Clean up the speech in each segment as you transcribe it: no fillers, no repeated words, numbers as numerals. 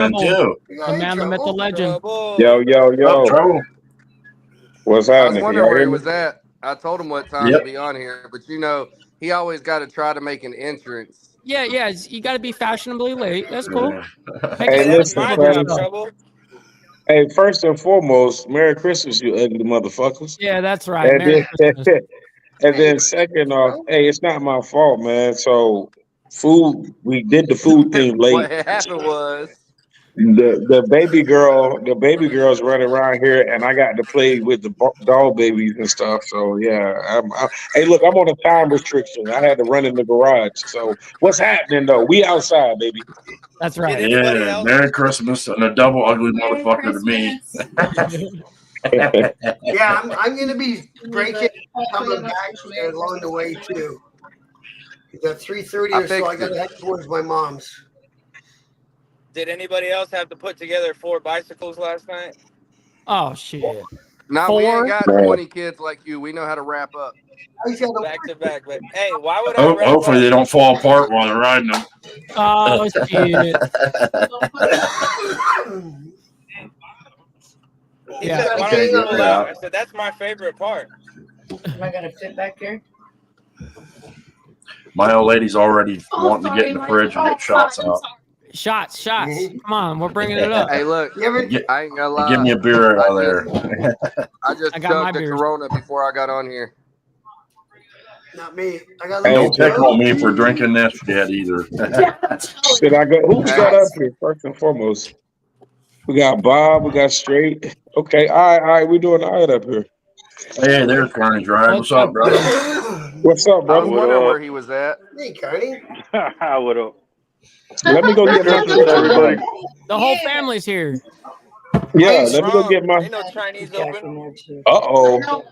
too. The man, the myth, the legend. Yo, yo, Up, yo. trouble. What's I was happening? wondering Y'all where hear he me? was at. I told him what time to be on here, but he always got to try to make an entrance. Yeah, you got to be fashionably late. That's cool. Hey, listen, fellas. Trouble. Hey, first and foremost, Merry Christmas, you ugly motherfuckers. Yeah, that's right. And Merry then, Christmas. and then second off, hey, it's not my fault, man. So we did the food thing late. What happened was The baby girls running around here, and I got to play with the doll babies and stuff. So yeah, hey, look, I'm on a time restriction. I had to run in the garage. So what's happening though? We outside, baby. That's right. Yeah, Merry Christmas and a double ugly motherfucker to me. Yeah, I'm gonna be breaking coming back here along the way too. It's at 3:30 or so. I got to head towards my mom's. Did anybody else have to put together 4 bicycles last night? Oh shit! No, we ain't got 20 kids like you. We know how to wrap up. Back to back, but hey, why would I? Hopefully they don't fall apart while they're riding them. Oh shit! He said, why don't you pull out? I said, that's my favorite part. Am I gonna fit back here? My old lady's already wanting to get in the fridge and get shots out. Shots. Come on, we're bringing it up. Hey, look, I ain't gonna lie. Give me a beer out of there. I just I got my chugged the beers. Corona before I got on here. Not me. I got. Don't pick on me for drinking this yet either. Should I go? Who we got up here first and foremost? We got Bob. We got Straight. Okay, all right. We're doing all right up here. Hey, there's Carney Drive. What's up, brother? What's up, I brother? was wondering where he was at. Hey, Carney. What up? Let me go get my everybody. The whole family's here. Yeah, let me go get my. Ain't no Chinese open. Uh-oh.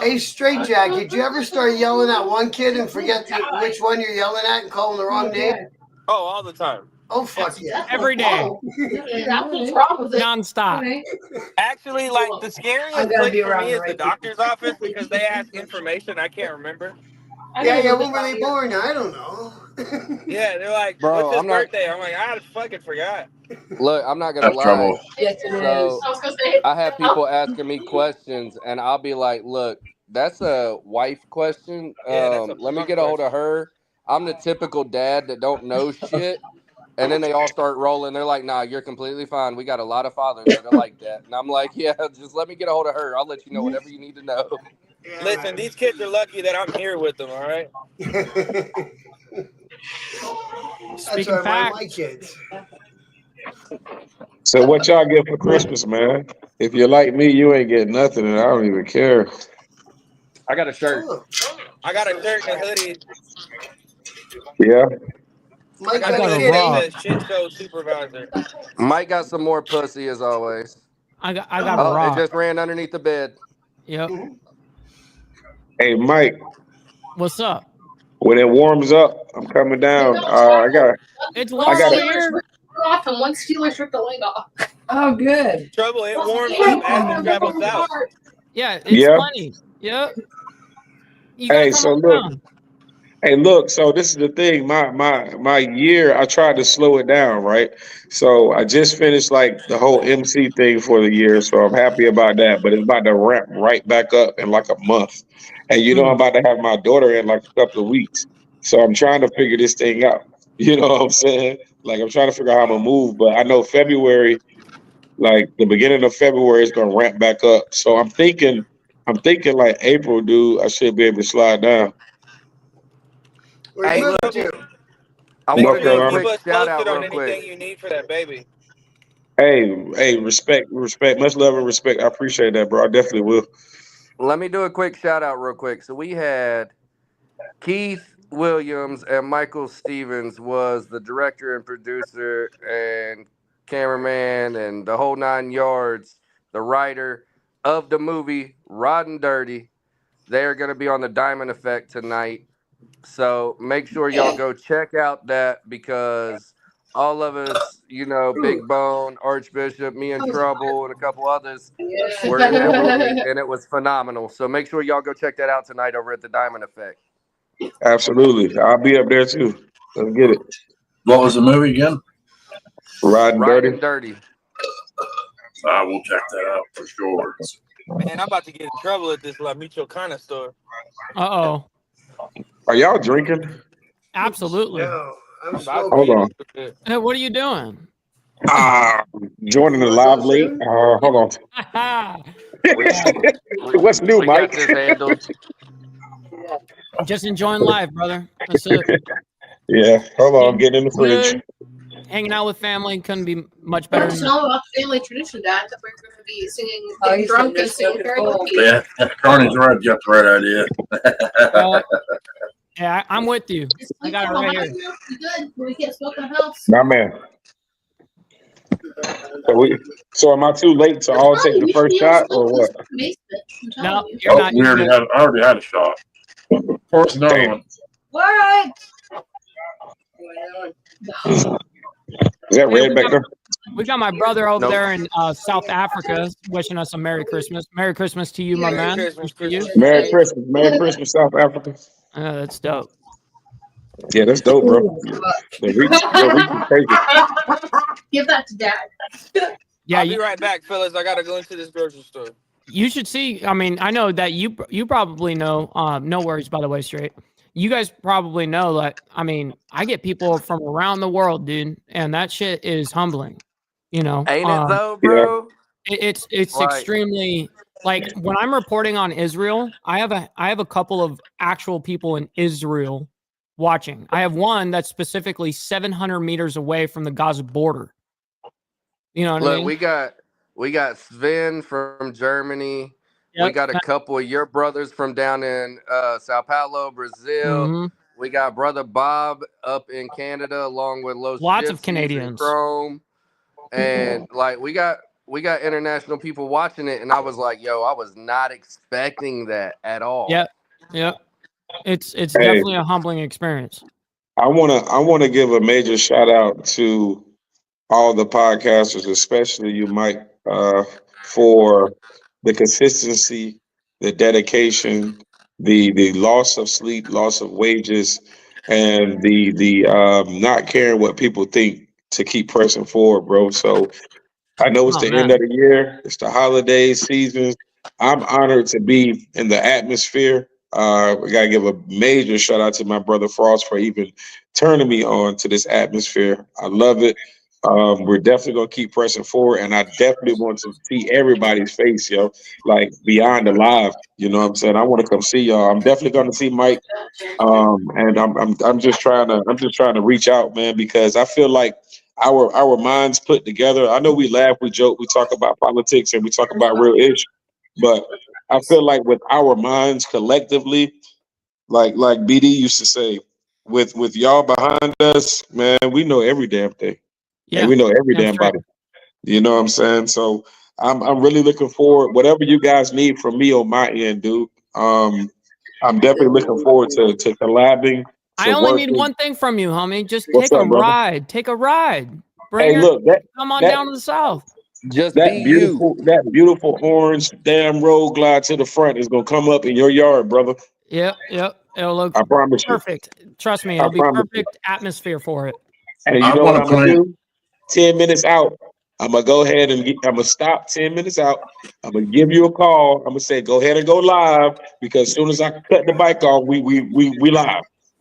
Hey, Straight Jack, did you ever start yelling at one kid and forget which one you're yelling at and call him the wrong name? Oh, all the time. Oh, fuck yeah. Every day. Non-stop. Actually, like the scariest I'm gonna place be for around me the is the right doctor's office because they ask information I can't remember. Yeah, when were they born? I don't know. Yeah, they're like, Bro, what's his I'm not- birthday? I'm like, I fucking forgot. Look, I'm not gonna That's lie. trouble. Yes, it So is. I have people asking me questions, and I'll be like, "Look, that's a wife question. Yeah, that's a Let me fun get a hold of her. I'm the typical dad that don't know shit." And then they all start rolling. They're like, "Nah, you're completely fine. We got a lot of fathers that are like that." And I'm like, "Yeah, just let me get a hold of her. I'll let you know whatever you need to know." Listen, these kids are lucky that I'm here with them. All right. That's Speaking why facts. my kids. So what y'all get for Christmas, man? If you're like me, you ain't getting nothing, and I don't even care. I got a shirt. I got a shirt and a hoodie. Yeah. Mike I got got a a hoodie rock. that says shit show supervisor. Mike got some more pussy as always. I got a Oh, it rock. just ran underneath the bed. Yep. Hey, Mike, What's up? when it warms up, I'm coming down. It's I warm got over it. here. Off and one Steelers ripped the leg off. Oh, good. Trouble, it warms up as it travels south. Yeah, it's Yeah. plenty. Yep. You gotta Hey, come so on look. down. Hey, look. So this is the thing. My year, I tried to slow it down, right? So I just finished like the whole MC thing for the year, so I'm happy about that. But it's about to ramp right back up in like a month, and I'm about to have my daughter in like a couple of weeks. So I'm trying to figure this thing out. You know what I'm saying? Like I'm trying to figure out how I'm gonna move, but I know February, like the beginning of February, is gonna ramp back up. So I'm thinking like April, dude. I should be able to slide down. Where Hey, you moving look. to? I Make want sure to you do a keep quick us shout out posted on real anything quick. you need for that baby. Hey, respect, much love and respect. I appreciate that, bro. I definitely will. Let me do a quick shout out real quick. So we had Keith Williams and Michael Stevens was the director and producer and cameraman and the whole 9 yards, the writer of the movie Rotten Dirty. They're going to be on the Diamond Effect tonight. So make sure y'all go check out that because all of us, Big Bone, Archbishop, me and Trouble, and a couple others were in that movie, and it was phenomenal. So make sure y'all go check that out tonight over at the Diamond Effect. Absolutely. I'll be up there too. Let's get it. What was the movie again? Riding dirty. Dirty. I will check that out for sure. Man, I'm about to get in trouble at this La Michoacana store. Uh-oh. Are y'all drinking? Absolutely. No, I'm Hold on. Hey, what are you doing? Joining the live late. Hold on. What's new, We got Mike? this handled. Just enjoying life, brother. That's it. Yeah, hold on. I'm getting in the fridge. Good. Hanging out with family couldn't be much better It's than all about the family tradition, Dad. That we're going to be singing, getting drunk and singing karaoke. Yeah, Carney's right. You got the right idea. Yeah, I'm with you. I got it right here. We good. We can't smoke in the house. Nah, man. So am I too late to all take the first shot or what? No, you. you're not. I already had a shot. Force another one. What? Is that red back there? We got my brother over Nope. there in South Africa wishing us a Merry Christmas. Merry Christmas to you, my Merry man. Christmas, To you. Merry Christmas. Merry Christmas, South Africa. That's dope. Yeah, that's dope, bro. The reach is crazy. Give that to Dad. Yeah, I'll be right back, fellas. I gotta go into this grocery store. you should see. I mean, I know that you probably know. No worries, by the way, straight. You guys probably know that. I mean, I get people from around the world, dude, and that shit is humbling. You know, Ain't it though, bro? It's Right. extremely like when I'm reporting on Israel. I have a couple of actual people in Israel watching. I have one that's specifically 700 meters away from the Gaza border. You know what I Look, mean? we got Sven from Germany. We Yep. got a couple of your brothers from down in Sao Paulo, Brazil. Mhm. We got brother Bob up in Canada, along with Los Lots of Gypsies and Canadians. Chrome, and like we got international people watching it, and I was like, yo, I was not expecting that at all. Yep. Yep. It's definitely a humbling experience. I wanna give a major shout out to all the podcasters, especially you, Mike, for the consistency, the dedication, the loss of sleep, loss of wages, and the not caring what people think to keep pressing forward, bro. So I know it's Oh, the man. end of the year, it's the holiday season. I'm honored to be in the atmosphere. We gotta give a major shout out to my brother Frost for even turning me on to this atmosphere. I love it. We're definitely gonna keep pressing forward, and I definitely want to see everybody's face, yo, like beyond the live. You know what I'm saying? I want to come see y'all. I'm definitely gonna see Mike, and I'm just trying to reach out, man, because I feel like our minds put together. I know we laugh, we joke, we talk about politics, and we talk about real issues, but I feel like with our minds collectively, like BD used to say, with y'all behind us, man, we know every damn thing. Yeah. And we know every That's damn right. body. You know what I'm saying? So I'm really looking forward. Whatever you guys need from me on my end, dude. I'm definitely looking forward to collabing. I to only need working. one thing from you, homie. Just What's take a up, brother? ride. Take a ride. Bring Hey, her. look, Come on that- down to the south. Just be that you. beautiful orange damn road glide to the front is gonna come up in your yard, brother. Yep. It'll look I promise you. perfect. Trust me, I it'll be promise you. perfect atmosphere for it. And you I know what wanna I'm gonna play- do? 10 minutes out. I'm gonna go ahead and I'm gonna stop 10 minutes out. I'm gonna give you a call. I'm gonna say go ahead and go live because as soon as I cut the bike off, we live.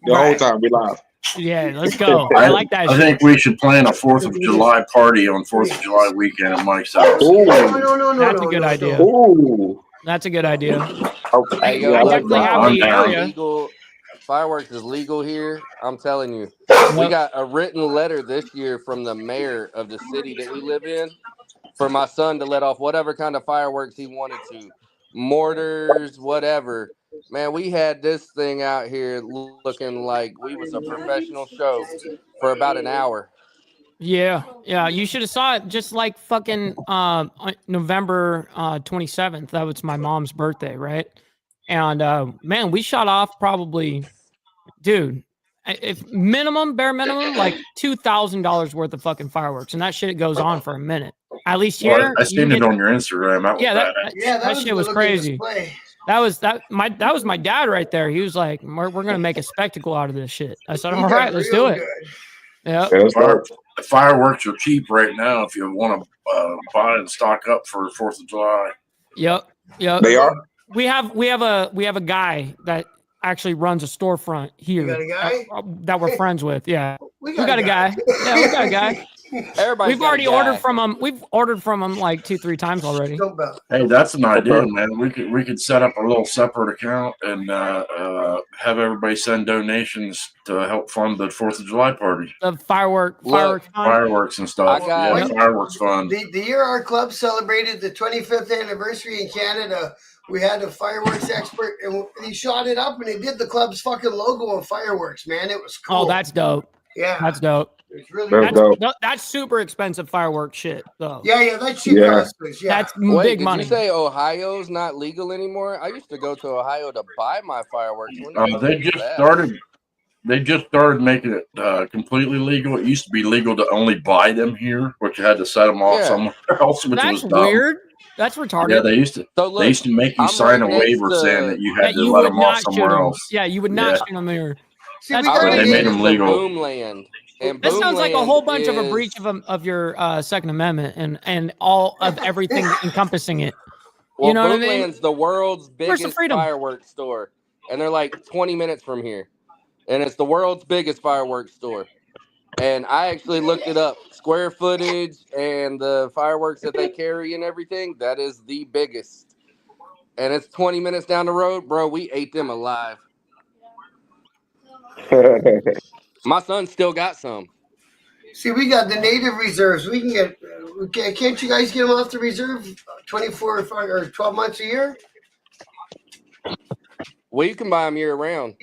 The whole Right. time we live. Yeah, let's go. I like that I shit. think we should plan a 4th of July party on 4th of July weekend at Mike's house. Ooh, No. That's a good idea. ooh. That's a good idea. Okay. Hey, yo, Yeah, I I like definitely that. have I'm the down. area. legal. Fireworks is legal here. I'm telling you. We Yep. got a written letter this year from the mayor of the city that we live in for my son to let off whatever kind of fireworks he wanted to. Mortars, whatever. Man, we had this thing out here looking like we was a professional show for about an hour. Yeah. You should have saw it just like fucking November 27th. That was my mom's birthday, right? And man, we shot off probably, dude, if bare minimum, like $2,000 worth of fucking fireworks, and that shit goes on for a minute. At least Well, here, I you seen get- it on your Instagram. That was yeah, bad. that shit was crazy. That was my dad right there. He was like, "We're gonna make a spectacle out of this shit." I said, "All right, let's do it." Yeah. Yeah, that's dope. the fireworks are cheap right now if you want to buy and stock up for 4th of July. Yep. They are. We have a guy that actually runs a storefront here. You got a guy? That we're friends with. Yeah. We got a guy. Yeah, we got a guy. Everybody's We've got a already guy. ordered from him. We've ordered from him like 2-3 times already. Hey, that's an idea, man. We could set up a little separate account and have everybody send donations to help fund the 4th of July party. The fireworks and stuff. got Fireworks fund. The year our club celebrated the 25th anniversary in Canada, we had a fireworks expert, and he shot it up, and he did the club's fucking logo of fireworks. Man, it was cool. Oh, that's dope. Yeah, that's dope. It's really That's super expensive fireworks shit, though. Yeah, that's cheap. That's Wait, big did money. you say Ohio's not legal anymore? I used to go to Ohio to buy my fireworks. They just started making it completely legal. It used to be legal to only buy them here, but you had to set them off somewhere else, which That's was dumb. weird. That's retarded. Yeah, they used to make you sign a waiver saying that you had to let them off somewhere else. Yeah, you would not shoot them there. They made them legal. Boomland. And That sounds like a whole bunch of a is- breach of your Second Amendment and all of everything encompassing it. Well, You know what I mean? Boomland's the world's Where's the biggest freedom? fireworks store, and they're like 20 minutes from here, and it's the world's biggest fireworks store. And I actually looked it up, square footage and the fireworks that they carry and everything. That is the biggest, and it's 20 minutes down the road, bro. We ate them alive. My son still got some. See, we got the native reserves. We can get. Can't you guys get them off the reserve 24 or 12 months a year? Well, you can buy them year round.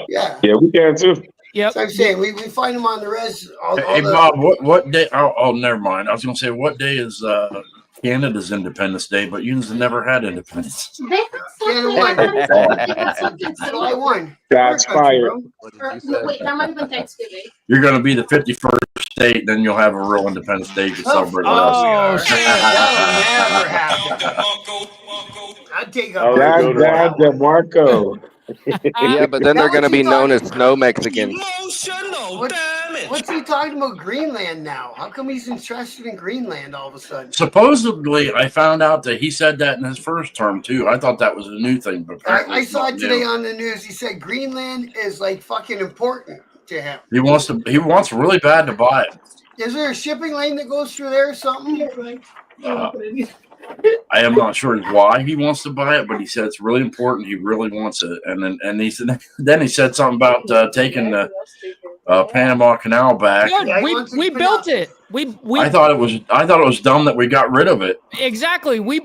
Yeah. Yeah, we can too. Yep. So I'm saying we find them on the res. Hey, Bob, what day? Oh, never mind. I was going to say, what day is Canada's Independence Day? But you never had independence. July 1. That's fire. Wait, that might have been Thanksgiving. You're going to be the 51st state, then you'll have a real Independence Day to celebrate with Oh, us. shit. That'll never happen. I'd take a Dad DeMarco. Yeah, but then they're going to be known as Snow Mexicans. What's he talking about Greenland now? How come he's interested in Greenland all of a sudden? Supposedly, I found out that he said that in his first term, too. I thought that was a new thing, but apparently I it's saw not it today new. on the news. He said Greenland is like fucking important to him. He wants really bad to buy it. Is there a shipping lane that goes through there or something? I am not sure why he wants to buy it, but he said it's really important. He really wants it, and he said then he said something about taking the Panama Canal back. Dude, we built it. We I thought it was dumb that we got rid of it. exactly. We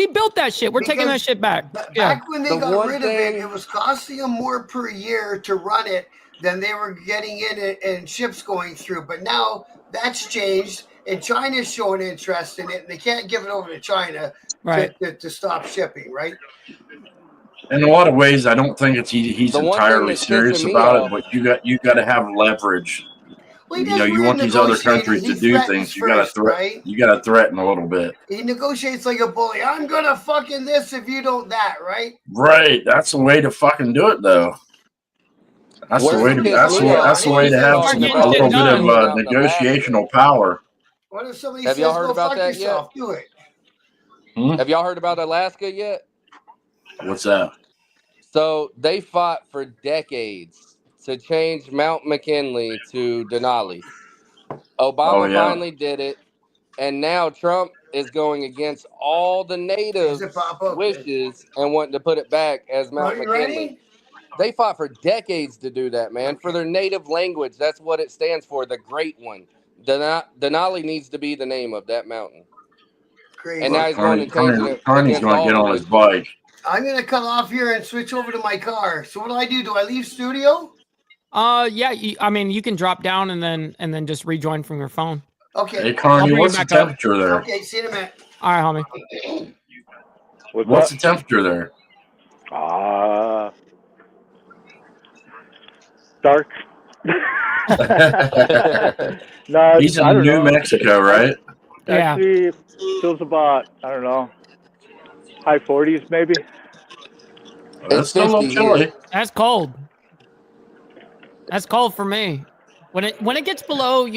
built that shit. We're taking that shit back. Yeah. Back when they got rid of it, it was costing them more per year to run it than they were getting in it and ships going through. But now that's changed, and China's showing interest in it, and they can't give it over to China Right. to stop shipping, right? In a lot of ways, I don't think he's The one thing entirely that's serious pissing me about it, off- but you got to have leverage. Well, he You know, does you want weird these other negotiating. countries to He do threatens things. You got first, to right? You got to threaten a little bit. He negotiates like a bully. I'm gonna fucking this if you don't that, right? Right. That's the way to fucking do it, though. That's the way to that's the way to have a little bit of negotiational power. What if somebody Have says, y'all heard "Go about fuck that yourself"? Do it. Have y'all heard about Alaska yet? What's that? So they fought for decades to change Mount McKinley to Denali. Obama finally did it, and now Trump is going against all the natives' wishes and wanting to put it back as Mount Are you McKinley. ready? They fought for decades to do that, man. For their native language, that's what it stands for, the Great One. Denali needs to be the name of that mountain. Crazy. And now he's going to change it. Carney's against going to all get the on his races. bike. I'm gonna cut off here and switch over to my car. So what do? Do I leave studio? Yeah. I mean, you can drop down and then just rejoin from your phone. Okay. Hey, Carney, what's the temperature there? Okay, see you in a minute. All right, homie. What's the temperature there? Dark. No, He's I in don't New know. Mexico, right? Yeah. Actually, feels about, I don't know, high 40s maybe. That's still a little chilly. That's cold. That's cold for me. When it gets below,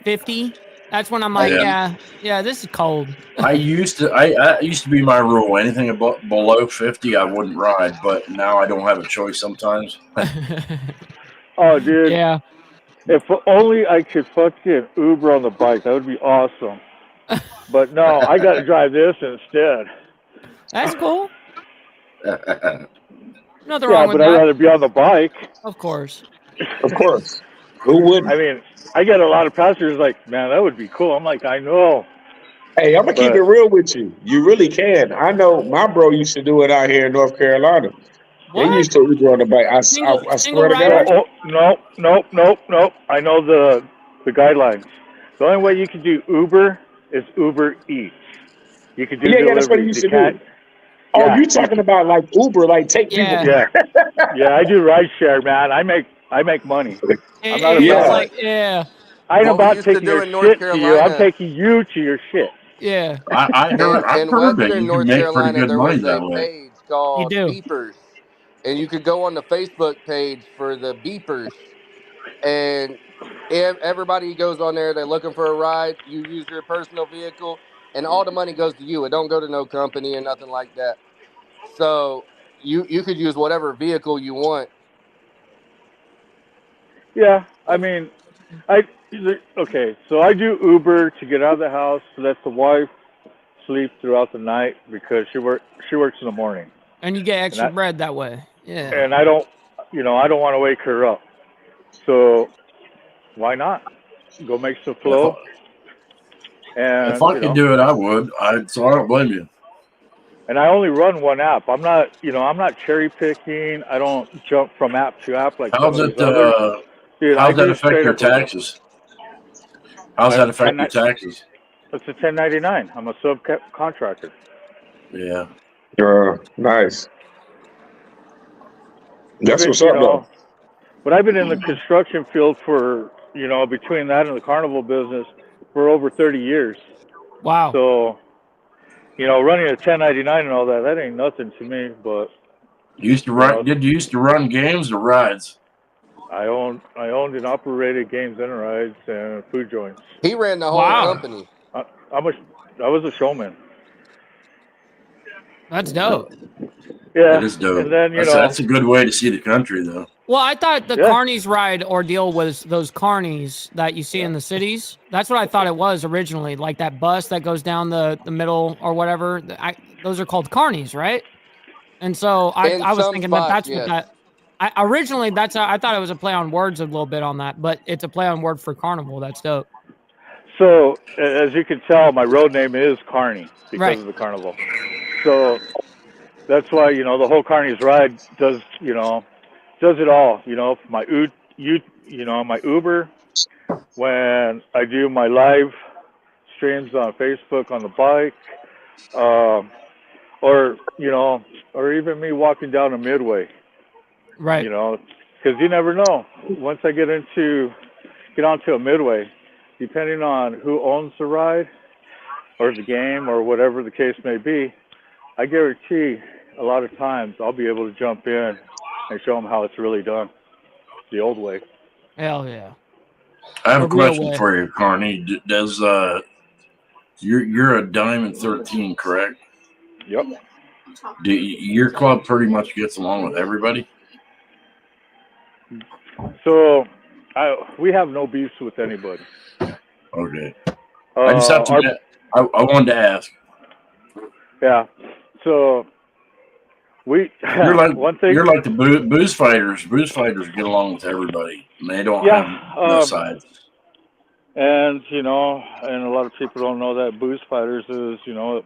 50, that's when I'm like, yeah, this is cold. I used to be my rule. Anything below 50, I wouldn't ride. But now I don't have a choice sometimes. Oh, dude. Yeah. If only I could fucking Uber on the bike, that would be awesome. But no, I got to drive this instead. That's cool. Nothing Yeah, wrong with but I'd that. rather be on the bike. Of course. Of course. Who wouldn't? I mean, I get a lot of passengers like, man, that would be cool. I'm like, I know. Hey, I'm gonna keep it real with you. You really can. I know my bro used to do it out here in North Carolina. What? They used to Uber on the bike. I swear to rider? God. Oh, nope. I know the guidelines. The only way you can do Uber is Uber Eats. You can do Yeah, that's what he deliveries. used to do. Oh, Yeah. you talking about like Uber, like take people? Yeah. Yeah, I do rideshare, man. I make money. I'm not It's about like, yeah. I ain't What we about used to taking do your in North shit to you. I'm Carolina- taking you to your shit. Yeah. I've heard that Western you North can make pretty Carolina, good there money was a that way. page called You do. Beepers, and you could go on the Facebook page for the Beepers, and everybody goes on there. They're looking for a ride. You use your personal vehicle, and all the money goes to you. It don't go to no company or nothing like that. So you could use whatever vehicle you want. Yeah, I mean, okay. So I do Uber to get out of the house so that the wife sleeps throughout the night because she works in the morning, And you get extra that- bread that way. Yeah. and I don't want to wake her up. So why not go make some flow? And If I could do it, I would. So I don't blame you. And I only run one app. I'm not cherry picking. I don't jump from app to app like How's some of it? these others. Dude, I How's that do affect straight your up Uber. taxes? How's that affect your taxes? It's a 1099. I'm a subcontractor. Yeah. Nice. That's I've what's been, up, though. But I've been in the construction field for, between that and the carnival business for over 30 years. Wow. So, running a 1099 and all that ain't nothing to me. But You used to run? Did you used to run games or rides? I owned and operated games and rides and food joints. He ran the whole company. I was a showman. That's dope. Yeah, It is dope. And then That's a good way to see the country, though. Well, I thought the carnies ride ordeal was those carnies that you see in the cities. That's what I thought it was originally, like that bus that goes down the middle or whatever. Those are called carnies, right? And so I was thinking that's what that. Originally, I thought it was a play on words a little bit on that, but it's a play on word for carnival. That's dope. So, as you can tell, my road name is Carney because of the carnival. So, that's why, the whole Carney's ride does it all. My my Uber, when I do my live streams on Facebook on the bike, or even me walking down a Midway. Right. Because you never know. Once I get onto a Midway, depending on who owns the ride or the game or whatever the case may be, I guarantee a lot of times I'll be able to jump in and show them how it's really done, the old way. Hell yeah. I have a question for you, Carney. Does you're a Diamond 13, correct? Yep. Your club pretty much gets along with everybody? So we have no beefs with anybody. Okay. I just have to. I wanted to ask. Yeah. So you're like one thing. You're like the booze fighters. Booze fighters get along with everybody, and they don't have no sides. And and a lot of people don't know that Booze Fighters is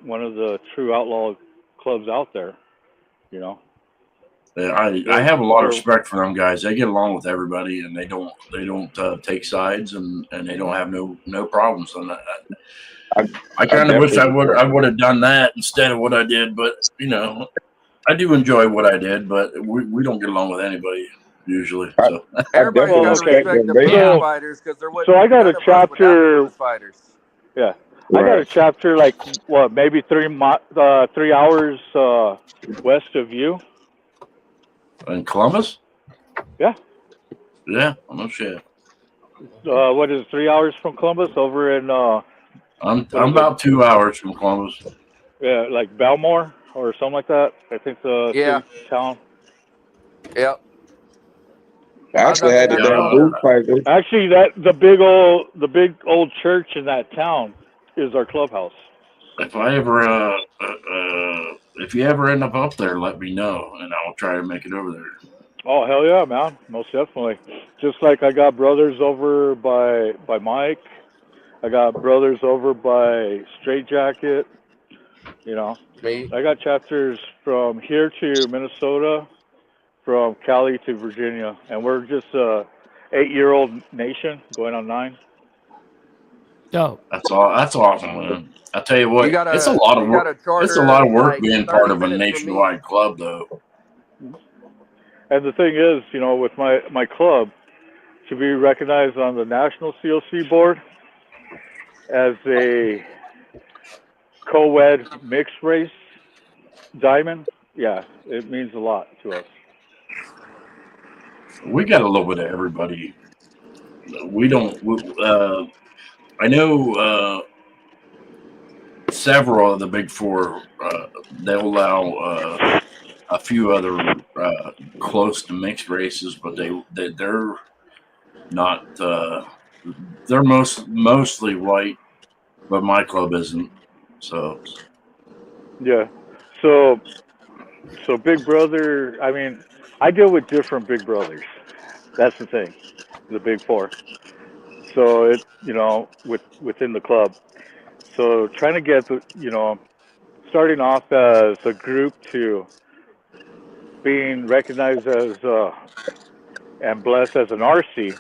one of the true outlaw clubs out there. Yeah, I have a lot of respect for them guys. They get along with everybody, and they don't take sides, and they don't have no problems on that. I kind of wish I would have done that instead of what I did, but I do enjoy what I did, but we don't get along with anybody usually. So everybody got to respect the Booze Fighters because they're so I got a chapter. Fighters. Yeah, I got a chapter like maybe 3 hours west of you. In Columbus? Yeah. Yeah, I'm not sure. what is it, 3 hours from Columbus? Over in I'm what is it? about 2 hours from Columbus. Yeah, like Belmore or something like that. I think the Yeah. city town. Yep. I actually had the That's damn all. booth fighter. Actually, the big old church in that town is our clubhouse. If I ever, if you ever end up there, let me know, and I'll try to make it over there. Oh hell yeah, man! Most definitely. Just like I got brothers over by Mike, I got brothers over by Straight Jacket. You know, Me. I got chapters from here to Minnesota, from Cali to Virginia, and we're just a 8-year-old nation going on 9. Dope. That's all. That's awesome, man. I tell you what, You gotta it's a lot of you work. gotta charter It's a lot of work like being 30 part of a minutes from me. nationwide club, though. And the thing is, you know, with my club, to be recognized on the National COC board as a co-ed mixed race diamond, yeah, it means a lot to us. We got a little bit of everybody. We don't. I know several of the big four. They'll allow a few other close to mixed races, but they're not. They're mostly white, but my club isn't. So Yeah. So Big Brother, I mean, I deal with different Big Brothers. That's the thing, the Big Four. So it, you know, within the club. So trying to get the, you know, starting off as a group to being recognized as and blessed as an RC,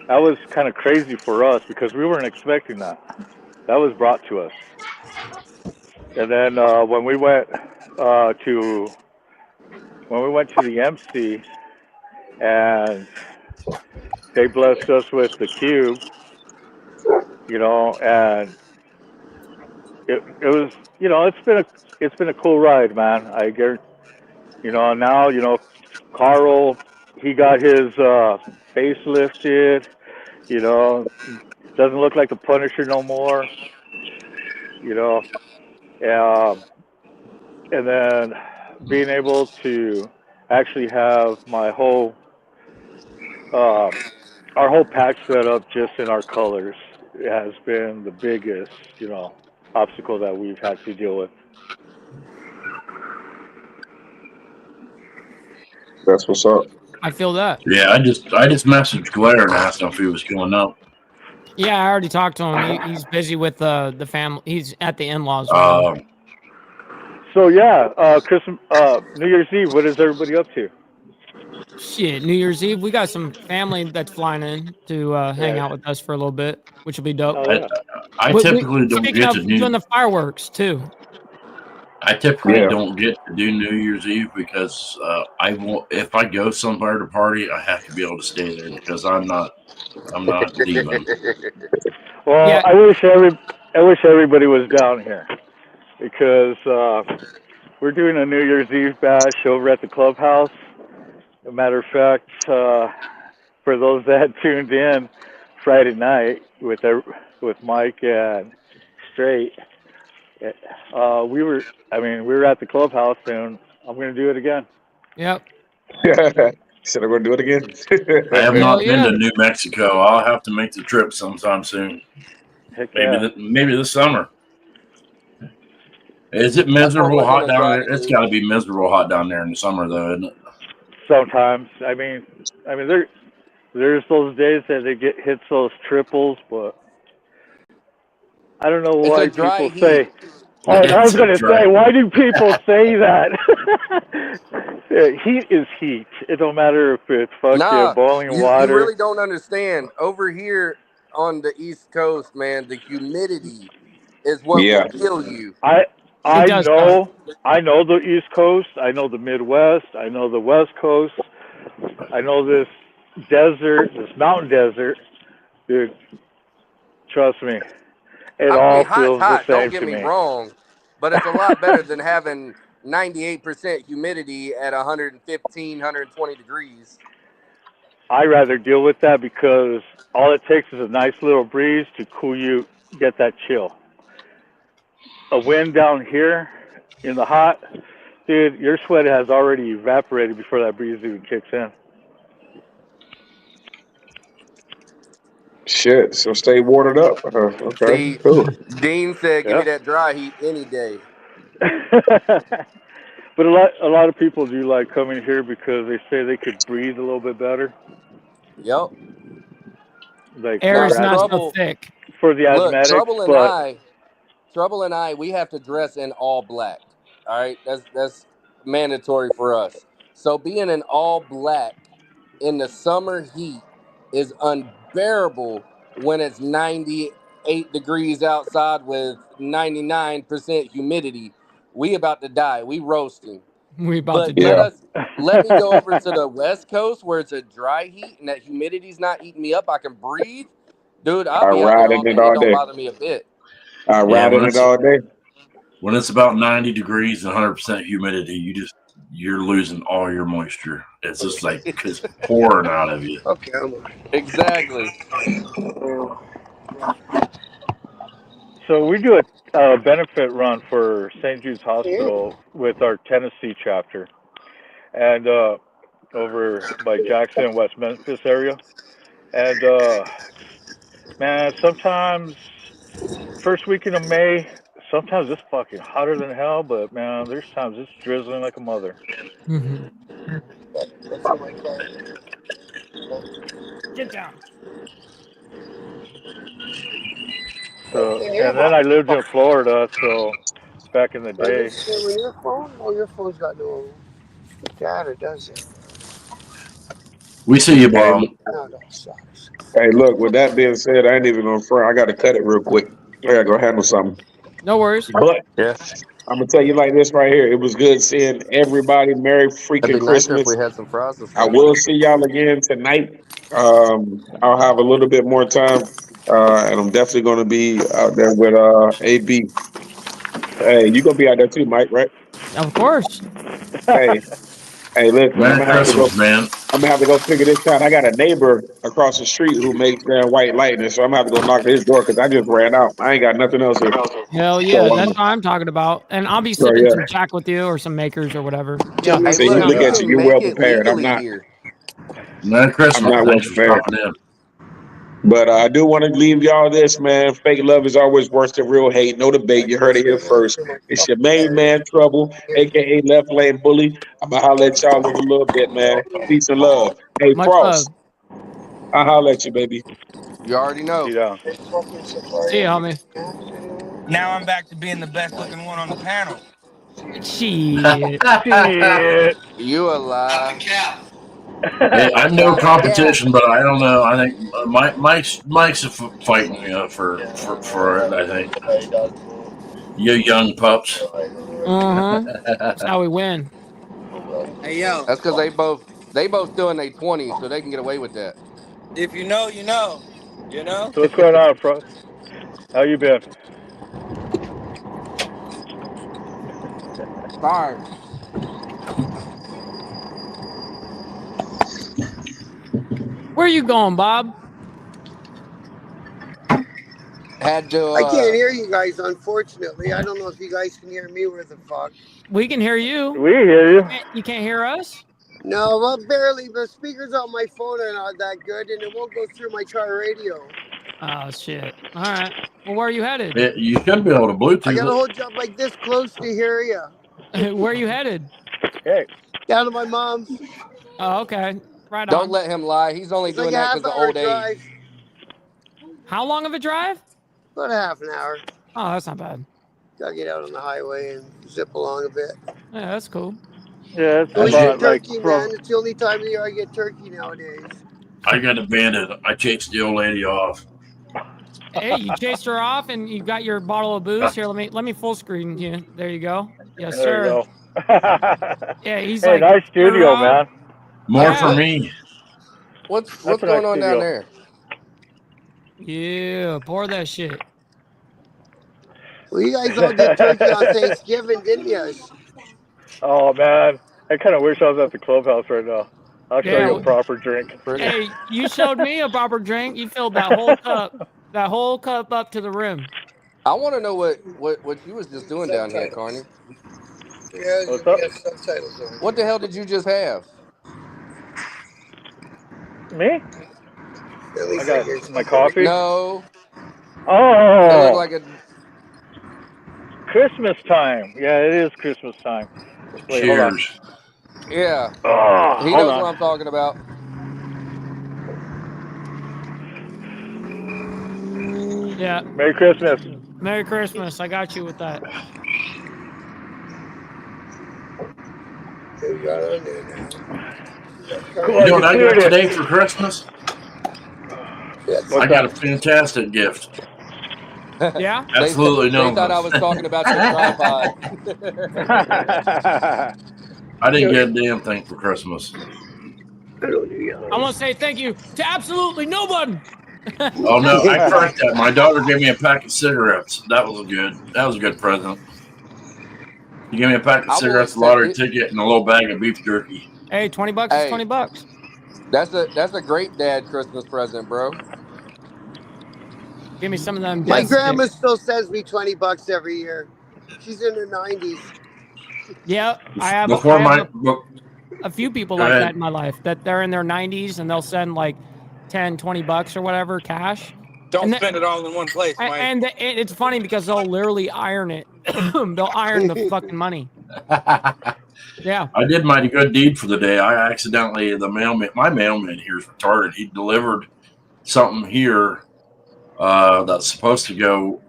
that was kind of crazy for us because we weren't expecting that. That was brought to us. And then when we went to the MC and they blessed us with the cube, you know, and it was, you know, it's been a cool ride, man. I guarantee, you know, now, you know, Carl, he got his face lifted, you know, doesn't look like the Punisher no more, you know, and then being able to actually have my whole our whole pack set up just in our colors has been the biggest, you know, obstacle that we've had to deal with. That's what's up. I feel that. yeah, I just messaged Blair and asked him if he was going up. Yeah, I already talked to him. He's busy with the family. He's at the in-laws right now. So yeah, Christmas, New Year's Eve. What is everybody up to? Shit, New Year's Eve, we got some family that's flying in to hang out with us for a little bit, which will be dope. Oh, yeah. I typically don't Speaking get of to do. doing the fireworks too. I typically Yeah. don't get to do New Year's Eve because I won't. If I go somewhere to party, I have to be able to stay there because I'm not leaving. Well, Yeah. I wish everybody was down here because we're doing a New Year's Eve bash over at the clubhouse. As a matter of fact, for those that tuned in Friday night with Mike and Straight, we were at the clubhouse and I'm going to do it again. Yep. Said I'm gonna do it again. I have Hell not been yeah. to New Mexico. I'll have to make the trip sometime soon. Heck Maybe yeah. maybe this summer. Is it That's what miserable we're hot gonna down try there? to It's do. got to be miserable hot down there in the summer, though, isn't it? Sometimes, I mean, there's those days that it hits those triples, but I don't know It's why a dry people say. heat. Oh, I was going to That's right. say, why do people say that? Heat is heat. It don't matter if it's fucking Nah, boiling you water. really don't understand. Over here on the East Coast, man, the humidity is what Yeah. will kill you. I does know the East Coast. I know the Midwest. I know the West Coast. I know this desert, this mountain desert. Dude, trust me, it I all mean, hot's feels the hot, same don't get to me me. wrong, but it's a lot better than having 98% humidity at 115, 120 degrees. I rather deal with that because all it takes is a nice little breeze to cool you, get that chill. A wind down here in the hot, dude, your sweat has already evaporated before that breeze even kicks in. Shit. So stay watered up. Okay. See, Cool. Dean said, "Give me Yeah. that dry heat any day." But a lot of people do like coming here because they say they could breathe a little bit better. Yep. Like Air Now is not so Trouble, thick. for the look, asthmatics, Trouble and I, we have to dress in all black. All right, that's mandatory for us. So being in all black in the summer heat is unbearable when it's 98 degrees outside with 99% humidity. We about to die. We roasting. We about to But do. Yeah. let me go over to the West Coast where it's a dry heat and that humidity's not eating me up. I can breathe. Dude, I'll I be out there ride all in day. it It all don't day. bother me a bit. I Yeah, ride in it all day. when it's about 90 degrees and 100% humidity, you're losing all your moisture. It's just like it's pouring out of you. Okay, I'm on. Exactly. So we do a benefit run for St. Jude's Hospital with our Tennessee chapter, and over by Jackson, West Memphis area. And man, sometimes first weekend of May, sometimes it's fucking hotter than hell. But man, there's times it's drizzling like a mother. Mhm. Get down. So, and then I lived in Florida, so back in the day. When your phone? Oh, your phone's got no data, does it? We see you, Hey, Bob. No, that sucks. hey, look, with that being said, I ain't even gonna front. I gotta cut it real quick. I gotta go handle something. No worries. But Yeah. I'm gonna tell you like this right here. It was good seeing everybody. Merry It'd freaking be nicer if Christmas. we had some fries and I stuff. will see y'all again tonight. I'll have a little bit more time. And I'm definitely gonna be out there with AB. Hey, you gonna be out there too, Mike, right? Of course. Hey, hey, listen, Merry Christmas, man. I'm gonna have to go figure this out. I got a neighbor across the street who makes white lightning, so I'm gonna have to go knock at his door because I just ran out. I ain't got nothing else here. Hell yeah, that's what I'm talking about. And I'll be So sipping yeah. some Jack with you or some makers or whatever. Yeah. Hey, See, look, look you at you. can You're make well it prepared. I'm legally not. here. Merry I'm Christmas. not well Thanks for prepared. stopping in. But I do want to leave y'all this, man. Fake love is always worse than real hate. No debate. You heard it here first. It's your main man, Trouble, aka Left Lane Bully. I'm gonna holler at y'all in a little bit, man. Peace and love. Hey, Much Frost, love. I'll holler at you, baby. You already know. See down. See ya, homie. Now I'm back to being the best looking one on the panel. Shit. Shit. You a lie. Hey, I'm no Stop cap. competition, but I don't know. I think Mike's fighting for it. I think you young pups. That's how we win. Hey yo, That's because they both still in their 20s, so they can get away with that. if you know, you know. You know? So what's going on, Frost? How you been? Sorry. Where you going, Bob? Had to. I can't hear you guys, unfortunately. I don't know if you guys can hear me. Where the fuck? We can hear you. We hear you. You can't hear us? No, well, barely. The speakers on my phone are not that good, and it won't go through my car radio. Oh shit. All right. Well, where are you headed? You should be able to I Bluetooth gotta it. hold you up like this close to hear you. Where are you headed? Hey. Down to my mom's. Oh, okay. Right Don't on. let him lie. He's only It's doing like a that half because of hour old drive. age. How long of a drive? About a half an hour. Oh, that's not bad. Gotta get out on the highway and zip along a bit. Yeah, that's cool. Yeah, it's At least about get like turkey, from. man. It's the only time of the year I get turkey nowadays. I got abandoned. I chased the old lady off. Hey, you chased her off and you got your bottle of booze. Here, let me full screen you. There you go. Yes, There sir. you go. Yeah, he's Hey, like, nice studio, "Hurrah." man. More Yeah. for me. What's That's a going nice on down studio. there? Yeah, pour that shit. Well, you guys all did turkey on Thanksgiving, didn't you? Oh man, I kind of wish I was at the clubhouse right now. I'll show Yeah. you a proper drink. Hey, you showed me a proper drink. You filled that whole cup up to the rim. I want to know what you was just doing down here, Carney. Yeah, What's you up? got subtitles on. What the hell did you just have? Me? Billy I got fingers. my coffee. No, it Oh, looked like a. Christmas time. Yeah, it is Christmas time. Wait, hold on. Cheers. Yeah, Oh, he hold knows on. what I'm talking about. Yeah. Merry Christmas. Merry Christmas. I got you with that. Who got on there now? Cool. You know what I got cleared it. today for Christmas? What's I got a that? fantastic gift. Yeah. Absolutely They no. thought I was talking about your tripod. I didn't get a damn thing for Christmas. I want to say thank you to absolutely no one. Oh no, I correct that. My daughter gave me a pack of cigarettes. That was a good present. She gave me a pack of I will cigarettes, a accept lottery it. ticket, and a little bag of beef jerky. Hey, $20 Hey. is $20. That's a great dad Christmas present, bro. Give me some of them. My dead grandma sticks. still sends me $20 every year. She's in her 90s. Yeah, I have a few people Go like ahead. that in my life that they're in their 90s and they'll send like 10, $20 or whatever cash. Don't And spend it all in one place, Mike. And it's funny because they'll literally iron it. They'll iron the fucking money. Yeah. I did my good deed for the day. I accidentally, my mailman here is retarded. He delivered something here that's supposed to go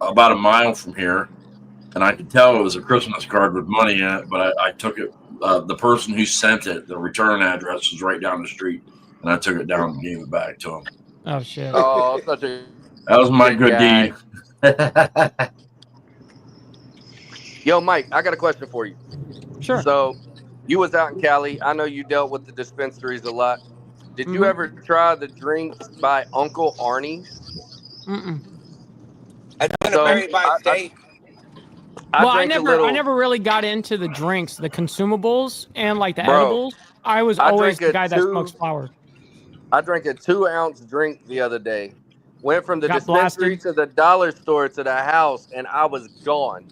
about a mile from here. And I could tell it was a Christmas card with money in it, but I took it. The person who sent it, the return address was right down the street. And I took it down and gave it back to him. Oh, shit. Oh, such a That was my good guy. deed. Yo, Mike, I got a question for you. Sure. So, you was out in Cali. I know you dealt with the dispensaries a lot. Did you Mhm. ever try the drinks by Uncle Arnie? Mm-mm. It's gonna So, vary by state. Well, I drank a little. never really got into the drinks, the consumables, and like the Bro, edibles. I was I always drank the a guy that smokes flower. I drank a 2-ounce drink the other day. Went from the Got dispensary blasted. to the dollar store to the house, and I was gone.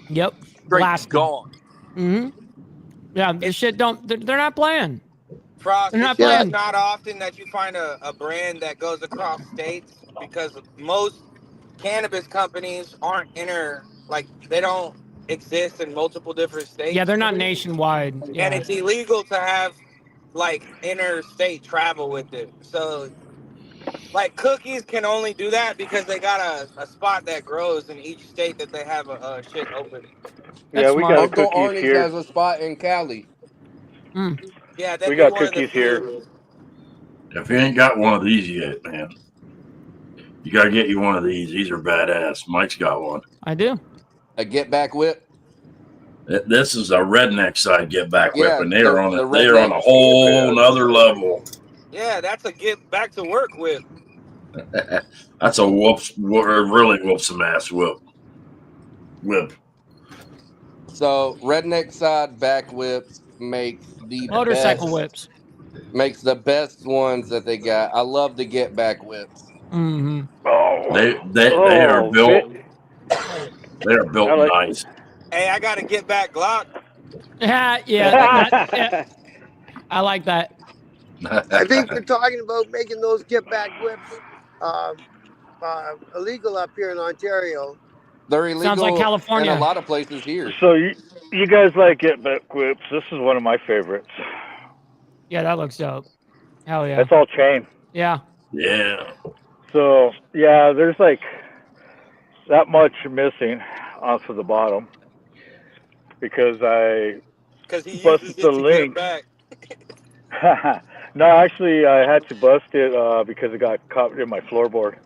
Yep. Straight Blasted. gone. Mm-hmm. Yeah, this shit they're not playing. Frost, They're not it's playing. not often that you find a brand that goes across states because most cannabis companies aren't they don't exist in multiple different states. Yeah, they're not nationwide. Yeah. And it's illegal to have like interstate travel with it. So like cookies can only do that because they got a spot that grows in each state that they have a shit open. Yeah, we smart. got Uncle cookies Arnie's here. has a spot in Cali. Yeah, that'd We be got one of the cookies here. few. If you ain't got one of these yet, man, you gotta get you one of these. These are badass. Mike's got one. I do. A Get Back Whip. This is a redneck side get back whip, Yeah, and they are on the they are on a redneck. whole nother level. Yeah, that's a get back to work with. That's a really whoops some ass whip. So redneck side back whips makes the Motorcycle best, whips. makes the best ones that they got. I love the Get Back whips. Mm-hmm. Oh, They are built. They are built I like- nice. Hey, I got to get back Glock. Yeah, yeah. I like that. I think they're talking about making those get back whips illegal up here in Ontario. They're illegal Sounds like California. in a lot of places here. So you guys like Get Back whips? This is one of my favorites. Yeah, that looks dope. Hell yeah. That's all chain. Yeah. Yeah. So yeah, there's like that much missing off of the bottom because I Because he busted uses it the to link. get back. No, actually, I had to bust it because it got caught in my floorboard.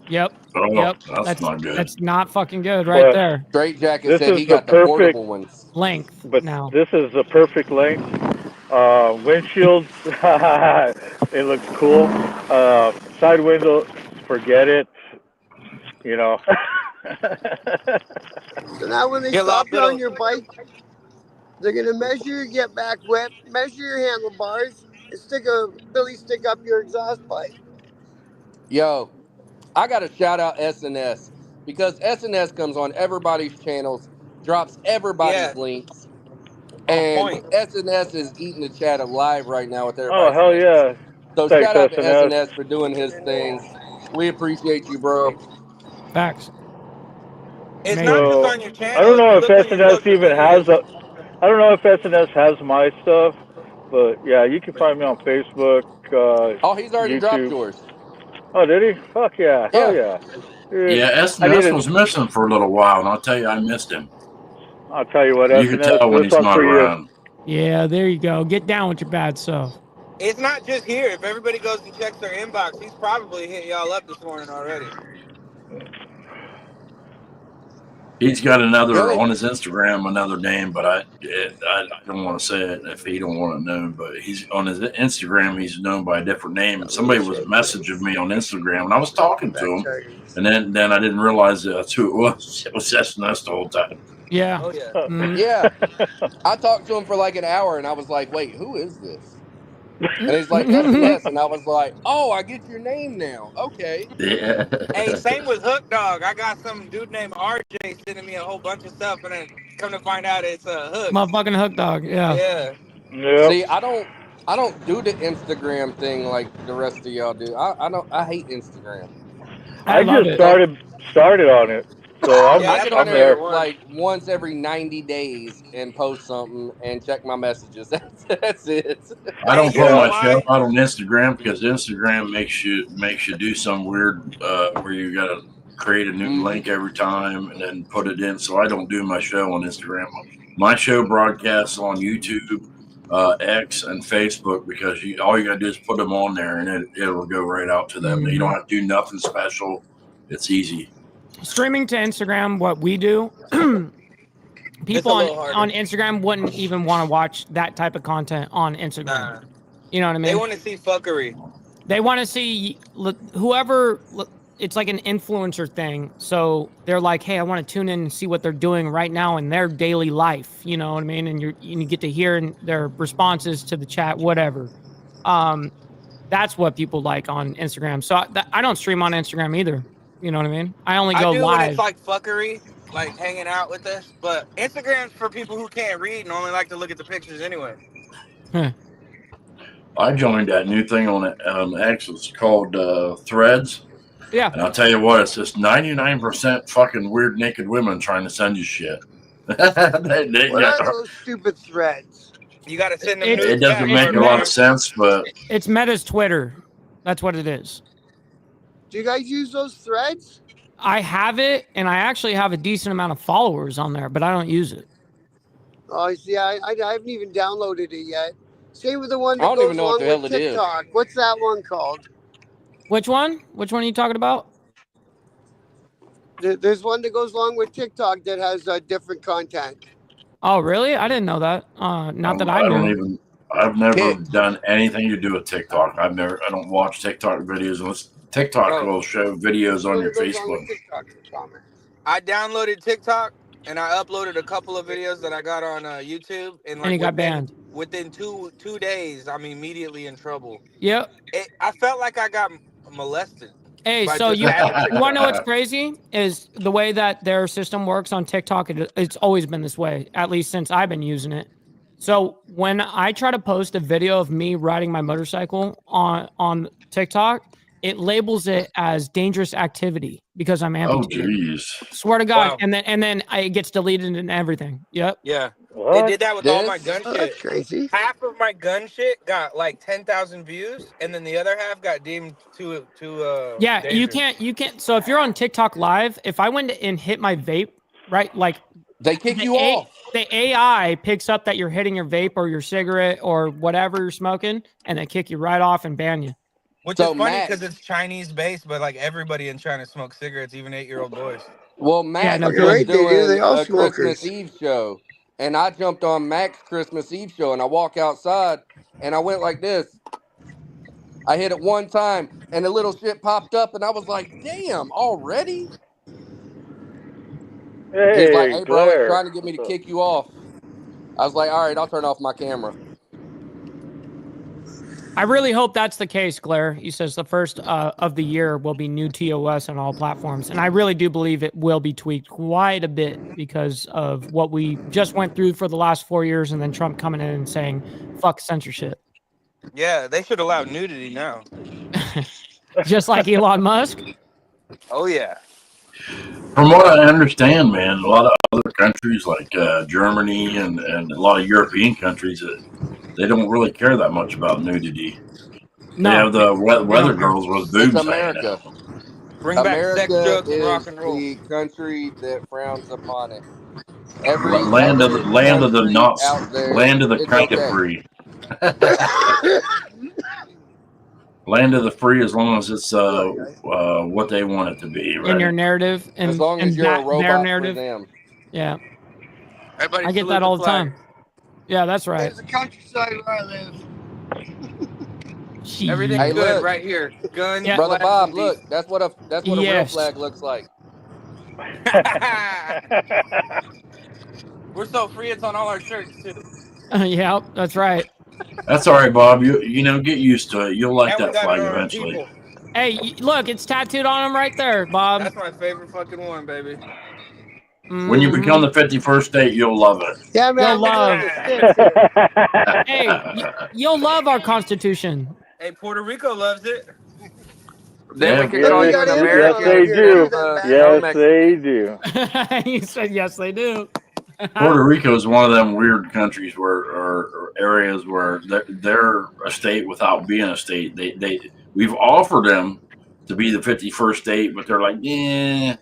Yep. Oh, Yep. that's not good. That's not fucking good right But- there. Straight Jacket This said is he the got the perfect- portable ones. Length But now. this is the perfect length. Windshield, it looks cool. Side window, forget it. You know. So now when they Get a lot stop you on better. your bike, They're gonna measure your get back whip, measure your handlebars, and stick a Billy stick up your exhaust pipe. Yo, I got to shout out SNS because SNS comes on everybody's channels, drops everybody's Yeah, links, on and point. SNS is eating the chat alive right now with Oh, everybody's hell links. yeah. So Thanks, shout out to SNS. SNS for doing his thing. We appreciate you, bro. Facts. It's Amazing. not just So, on your I channel. don't If know you if look on your SNS social even has medias, I don't know if SNS has my stuff, but yeah, you can find me on Facebook, Oh, he's already dropped YouTube. yours. Oh, did he? Fuck yeah. Hell Yeah. yeah. Dude, Yeah, I need SNS to, was missing for a little while, and I'll tell you, I missed him. I'll tell you what, You can SNS, tell when this he's one's not for you. around. Yeah, there you go. Get down with your bad self. it's not just here. If everybody goes and checks their inbox, he's probably hit y'all up this morning already. He's got another Really? on his Instagram, another name, but I don't want to say it if he don't want it known. But he's on his Instagram. He's known by a different name. And somebody was messaging me on Instagram, and I was talking to him, and then I didn't realize that's who it was. It was SNS the whole time. Yeah. Oh yeah. Mhm. Yeah. I talked to him for like an hour and I was like, wait, who is this? And he's like, SNS. And I was like, oh, I get your name now. Okay. Yeah. Hey, same with Hook Dog. I got some dude named RJ sending me a whole bunch of stuff, and then come to find out it's a Hook. Motherfucking Hook Dog. Yeah. Yeah. Yep. See, I don't do the Instagram thing like the rest of y'all do. I hate Instagram. I love just it. started on it. So I'm, Yeah, I that's get my on I'm there there. favorite one. like once every 90 days and post something and check my messages. That's it. I don't Hey, you put know my why? show out on Instagram because Instagram makes you do some weird where you got to create a new link every time and then put it in. So I don't do my show on Instagram. My show broadcasts on YouTube, X, and Facebook because all you got to do is put them on there and it'll go right out to them. You don't have to do nothing special. It's easy. Streaming to Instagram, what we do, people on Instagram wouldn't even want to watch that type of content on Instagram. Nah. You know what I mean? They want to see fuckery. They want to see whoever. It's like an influencer thing. So they're like, hey, I want to tune in and see what they're doing right now in their daily life. You know what I mean? And you get to hear their responses to the chat, whatever. That's what people like on Instagram. So I don't stream on Instagram either. You know what I mean? I only go I do live. when it's like fuckery, like hanging out with us. But Instagram's for people who can't read and only like to look at the pictures anyway. I joined that new thing on X. It's called Threads. Yeah. And I'll tell you what, it's just 99% fucking weird naked women trying to send you shit. What are those stupid threads? You got to send them. It doesn't make a lot of sense, but it's Meta's Twitter. That's what it is. Do you guys use those threads? I have it, and I actually have a decent amount of followers on there, but I don't use it. Oh, see, I haven't even downloaded it yet. Same with the one I that don't even goes know what along the with hell it is. TikTok. What's that one called? Which one? Which one are you talking about? There's one that goes along with TikTok that has different content. Oh, really? I didn't know that. Not that I knew. I've never done anything to do with TikTok. I don't watch TikTok videos unless TikTok will show videos on your Facebook. I downloaded TikTok and I uploaded a couple of videos that I got on YouTube, and you got banned. Within two days. I'm immediately in trouble. Yep. I felt like I got molested. Hey, so you want to know what's crazy is the way that their system works on TikTok. It's always been this way, at least since I've been using it. So when I try to post a video of me riding my motorcycle on TikTok, it labels it as dangerous activity because I'm amputated. Oh, jeez. Swear to God. Wow. And then it gets deleted and everything. Yep. Yeah. What? They did that with all my gun shit. That's crazy. Half of my gun shit got like 10,000 views, and then the other half got deemed too yeah, dangerous. you can't. So if you're on TikTok live, if I went and hit my vape, right, like they kick you off. The AI picks up that you're hitting your vape or your cigarette or whatever you're smoking, and they kick you right off and ban you. Which is funny because it's Chinese based, but like everybody in China smokes cigarettes, even 8-year-old boys. Well, Max was right, doing they all a smokers. Christmas Eve show, and I jumped on Mac's Christmas Eve show, and I walk outside, and I went like this. I hit it one time, and the little shit popped up, and I was like, "Damn, already?" Hey, He's like, "Hey, bro, Blair. it's trying to get me to kick you off." I was like, all right, I'll turn off my camera. I really hope that's the case, Claire. He says the first of the year will be new TOS on all platforms. And I really do believe it will be tweaked quite a bit because of what we just went through for the last 4 years and then Trump coming in and saying, fuck censorship. Yeah, they should allow nudity now. Just like Elon Musk. Oh yeah. From what I understand, man, a lot of other countries like Germany and a lot of European countries, they don't really care that much about nudity. No. They have the weather girls with boobs. It's America. Bring back sex, America drugs, and is rock and roll. the country that frowns upon it. Land of the nuts, out there, land of the it's crank it okay. free. Land of the free, as long as it's what they want it to be, right? In your narrative. And, As long as and you're a their robot for narrative. them. Yeah. Everybody I get salute that all the the flag. time. Yeah, that's right. There's a countryside where I live. Jeez. Everything's Hey, good look. right here. Guns, Yeah. Brother flags, Bob, and look, that's what a real Yes. flag looks like. We're so free, it's on all our shirts too. Yeah, that's right. That's all right, Bob. You know, get used to it. You'll like And we that got flag our own eventually. people. Hey, look, it's tattooed on him right there, Bob. That's my favorite fucking one, baby. When you become the 51st state, you'll love it. Yeah, man. You'll love it. Hey, you'll love our Constitution. Hey, Puerto Rico loves it. Then we Yeah, can boy. call you Yes, an they American. do. Yes, they do. You said yes, they do. Puerto Rico is one of them weird countries or areas where they're a state without being a state. We've offered them to be the 51st state, but they're like, yeah.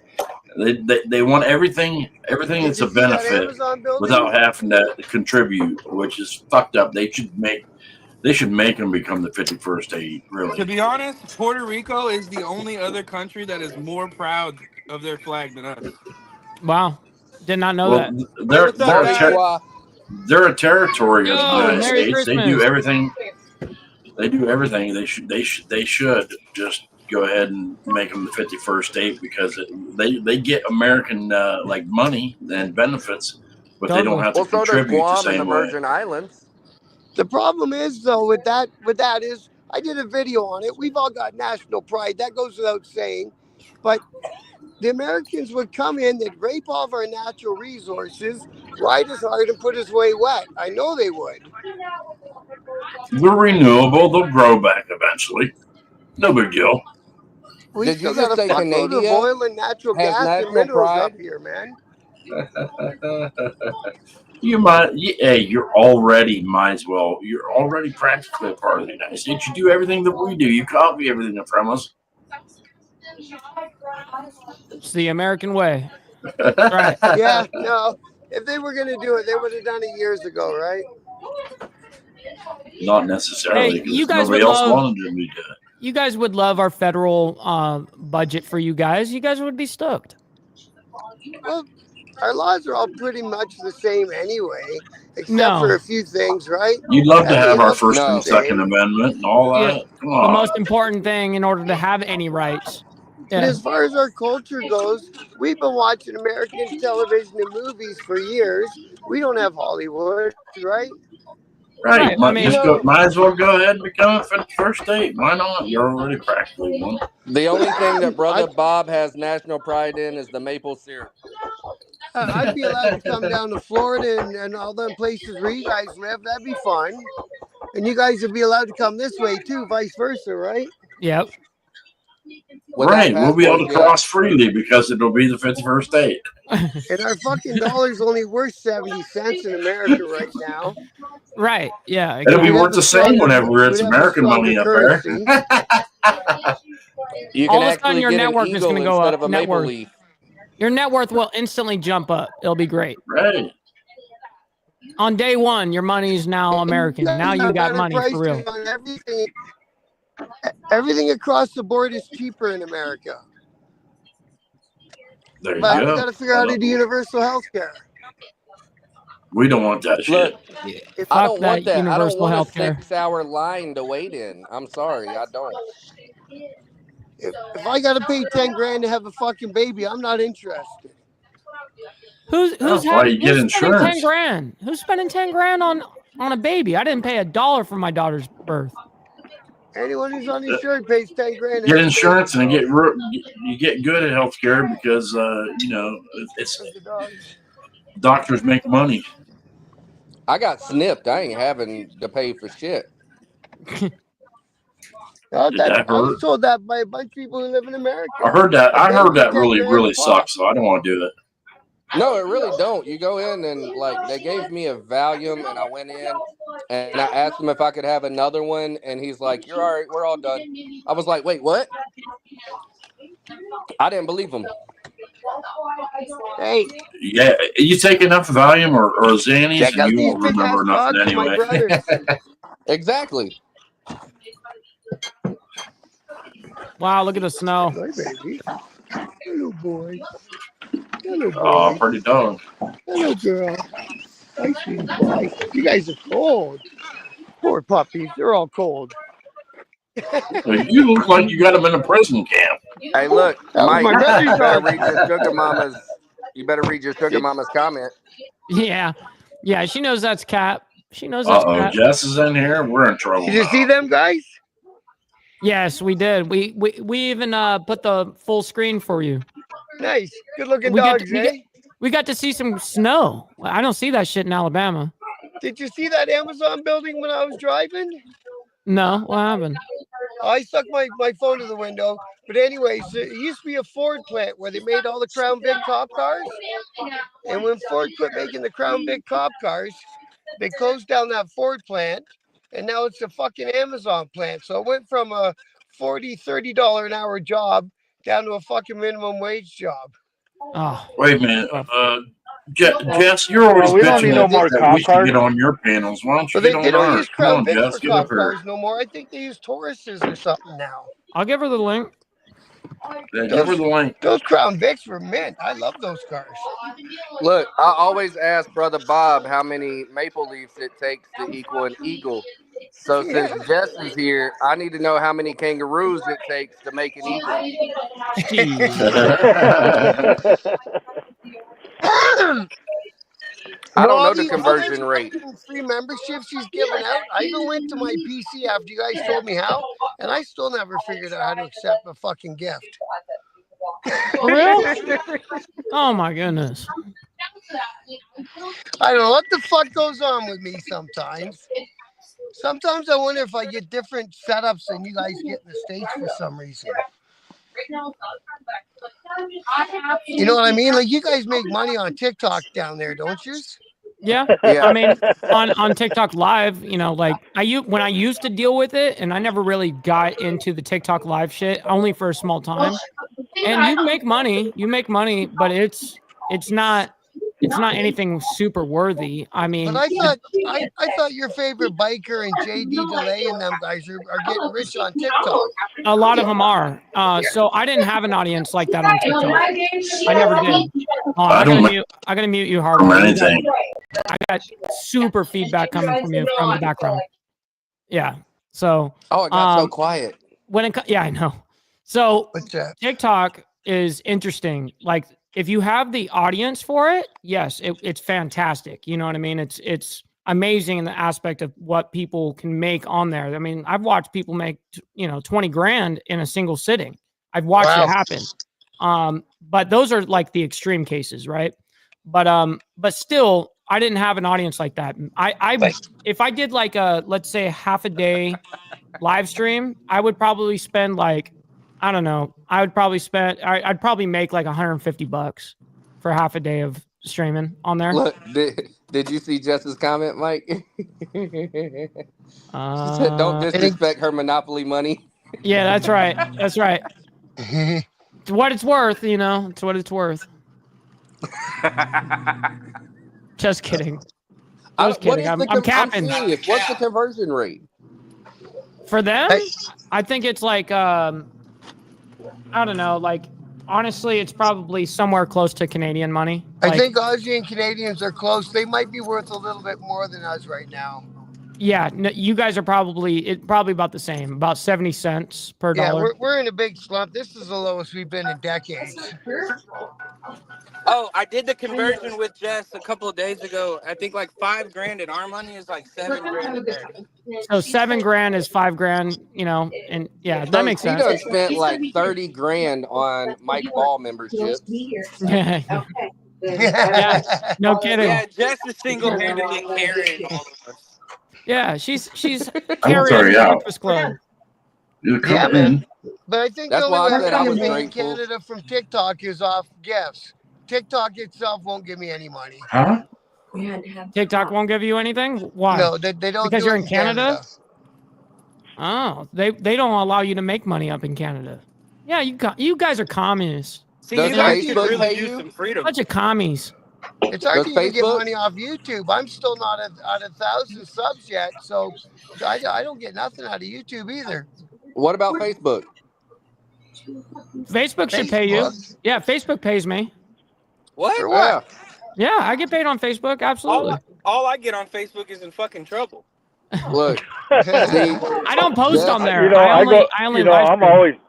They want everything that's a benefit without having to contribute, which is fucked up. They should make them become the 51st state. To Really, be honest, Puerto Rico is the only other country that is more proud of their flag than us. Wow, did not know that. They're a territory of the Yo, United Merry States. They Christmas. do everything. They do everything. They should just go ahead and make them the 51st state because they get American like money and benefits, but they don't have to Well, so does contribute the Guam and the same way. Virgin Islands. The problem is though with that is I did a video on it. We've all got national pride. That goes without saying. But the Americans would come in, they'd rape all of our natural resources, ride us hard and put us way wet. I know they would. They're renewable. They'll grow back eventually. No big deal. We Did still you just got a say fuckload of Canada oil and natural has gas and national minerals pride? up here, man. You're already practically a part of the United States. You do everything that we do. You copy everything from us. It's the American way. Right. Yeah, no. If they were gonna do it, they would have done it years ago, right? Not necessarily. Hey, you 'cause guys nobody would else love- wanted to do it. You guys would love our federal budget for you guys. You guys would be stoked. Well, our laws are all pretty much the same anyway, except No. for a few things, right? You'd love to have our Everything First else and is the same. Second Amendment and all that. Yeah. Come The on. most important thing in order to have any rights. But Yeah. as far as our culture goes, we've been watching American television and movies for years. We don't have Hollywood, right? Right. I mean- Might as well go ahead and become a 51st state. Why not? You're already practically one. The only thing that Brother Bob has national pride in is the maple syrup. I'd be allowed to come down to Florida and all them places where you guys live. That'd be fun. And you guys would be allowed to come this way too, vice versa, right? Yep. Without Right. We'll be able to passports, yeah. cross freely because it'll be the 51st state. And our fucking dollar's only worth 70 cents in America right now. Right. Yeah. It'll be exactly. worth the same whenever it's We'd have a American money up stronger there. currency. You All can of a sudden, actually your get net an worth is eagle gonna go instead up. of a Net maple worth. leaf. Your net worth will instantly jump up. It'll be great. Right. On day one, your money's now American. Now you got Better money for prices real. on everything. Everything across the board is cheaper in America. There you But we go. got to figure out how to do universal health care. We don't want that shit. Look, If I Fuck don't that want that. I don't universal want a healthcare. 6-hour line to wait in. I'm sorry, I don't. if I got to pay 10 grand to have a fucking baby, I'm not interested. Who's That's why you get spending insurance. 10 grand? Who's spending 10 grand on a baby? I didn't pay $1 for my daughter's birth. Anyone who's uninsured pays 10 grand. Get every insurance and baby. you get good at healthcare because it's doctors make money. I got snipped. I ain't having to pay for shit. Oh, Did that, that I was hurt? told that by a bunch of people who live in America. I heard that. A I heard baby that 10 really grand really pop. sucks. So I don't want to do that. No, it really don't. You go in and like they gave me a Valium, and I went in and I asked him if I could have another one, and he's like, "You're all right. We're all done." I was like, "Wait, what?" I didn't believe him. Hey, Yeah, you take enough Valium or Xannies, check out and you these won't big ass remember dogs nothing of my anyway. brothers. Exactly. Wow, look at the snow. Hi, baby. Hello, boy. Hello, boy. Oh, pretty dog. Hello, girl. Hi, sweet boy. You guys are cold. Poor puppies. They're all cold. You look like you got them in a prison camp. Hey, look, That was Mike. my You brother's better dog. read your sugar mama's. You better read your sugar mama's comment. Yeah. Yeah, she knows that's Cap. She knows that's Uh-oh, Cap. Jess is in here. We're in trouble. Did you see them guys? Yes, we did. We even put the full screen for you. Nice. Good looking We got dogs, to- we eh? We got to see some snow. I don't see that shit in Alabama. Did you see that Amazon building when I was driving? No, what happened? I stuck my phone to the window. But anyways, it used to be a Ford plant where they made all the Crown Vic cop cars. And when Ford quit making the Crown Vic cop cars, they closed down that Ford plant. And now it's a fucking Amazon plant. So it went from a $40, $30 an hour job down to a fucking minimum wage job. Oh, Wait a minute. Jess, you're always Well, we don't bitching need no more that cop we should cars. get on your panels. Why don't you But get they on don't ours? use Come Crown on, Vic Jess, for get up cop here. cars no more. I think they use Tauruses or something now. I'll give her the link. Yeah, give her the link. Those Crown Vics were mint. I love those cars. Look, I always ask Brother Bob how many maple leaves it takes to equal an eagle. So since Jess is here, I need to know how many kangaroos it takes to make an eagle. I don't know the conversion rate. Free memberships she's giving out. I even went to my PC after you guys told me how, and I still never figured out how to accept a fucking gift. For real? Oh my goodness. I don't know what the fuck goes on with me sometimes. Sometimes I wonder if I get different setups than you guys get in the States for some reason. You know what I mean? Like you guys make money on TikTok down there, don't you? Yeah. Yeah. I mean, on TikTok Live, you know, like when I used to deal with it, and I never really got into the TikTok Live shit, only for a small time. And you make money, but it's not anything super worthy. I mean, But I thought your favorite biker and JD Delay and them guys are getting rich on TikTok. a lot of them are. So I didn't have an audience like that on TikTok. I never did. I gotta mute you, Hardware. From anything. I got super feedback coming from you from the background. Yeah. So. Oh, it got so quiet. Yeah, I know. So What's that? TikTok is interesting. Like if you have the audience for it, yes, it's fantastic. You know what I mean? It's amazing in the aspect of what people can make on there. I mean, I've watched people make 20 grand in a single sitting. I've watched it happen. But those are like the extreme cases, right? But still, I didn't have an audience like that. If I did like let's say half a day live stream, I would probably spend like, I don't know. I'd probably make like $150 for half a day of streaming on there. Look, did you see Jess's comment, Mike? She said, "Don't disrespect her Monopoly money." Yeah, that's right. That's right. It's what it's worth, It's what it's worth. Just kidding. Just kidding. I'm capping. I'm serious. What's the conversion rate for them? I think it's like I don't know. Like honestly, it's probably somewhere close to Canadian money. I think Aussie and Canadians are close. They might be worth a little bit more than us right now. Yeah, no, you guys are probably about the same, about 70 cents per dollar. Yeah, we're in a big slump. This is the lowest we've been in decades. Oh, I did the conversion with Jess a couple of days ago. I think like $5,000 in our money is like $7,000 in there. So $7,000 is $5,000, you know, and yeah, that So makes she sense. done spent like 30 grand on Mike Ball memberships. Yeah, no kidding. Yeah, Jess is single-handedly carrying all of us. Yeah, she's I'm carrying sorry, the yeah. Breakfast Club. You Yeah, come in. But I think That's the why I only way said I I was can make grateful. Canada from TikTok is off gifts. TikTok itself won't give me any money. Huh? TikTok won't give you anything? Why? No, they don't. Because do you're it in Canada? Oh, they don't allow you to make money up in Canada. Yeah, you guys are communists. See, Does you guys could Facebook really pay use you? some freedom. Bunch of commies. It's hard Does to even get Facebook? money off YouTube. I'm still not at 1,000 subs yet, so I don't get nothing out of YouTube either. What about Facebook? Facebook should pay you. Facebook? Yeah, Facebook pays me. What? For what? Yeah, I get paid on Facebook. Absolutely. All I get on Facebook is in fucking trouble. Look, see, I don't post on there. You know, I only you know, live stream.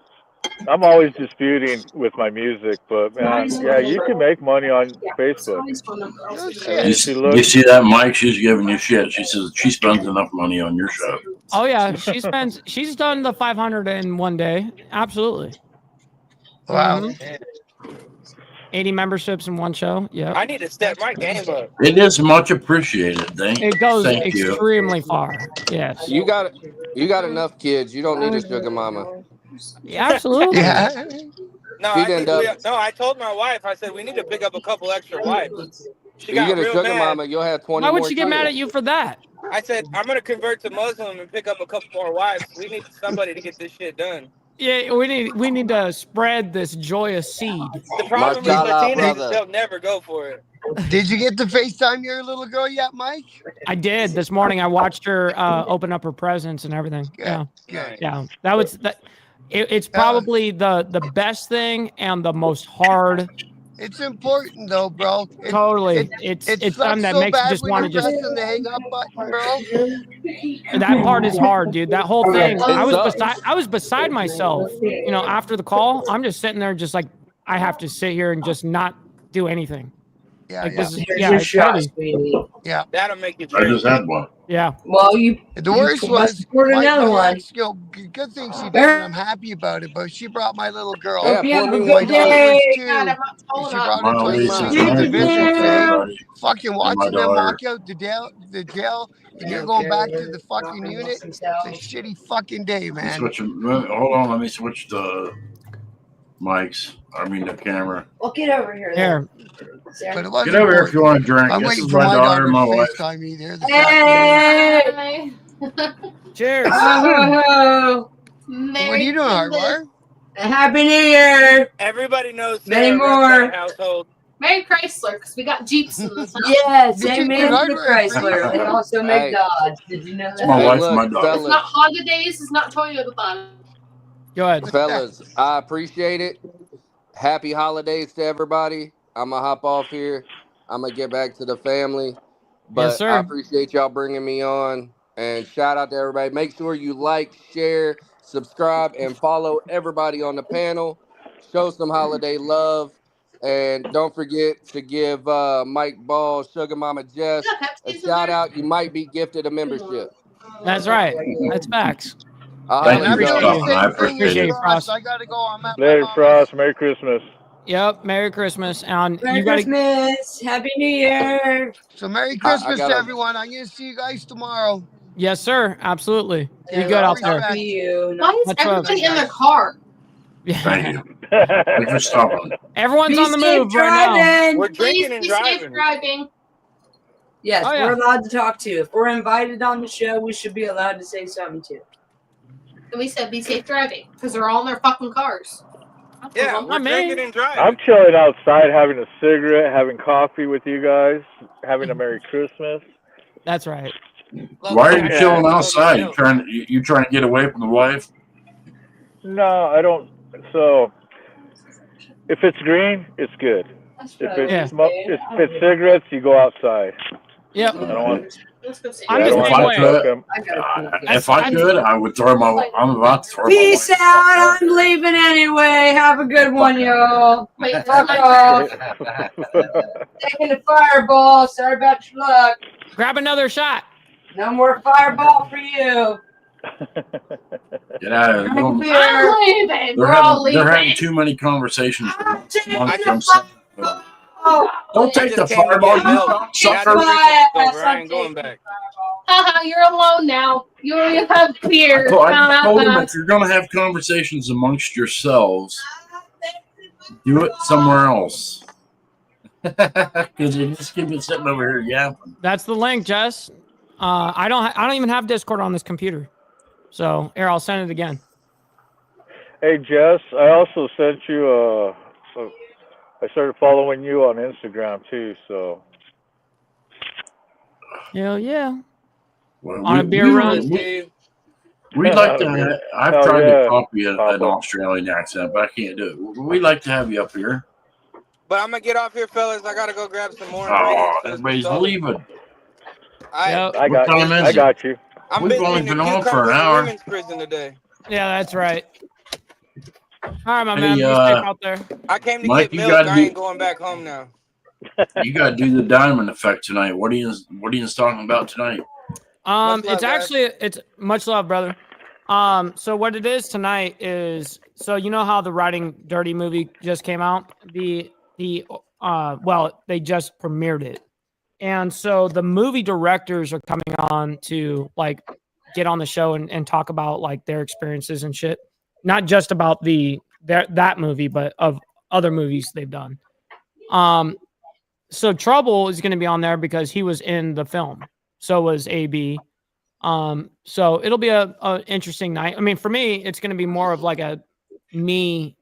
I'm always disputing with my music, but man, yeah, you can make money on Facebook. No I shit. mean, You, if you you look, see that, Mike? She's giving you shit. She says she spends enough money on your show. Oh yeah, she's done the 500 in one day. Absolutely. Wow. Mhm. 80 memberships in one show. Yeah. I need to step my game up. It is much appreciated. It goes Thank you. extremely far. Yes. you got enough kids. You don't need a sugar mama. Yeah, absolutely. Yeah. No, She'd I think end up- I told my wife. I said we need to pick up a couple extra wives. She If you got get a real sugar mad. mama, you'll have 20 Why would more she get mad kids. at you for that? I said I'm gonna convert to Muslim and pick up a couple more wives. We need somebody to get this shit done. Yeah, we need to spread this joyous seed. The problem with Mashallah, Latinas is brother. they'll never go for it. Did you get to FaceTime your little girl yet, Mike? I did this morning. I watched her open up her presents and everything. Good. Yeah, Good. yeah. That was that. It's probably the best thing and the most hard. It's important though, bro. Totally, it's sucks something that so makes you bad just when want to you're just. pressing the hang up button, bro. That part is hard, dude. That whole thing. It sucks. I was beside myself. You know, after the call, I'm just sitting there, just like I have to sit here and just not do anything. Yeah, Like yeah. this is it's heavy. That'll make you. I just had one. Yeah. Well, you. The worst you was must support my another one. ex, you know, good thing she did, and I'm happy about it. But she brought my little girl. Yeah, Hope you have a pour me good one. day. Too. God, I'm not And tall she enough. brought her My twice Lisa, a week Thank to you, visit. dear. everybody. Fucking my watching them daughter. walk out the jail, and you're going back to the fucking unit. It's a shitty fucking day, Let me man. switch 'em. Hold on, let me switch the mics. I mean the camera. Well, get over here. Here. But it was Get over here if you want a drink. I'm This waiting is for my my daughter daughter and my to wife. FaceTime me there this afternoon. Hey. Cheers. Oh, What are you doing, Hardwire? Happy New Year. Everybody knows Many Sarah runs more. that household. Merry Chrysler, because we got Jeeps in this house. Yes, You amen did to good, the Hardwire. Chrysler. They also make Hey. Dodge. Did you know It's my that? wife Hey, and my look, daughter. It's fellas, not Honda days, it's not Toyota time. Go ahead. fellas, I appreciate it. Happy holidays to everybody. I'm gonna hop off here. I'm gonna get back to the family. But Yes, sir. I appreciate y'all bringing me on. And shout out to everybody. Make sure you like, share, subscribe, and follow everybody on the panel. Show some holiday love. And don't forget to give Mike Ball, Sugar Mama Jess Yeah, a Pepsi's in shout there. out. You might be gifted a membership. That's right. That's facts. Thank And you I'm for doing appreciate the stopping. I same thing appreciate as it. Frost. I gotta go. I'm at my Larry mama's. Frost, Merry Christmas. Yep. Merry Christmas. And Merry you got to. Christmas. Happy New Year. So Merry I Christmas gotta- to everyone. I'm gonna see you guys tomorrow. Yes, sir. Absolutely. Be Yeah, good out respect. there. Happy you. Why is That's right. everybody in their car? Thank you. Thank you for stopping. Everyone's Be on the safe move right now. driving. We're Please drinking and be safe driving. driving. Yes, Oh, yeah. we're allowed to talk to. If we're invited on the show, we should be allowed to say something too. And we said be safe driving because they're all in their fucking cars. Yeah, Well, we're I mean- drinking and driving. I'm chilling outside, having a cigarette, having coffee with you guys, having a Merry Christmas. That's right. Why are you Yeah. chilling outside? You trying to get away from the wife? No, I don't. So, if it's green, it's good. That's If right. it's Yeah. if it's cigarettes, you go outside. Yep. I don't want. Let's go see. I'm Yeah, I the don't same wanna way. fuck 'em. If I could, I would throw my. I'm about to throw Peace my out. I'm leaving anyway. Have a good one, y'all. Wait, Fuck off. Taking the fireball. Sorry about your luck. Grab another shot. No more fireball for you. Get out of Drink a here. beer. I'm leaving. They're We're all having, they're having leaving. too many conversations taking amongst the themselves. Oh, Don't I take just the came to fireball, get you milk. sucker. Got the my drinking ass. over. I I'm ain't going taking back. Haha, you're alone now. You only have beer. I told them if you're going to have conversations amongst yourselves, do it somewhere else. Because you just keep it sitting over here yapping. That's the link, Jess. I don't even have Discord on this computer. So here, I'll send it again. Hey Jess, I also sent you so I started following you on Instagram too, so Hell yeah. Well, On a beer run. We'd like to. I've Hell tried yeah, to copy an Papa. Australian accent, but I can't do it. We'd like to have you up here. But I'm gonna get off here, fellas. I gotta go grab some more Oh, ingredients. for this everybody's sauce. leaving. Yep. I got time is I it? got you. I'm We've only visiting been the on for an Cucumbers hour. Women's Prison today. Yeah, that's right. All right, my Hey, man. Be safe out there. I came to Mike, get you milk. gotta I do- ain't going back home now. You got to do the diamond effect tonight. What are you talking about tonight? Much love, It's guys. actually it's much love, brother. So what it is tonight is so you know how the Riding Dirty movie just came out? Well, they just premiered it. And so the movie directors are coming on to like get on the show and talk about like their experiences and shit. Not just about that movie, but of other movies they've done. So Trouble is going to be on there because he was in the film. So was AB. So it'll be a interesting night. I mean, for me, it's going to be more of like a me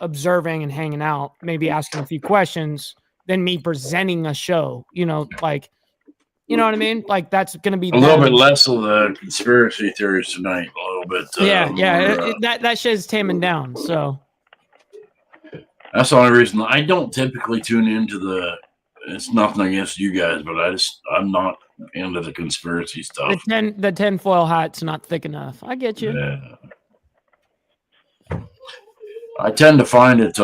observing and hanging out, maybe asking a few questions than me presenting a show, like, you know what I mean? Like that's going to be A little them. bit less of the conspiracy theories tonight. A little bit. more, That shit is taming down. So that's the only reason I don't typically tune into the. It's nothing against you guys, but I'm not into the conspiracy stuff. the tinfoil hat's not thick enough. I get you. Yeah. I tend to find it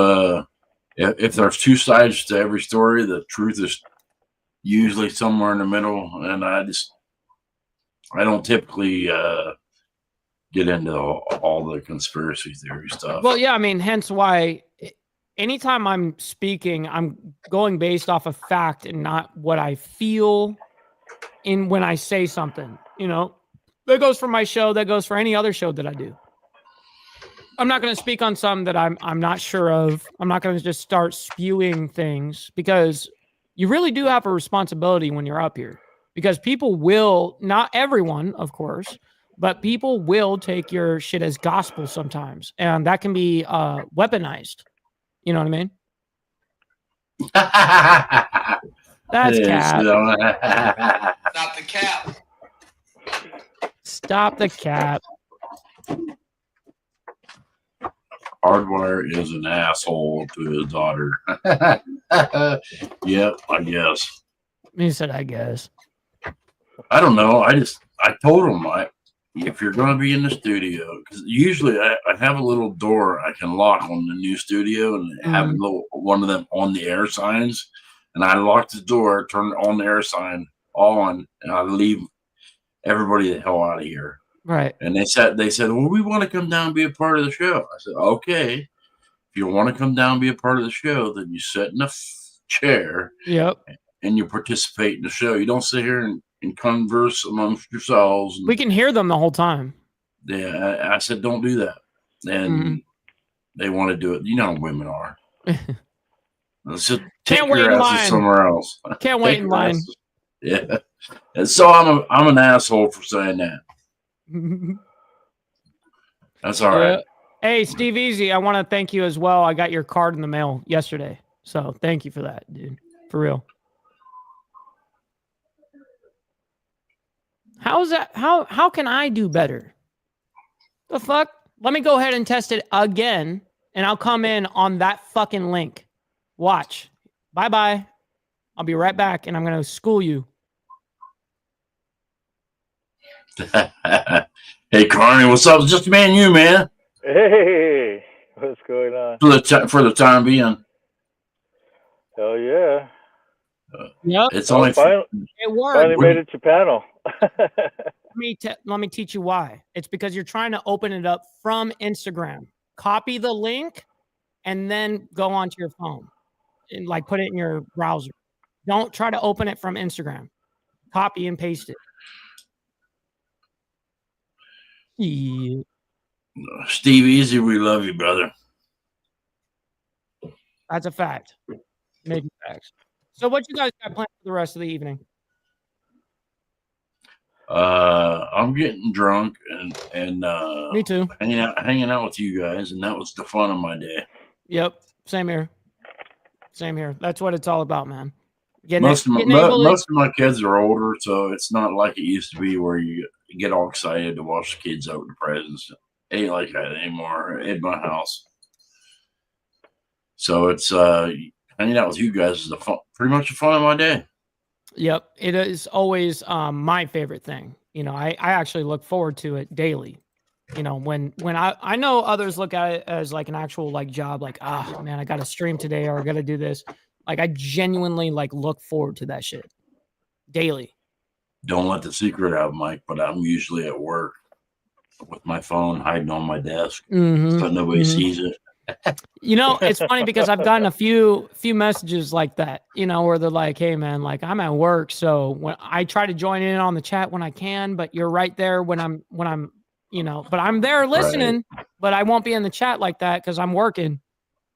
if there's two sides to every story, the truth is usually somewhere in the middle, and I don't typically get into all the conspiracy theory stuff. Well, yeah, I mean, hence why anytime I'm speaking, I'm going based off of fact and not what I feel when I say something. That goes for my show. That goes for any other show that I do. I'm not going to speak on some that I'm not sure of. I'm not going to just start spewing things because you really do have a responsibility when you're up here, because people will, not everyone, of course, but people will take your shit as gospel sometimes, and that can be weaponized. You know what I mean? That's cap. Stop the cap. Stop the cap. Hardwire is an asshole to his daughter. Yep, I guess. He said, I guess. I don't know. I told him if you're going to be in the studio, because usually I have a little door I can lock on the new studio and have a little one of them on the air signs, and I lock the door, turn on the air sign on, and I leave everybody the hell out of here. Right. And they said, well, we want to come down and be a part of the show. I said, okay. If you want to come down and be a part of the show, then you sit in a chair. Yep. And you participate in the show. You don't sit here and converse amongst yourselves. We can hear them the whole time. Yeah, I said, don't do that. And they want to do it. You know how women are. Let's just take your asses somewhere else. Can't wait in line. Yeah. And so I'm an asshole for saying that. That's all right. Hey, Steve Easy, I want to thank you as well. I got your card in the mail yesterday. So thank you for that, dude. For real. How's that? How can I do better? The fuck? Let me go ahead and test it again, and I'll come in on that fucking link. Watch. Bye-bye. I'll be right back, and I'm going to school you. Hey, Carney, what's up? It's just me and you, man. Hey, what's going on? For the time being. Hell yeah. Yep. It's Oh, only finally It worked. made it to panel. Let me teach you why. It's because you're trying to open it up from Instagram. Copy the link and then go onto your phone and like put it in your browser. Don't try to open it from Instagram. Copy and paste it. Yeah. Steve Easy, we love you, brother. That's a fact. Maybe facts. So what you guys got planned for the rest of the evening? I'm getting drunk and Me too. hanging out with you guys, and that was the fun of my day. Yep. Same here. Same here. That's what it's all about, man. Most of my kids are older, so it's not like it used to be where you get all excited to watch the kids open presents. It ain't like that anymore at my house. So it's hanging out with you guys is pretty much the fun of my day. Yep. It is always my favorite thing. You know, I actually look forward to it daily. You know, when I know others look at it as like an actual like job, like, man, I got to stream today or I got to do this. Like I genuinely like look forward to that shit daily. Don't let the secret out, Mike, but I'm usually at work with my phone hiding on my desk so nobody sees it. You know, it's funny because I've gotten a few messages like that, you know, where they're like, hey man, like I'm at work. So when I try to join in on the chat when I can, but you're right there when I'm, you know, but I'm there listening, but I won't be in the chat like that because I'm working.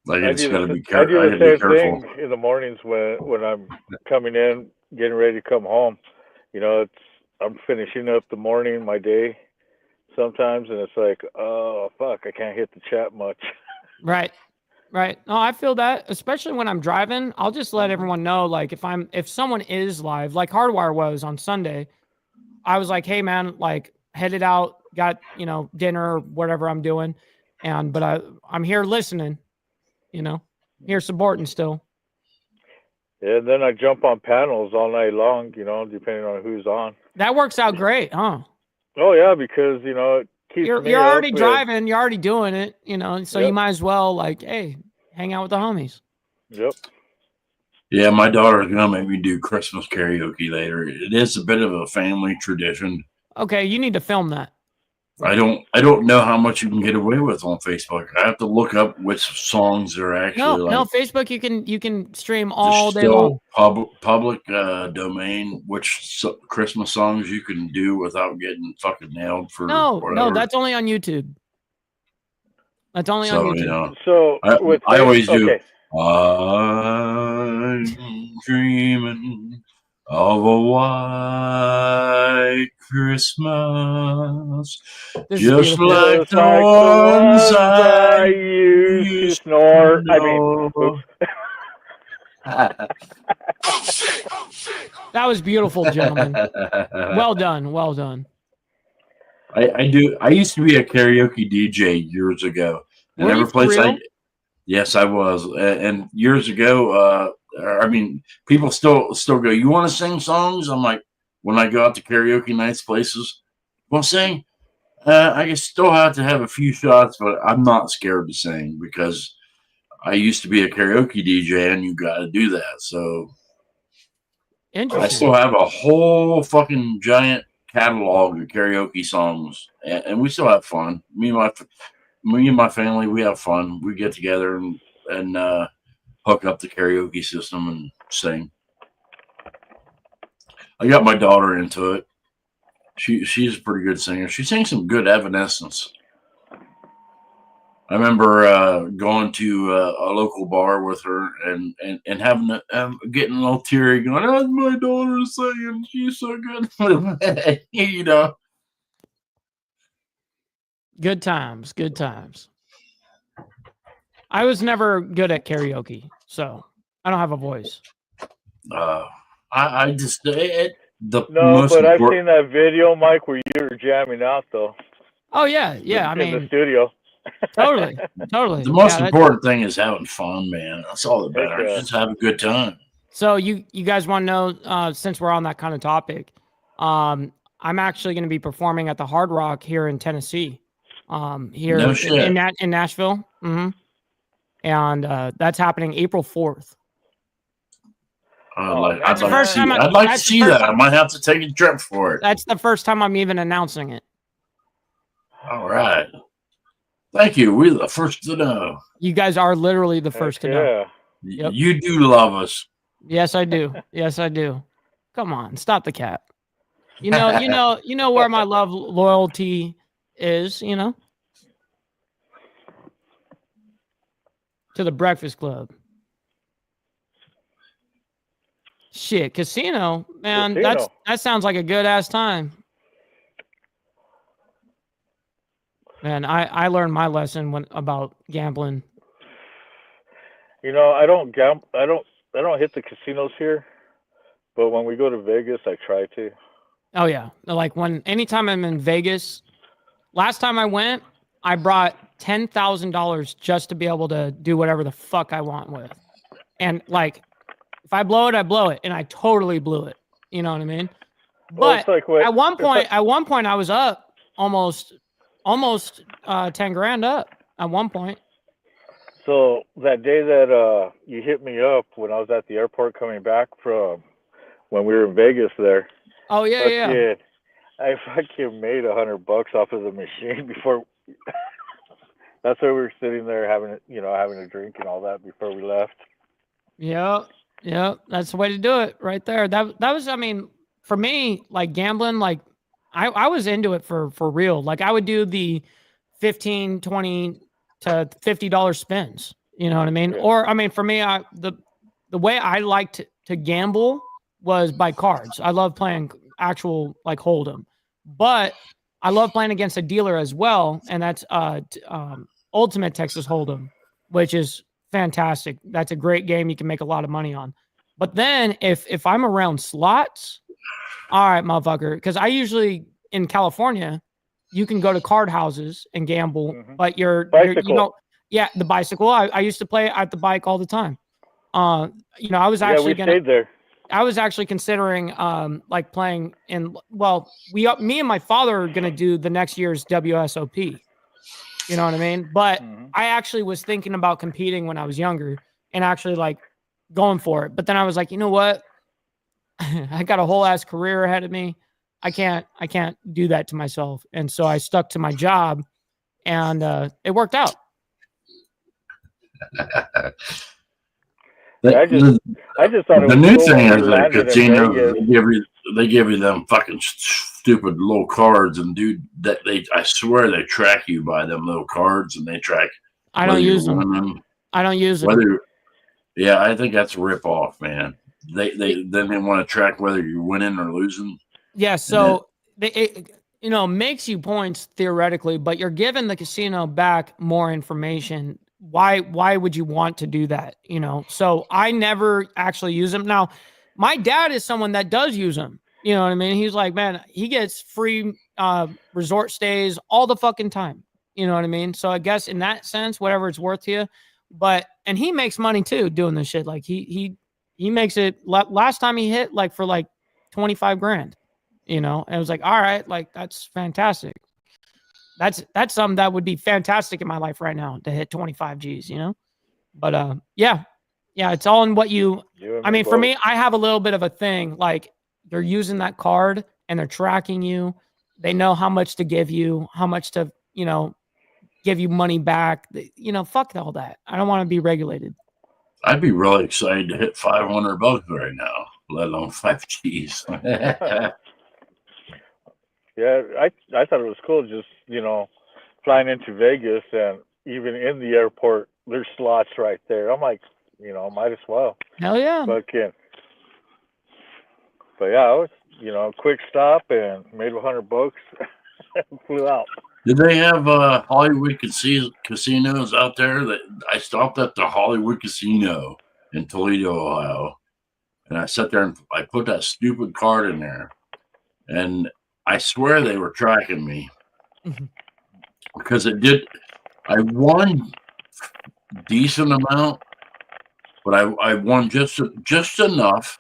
Like I it's do gotta the be careful. same thing in the mornings when I'm coming in, getting ready to come home. You know, I'm finishing up the morning, my day sometimes, and it's like, oh fuck, I can't hit the chat much. Right. No, I feel that, especially when I'm driving. I'll just let everyone know, like if someone is live, like Hardwire was on Sunday, I was like, hey man, like headed out, got, you know, dinner or whatever I'm doing. But I'm here listening, you know, here supporting still. Yeah, and then I jump on panels all night long, you know, depending on who's on. That works out great, huh? Oh yeah, because, you know, it keeps you're me already up driving, you're already doing it, you know, so you might as well like, hey, hang out with the homies. Yep. Yeah, my daughter's gonna make me do Christmas karaoke later. It is a bit of a family tradition. Okay, you need to film that. I don't know how much you can get away with on Facebook. I have to look up which songs are actually no, Facebook you can stream all day long. Public domain, which Christmas songs you can do without getting fucking nailed for no, that's only on YouTube. That's only on YouTube. You know, so I always do. I'm dreaming of a white Christmas, just like the ones I used to snore. That was beautiful, gentlemen. Well done. I used to be a karaoke DJ years ago, and every place yes, I was, and years ago, I mean, people still go, you want to sing songs? I'm like, when I go out to karaoke nights, places, well, sing. I still have to have a few shots, but I'm not scared to sing because I used to be a karaoke DJ, and you got to do that. So I still have a whole fucking giant catalog of karaoke songs, and we still have fun. Me and my family, we have fun. We get together and hook up the karaoke system and sing. I got my daughter into it. She's a pretty good singer. She sings some good Evanescence. I remember going to a local bar with her and having getting a little teary, going, "Oh, my daughter's singing. She's so good." You know. Good times. I was never good at karaoke, so I don't have a voice. I just but I've seen that video, Mike, where you were jamming out though. Oh yeah. I mean, in the studio. Totally. The most important thing is having fun, man. That's all that matters. Just have a good time. So you guys want to know, since we're on that kind of topic, I'm actually going to be performing at the Hard Rock here in Tennessee. Here No shit. in Nashville. Mm-hmm. And that's happening April 4th. I'd like to see that. I might have to take a trip for it. That's the first time I'm even announcing it. All right. Thank you. We're the first to know. You guys are literally the first to know. Yep. You do love us. Yes, I do. Yes, I do. Come on, stop the cap. You know where my loyalty is, to the Breakfast Club. Shit, casino, man. Casino. That sounds like a good ass time. Man, I learned my lesson about gambling. I don't gamble. I don't hit the casinos here, but when we go to Vegas, I try to. Oh yeah, like anytime I'm in Vegas. Last time I went, I brought $10,000 just to be able to do whatever the fuck I want with, and like. If I blow it, I blow it, and I totally blew it. You know what I mean? But at one point, I was up almost 10 grand up at one point. So that day that you hit me up when I was at the airport coming back from when we were in Vegas there. Oh yeah. I fucking made $100 off of the machine before. That's why we were sitting there having a drink and all that before we left. Yeah, that's the way to do it right there. That was, I mean, for me, like gambling, like I was into it for real. Like I would do the $15, $20 to $50 spins. You know what I mean? Yeah. Or I mean, for me, the way I liked to gamble was by cards. I love playing actual like Hold'em, but I love playing against a dealer as well, and that's Ultimate Texas Hold'em, which is fantastic. That's a great game you can make a lot of money on. But then if I'm around slots, all right, motherfucker, because I usually in California, you can go to card houses and gamble, but you're the bicycle. I used to play at the bike all the time. I was actually stayed there. I was actually considering like playing in. Well, me and my father are gonna do the next year's WSOP. You know what I mean? But I actually was thinking about competing when I was younger and actually like going for it. But then I was like, you know what? I got a whole ass career ahead of me. I can't do that to myself. And so I stuck to my job and it worked out. I just thought the new thing is that casino they give you them fucking stupid little cards, and dude, I swear they track you by them little cards, and they track. I don't use them. I don't use them. Yeah, I think that's a rip off, man. They want to track whether you're winning or losing. Yeah, so it makes you points theoretically, but you're giving the casino back more information. Why would you want to do that? So I never actually use them. Now, my dad is someone that does use them. You know what I mean? He's like, man, he gets free resort stays all the fucking time. You know what I mean? So I guess in that sense, whatever it's worth to you. And he makes money too doing this shit. Like he makes it. Last time he hit like for like 25 grand. And it was like, all right, like that's fantastic. That's something that would be fantastic in my life right now to hit 25 G's, But yeah, it's all in what I mean, for me, I have a little bit of a thing. Like they're using that card and they're tracking you. They know how much to give you, how much to, give you money back. Fuck all that. I don't want to be regulated. I'd be really excited to hit $500 right now, let alone 5 G's. Yeah, I thought it was cool just, flying into Vegas and even in the airport, there's slots right there. I'm like, might as well. Hell yeah. But yeah, I was, quick stop and made $100 and flew out. Did they have Hollywood casinos out there? I stopped at the Hollywood Casino in Toledo, Ohio, and I sat there and I put that stupid card in there, and I swear they were tracking me because it did. I won a decent amount, but I won just enough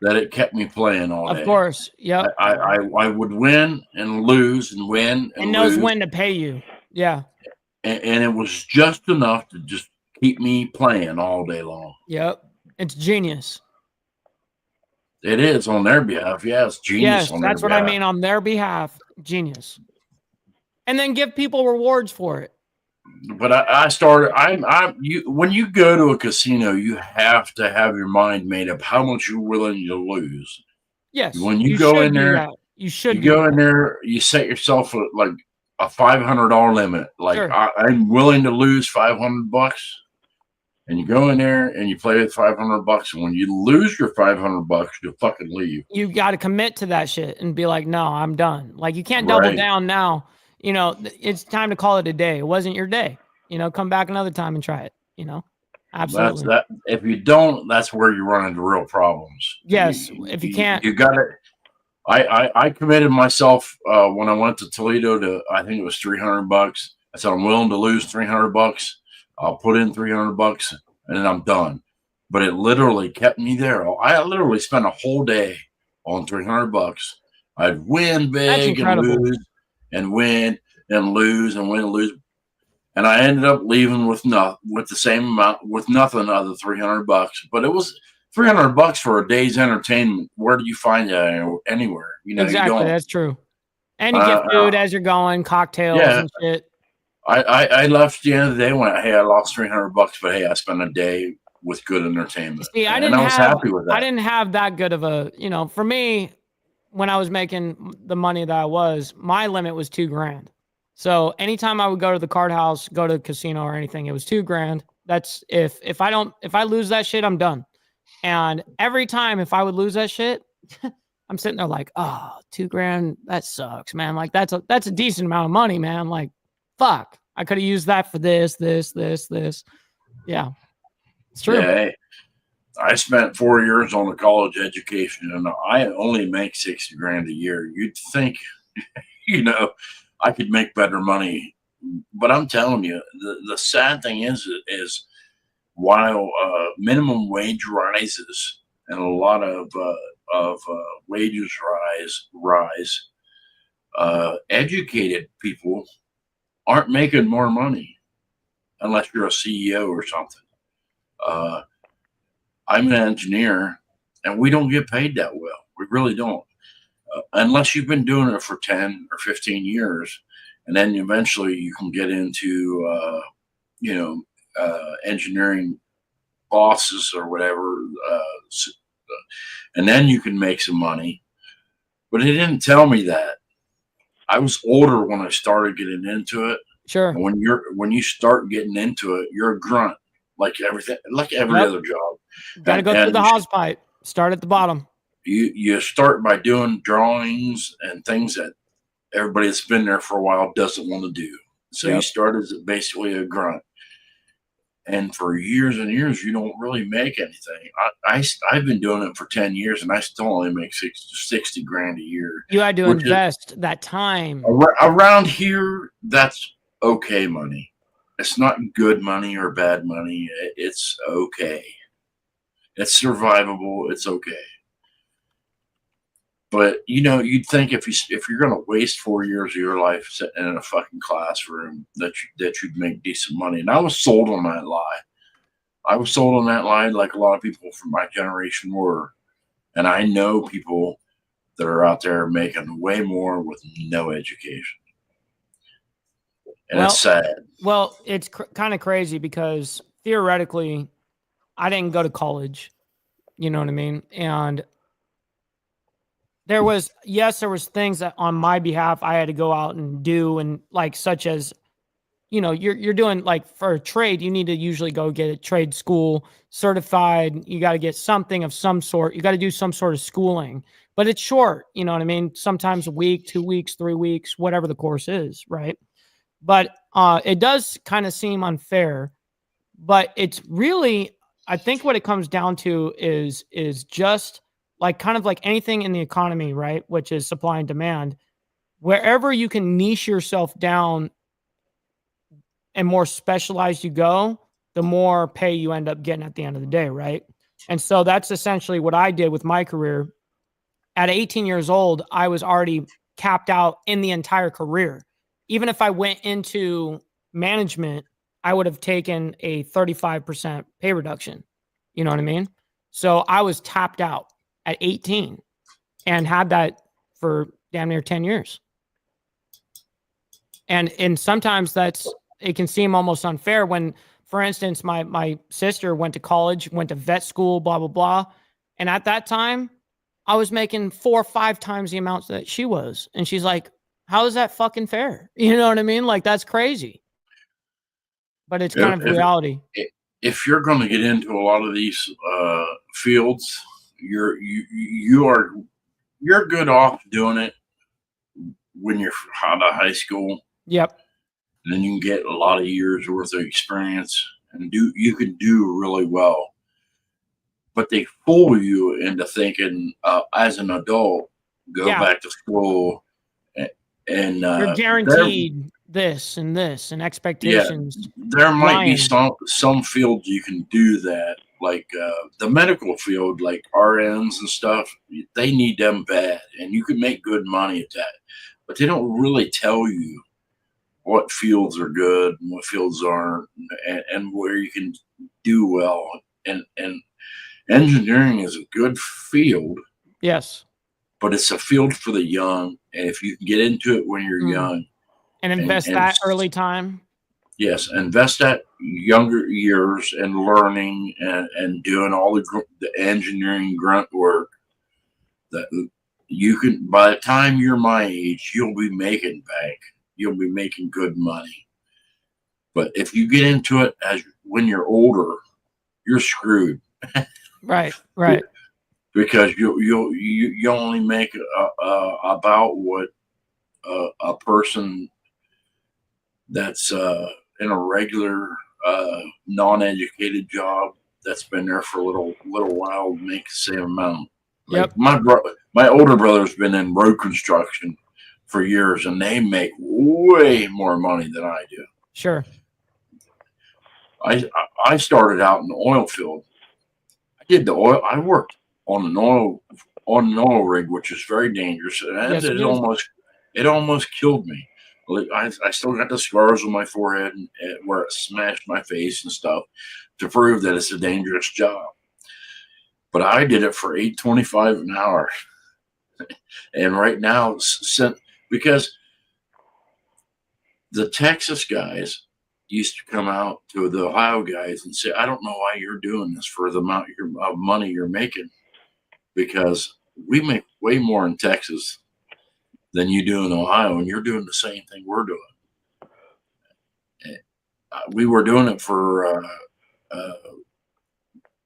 that it kept me playing all day. Of course. Yep. I would win and lose and win and It knows lose, when to pay you. Yeah. and it was just enough to just keep me playing all day long. Yep. It's genius. It is on their behalf. Yeah, it's genius. Yes, on that's their what I behalf. mean. On their behalf, genius. And then give people rewards for it. But I started. When you go to a casino, you have to have your mind made up how much you're willing to lose. Yes. When you go should in do there, that. You should you do go that. in there. You set yourself like a $500 limit. Like Sure. I'm willing to lose $500, and you go in there and you play with $500. And when you lose your $500, you fucking leave. You got to commit to that shit and be like, no, I'm done. Like you can't double Right. down now. You know, it's time to call it a day. It wasn't your day. You know, come back another time and try it. You know, absolutely. That's that. If you don't, that's where you run into real problems. Yes, if you can't. You got it. I committed myself when I went to Toledo to, I think it was $300. I said I'm willing to lose $300. I'll put in $300 and then I'm done. But it literally kept me there. I literally spent a whole day on $300. I'd win big and lose and win and lose and win and lose. And I ended up leaving with the same amount, with nothing other than $300. But it was $300 for a day's entertainment. Where do you find that anywhere? You know, Exactly, you don't. that's true. And you get food as you're going, cocktails and shit. I left at the end of the day when I lost $300, but hey, I spent a day with good entertainment. See, I was happy with that. I didn't have that good of a, you know, for me, when I was making the money that I was, my limit was $2,000. So anytime I would go to the card house, go to a casino or anything, it was $2,000. That's if I lose that shit, I'm done. And every time if I would lose that shit, I'm sitting there like, oh, $2,000, that sucks, man. Like that's a decent amount of money, man. Like, fuck, I could have used that for this. Yeah, it's true. Yeah, I spent 4 years on a college education, and I only make $60,000 a year. You'd think, you know, I could make better money, but I'm telling you, the sad thing is while minimum wage rises and a lot of wages rise, educated people aren't making more money unless you're a CEO or something. I'm an engineer, and we don't get paid that well. We really don't, unless you've been doing it for 10 or 15 years, and then eventually you can get into, engineering bosses or whatever, and then you can make some money. But it didn't tell me that. I was older when I started getting into it. Sure. And when you start getting into it, you're a grunt, like everything, like every other job. Got to go through the hose pipe. Start at the bottom. You start by doing drawings and things that everybody that's been there for a while doesn't want to do. So you start as basically a grunt. And for years and years, you don't really make anything. I've been doing it for 10 years, and I still only make $60,000 a year. You had to invest that time. Around here, that's okay money. It's not good money or bad money. It's okay. It's survivable. It's okay. But you know, you'd think if you're going to waste 4 years of your life sitting in a fucking classroom that you'd make decent money. And I was sold on that lie. I was sold on that lie like a lot of people from my generation were. And I know people that are out there making way more with no education. And it's sad. Well, it's kind of crazy because theoretically, I didn't go to college. You know what I mean? And there was things that on my behalf I had to go out and do, and like such as, you know, you're doing like for a trade, you need to usually go get a trade school certified. You got to get something of some sort. You got to do some sort of schooling, but it's short. You know what I mean? Sometimes a week, 2 weeks, 3 weeks, whatever the course is, right? But it does kind of seem unfair, but it's really, I think what it comes down to is just like kind of like anything in the economy, right? Which is supply and demand. Wherever you can niche yourself down and more specialized you go, the more pay you end up getting at the end of the day, right? And so that's essentially what I did with my career. At 18 years old, I was already capped out in the entire career. Even if I went into management, I would have taken a 35% pay reduction. You know what I mean? So I was tapped out at 18 and had that for damn near 10 years. And sometimes it can seem almost unfair when, for instance, my sister went to college, went to vet school, blah, blah, blah. And at that time, I was making 4 or 5 times the amounts that she was. And she's like, how is that fucking fair? You know what I mean? Like, that's crazy. But it's kind of reality. If you're going to get into a lot of these fields, you're good off doing it when you're out of high school. Yep. And then you can get a lot of years worth of experience and you can do really well. But they fool you into thinking as an adult, go back to school and you're guaranteed this and expectations. Yeah, there might be some fields you can do that, like the medical field, like RNs and stuff. They need them bad, and you can make good money at that. But they don't really tell you what fields are good and what fields aren't, and where you can do well. And engineering is a good field. Yes. But it's a field for the young, and if you can get into it when you're young, and invest that early time. Yes, invest that younger years in learning and doing all the engineering grunt work. That you can, by the time you're my age, you'll be making bank. You'll be making good money. But if you get into it when you're older, you're screwed. Right. Because you only make about what a person that's in a regular non-educated job that's been there for a little while makes the same amount. Like my older brother's been in road construction for years, and they make way more money than I do. Sure. I started out in the oil field. I did the oil. I worked on an oil rig, which is very dangerous, and it almost killed me. I still got the scars on my forehead and where it smashed my face and stuff to prove that it's a dangerous job. But I did it for $8.25 an hour, and right now, because the Texas guys used to come out to the Ohio guys and say, "I don't know why you're doing this for the amount of money you're making, because we make way more in Texas than you do in Ohio, and you're doing the same thing we're doing." We were doing it for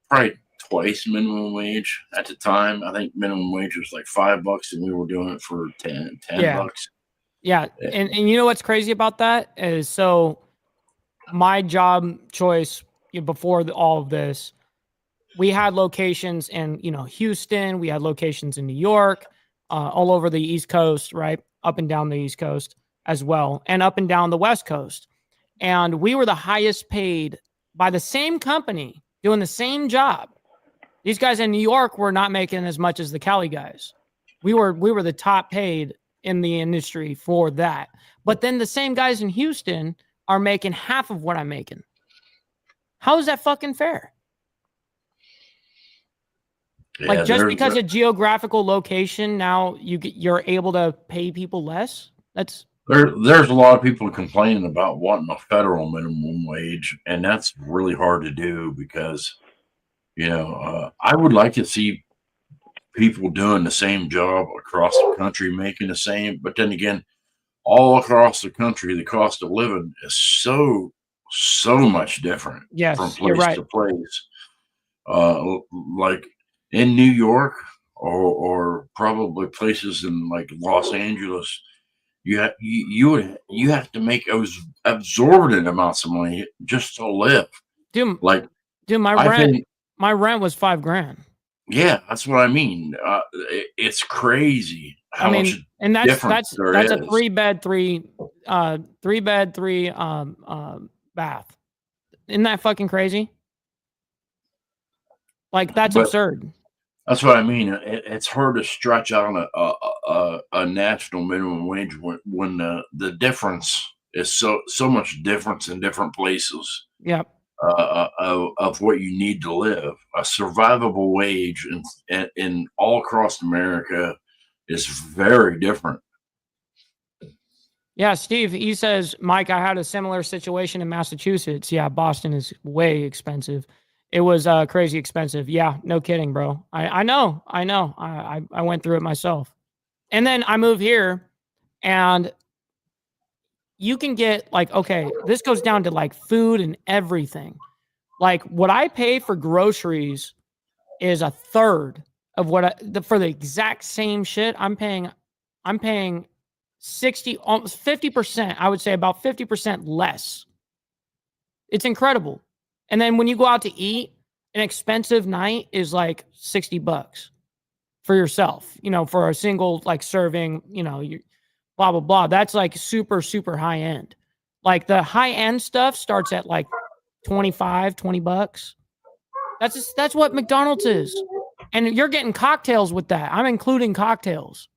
probably twice minimum wage at the time. I think minimum wage was like $5, and we were doing it for $10 bucks. Yeah, and you know what's crazy about that is, so my job choice before all of this, we had locations in Houston, we had locations in New York, all over the East Coast, right? Up and down the East Coast as well, and up and down the West Coast. And we were the highest paid by the same company doing the same job. These guys in New York were not making as much as the Cali guys. We were the top paid in the industry for that. But then the same guys in Houston are making half of what I'm making. How is that fucking fair? Yeah, like, just because of geographical location, now you're able to pay people less? There's a lot of people complaining about wanting a federal minimum wage, and that's really hard to do because, I would like to see people doing the same job across the country making the same, but then again, all across the country, the cost of living is so much different from place to place. Like in New York or probably places in like Los Angeles, you have to make absorbent amounts of money just to live. Dude, my rent was $5,000. Yeah, that's what I mean. It's crazy how much and that's is. A three bed, three bath. Isn't that fucking crazy? Like that's But absurd. that's what I mean. It's hard to stretch out a national minimum wage when the difference is so much difference in different places. Yep. Of what you need to live. A survivable wage in all across America is very different. Yeah, Steve, he says, Mike, I had a similar situation in Massachusetts. Yeah, Boston is way expensive. It was crazy expensive. Yeah, no kidding, bro. I know. I went through it myself. And then I moved here and you can get like, okay, this goes down to like food and everything. Like what I pay for groceries is a third of what for the exact same shit. I'm paying 60, almost 50%. I would say about 50% less. It's incredible. And then when you go out to eat, an expensive night is like $60 for yourself, for a single like serving, you blah, blah, blah. That's like super, super high end. Like the high end stuff starts at like $20. That's what McDonald's is. And you're getting cocktails with that. I'm including cocktails.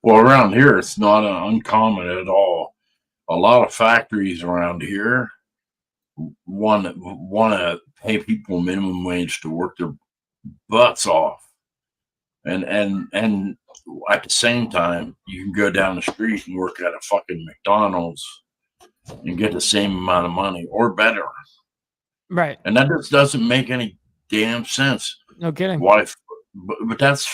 Well, around here, it's not uncommon at all. A lot of factories around here want to pay people minimum wage to work their butts off. And at the same time, you can go down the street and work at a fucking McDonald's and get the same amount of money or better. Right. And that just doesn't make any damn sense. No kidding. Why? But that's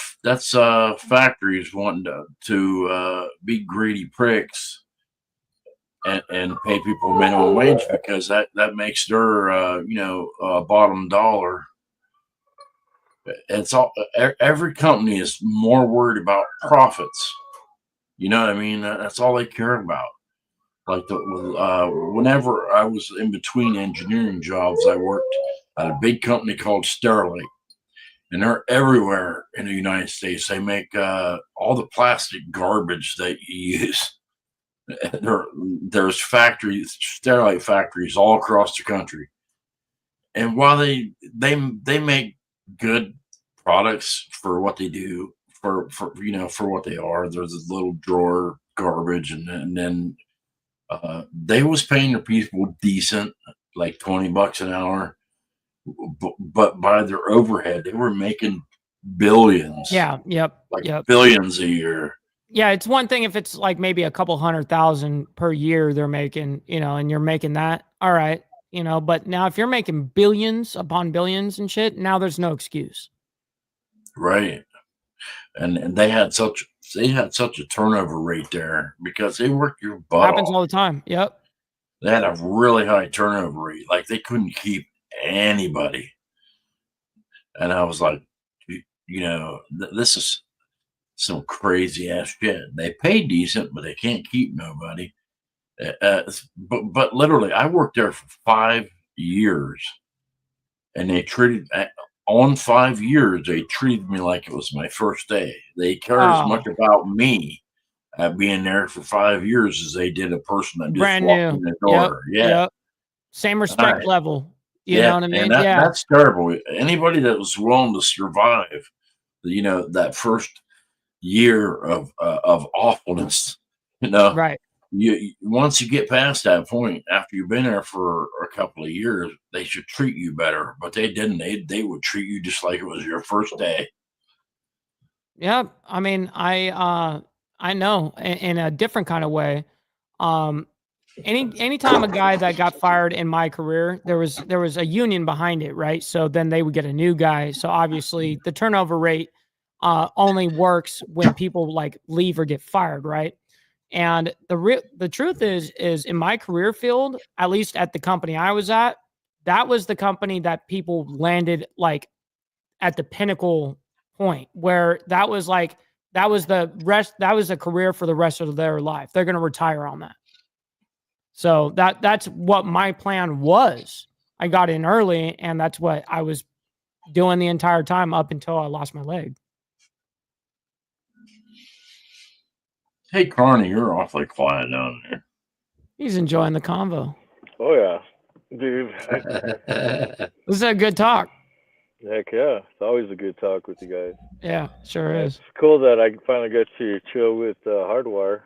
factories wanting to be greedy pricks and pay people minimum wage because that makes their bottom dollar. It's all every company is more worried about profits. You know what I mean? That's all they care about. Like whenever I was in between engineering jobs, I worked at a big company called Sterling. And they're everywhere in the United States. They make all the plastic garbage that you use. There's factories, Sterlite factories all across the country. And while they make good products for what they do, for what they are, there's a little drawer garbage, and then they was paying their people decent, like $20 an hour. But by their overhead, they were making billions. Yeah. Yep. Billions a year. Yeah. It's one thing if it's like maybe a couple 100,000 per year they're making, and you're making that. All right. But now if you're making billions upon billions and shit, now there's no excuse. Right. And they had such a turnover rate there because they worked your butt Happens off. all the time. Yep. They had a really high turnover rate. Like they couldn't keep anybody. And I was like, this is some crazy ass shit. They pay decent, but they can't keep nobody. But literally, I worked there for 5 years, and on 5 years, they treated me like it was my first day. They cared as much about me being there for 5 years as they did a person that just brand walked new in the door. Yep. Same respect level. You know what I mean? And that's terrible. Anybody that was willing to survive, that first year of awfulness, right. You once you get past that point, after you've been there for a couple of years, they should treat you better. But they didn't. They would treat you just like it was your first day. Yeah, I mean, I know in a different kind of way. Anytime a guy that got fired in my career, there was a union behind it, right? So then they would get a new guy. So obviously the turnover rate only works when people like leave or get fired, right? And the truth is in my career field, at least at the company I was at, that was the company that people landed like at the pinnacle point where that was a career for the rest of their life. They're going to retire on that. So that's what my plan was. I got in early, and that's what I was doing the entire time up until I lost my leg. Hey, Carney, you're awfully quiet down there. He's enjoying the convo. Oh yeah, dude. This is a good talk. Heck yeah, it's always a good talk with you guys. Yeah, sure is. It's cool that I finally got to chill with Hardwire.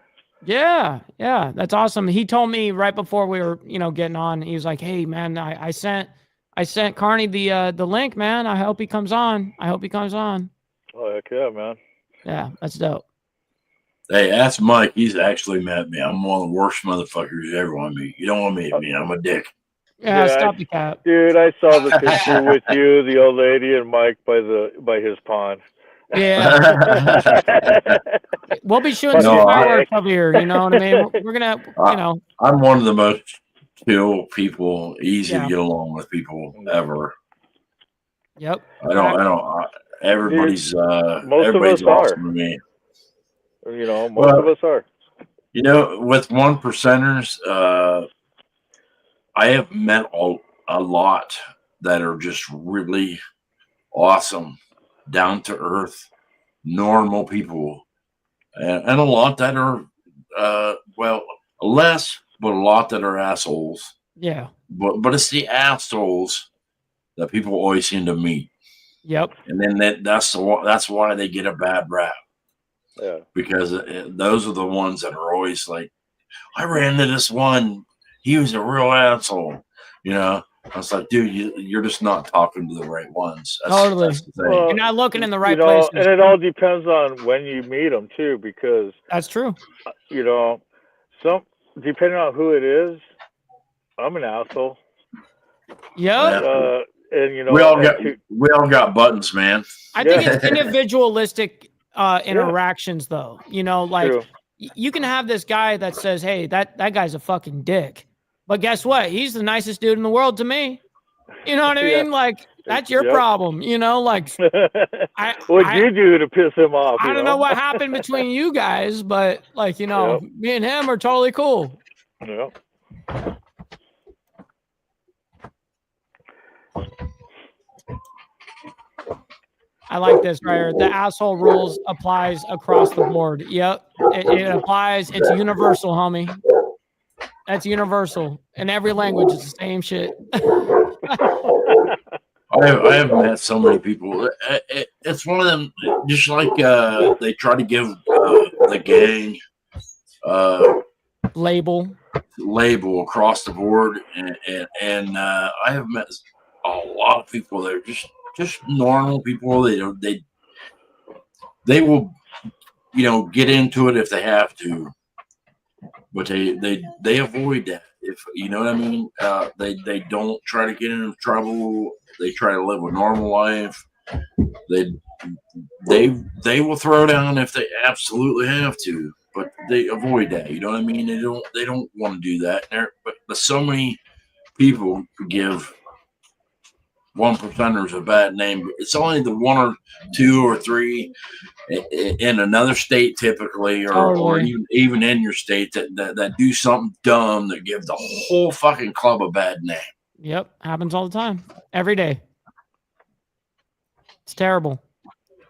Yeah, that's awesome. He told me right before we were, getting on. He was like, "Hey, man, I sent Carney the link, man. I hope he comes on. Oh heck yeah, man. Yeah, that's dope. Hey, ask Mike. He's actually met me. I'm one of the worst motherfuckers you ever want to meet. You don't want to meet me. I'm a dick. Yeah, stop the cap. Dude, I saw the picture with you, the old lady, and Mike by his pond. Yeah. We'll be shooting some fireworks over here. You know what I mean? We're gonna, I'm one of the most chill people, easy to get along with people ever. Yep. Everybody's most everybody's of us awesome to me. Most of us are. With 1%ers, I have met a lot that are just really awesome, down to earth, normal people, and a lot that are less, but a lot that are assholes. Yeah. But it's the assholes that people always seem to meet. Yep. And then that's why they get a bad rap. Yeah. Because those are the ones that are always like, I ran into this one. He was a real asshole. I was like, dude, you're just not talking to the right ones. Totally. That's the thing. You're not looking in the right places. And it all depends on when you meet them too, because that's true. Depending on who it is, I'm an asshole. Yep. And we all got buttons, man. I think it's individualistic interactions, though. True. You can have this guy that says, "Hey, that guy's a fucking dick," but guess what? He's the nicest dude in the world to me. You know what I mean? Like, that's your problem. What'd you do to piss him off? I don't know what happened between you guys, but me and him are totally cool. Yeah. I like this right here. The asshole rules applies across the board. Yep. It applies. It's universal, homie. That's universal. In every language, it's the same shit. I have met so many people. It's one of them, just like they try to give the gang label across the board. And I have met a lot of people that are just normal people. They will get into it if they have to, but they avoid that, if you know what I mean. They don't try to get into trouble. They try to live a normal life. They will throw down if they absolutely have to, but they avoid that. You know what I mean? They don't want to do that. But so many people give 1%ers a bad name. It's only the 1 or 2 or 3 in another state, typically, or even in your state that do something dumb that give the whole fucking club a bad name. Yep, happens all the time, every day. It's terrible.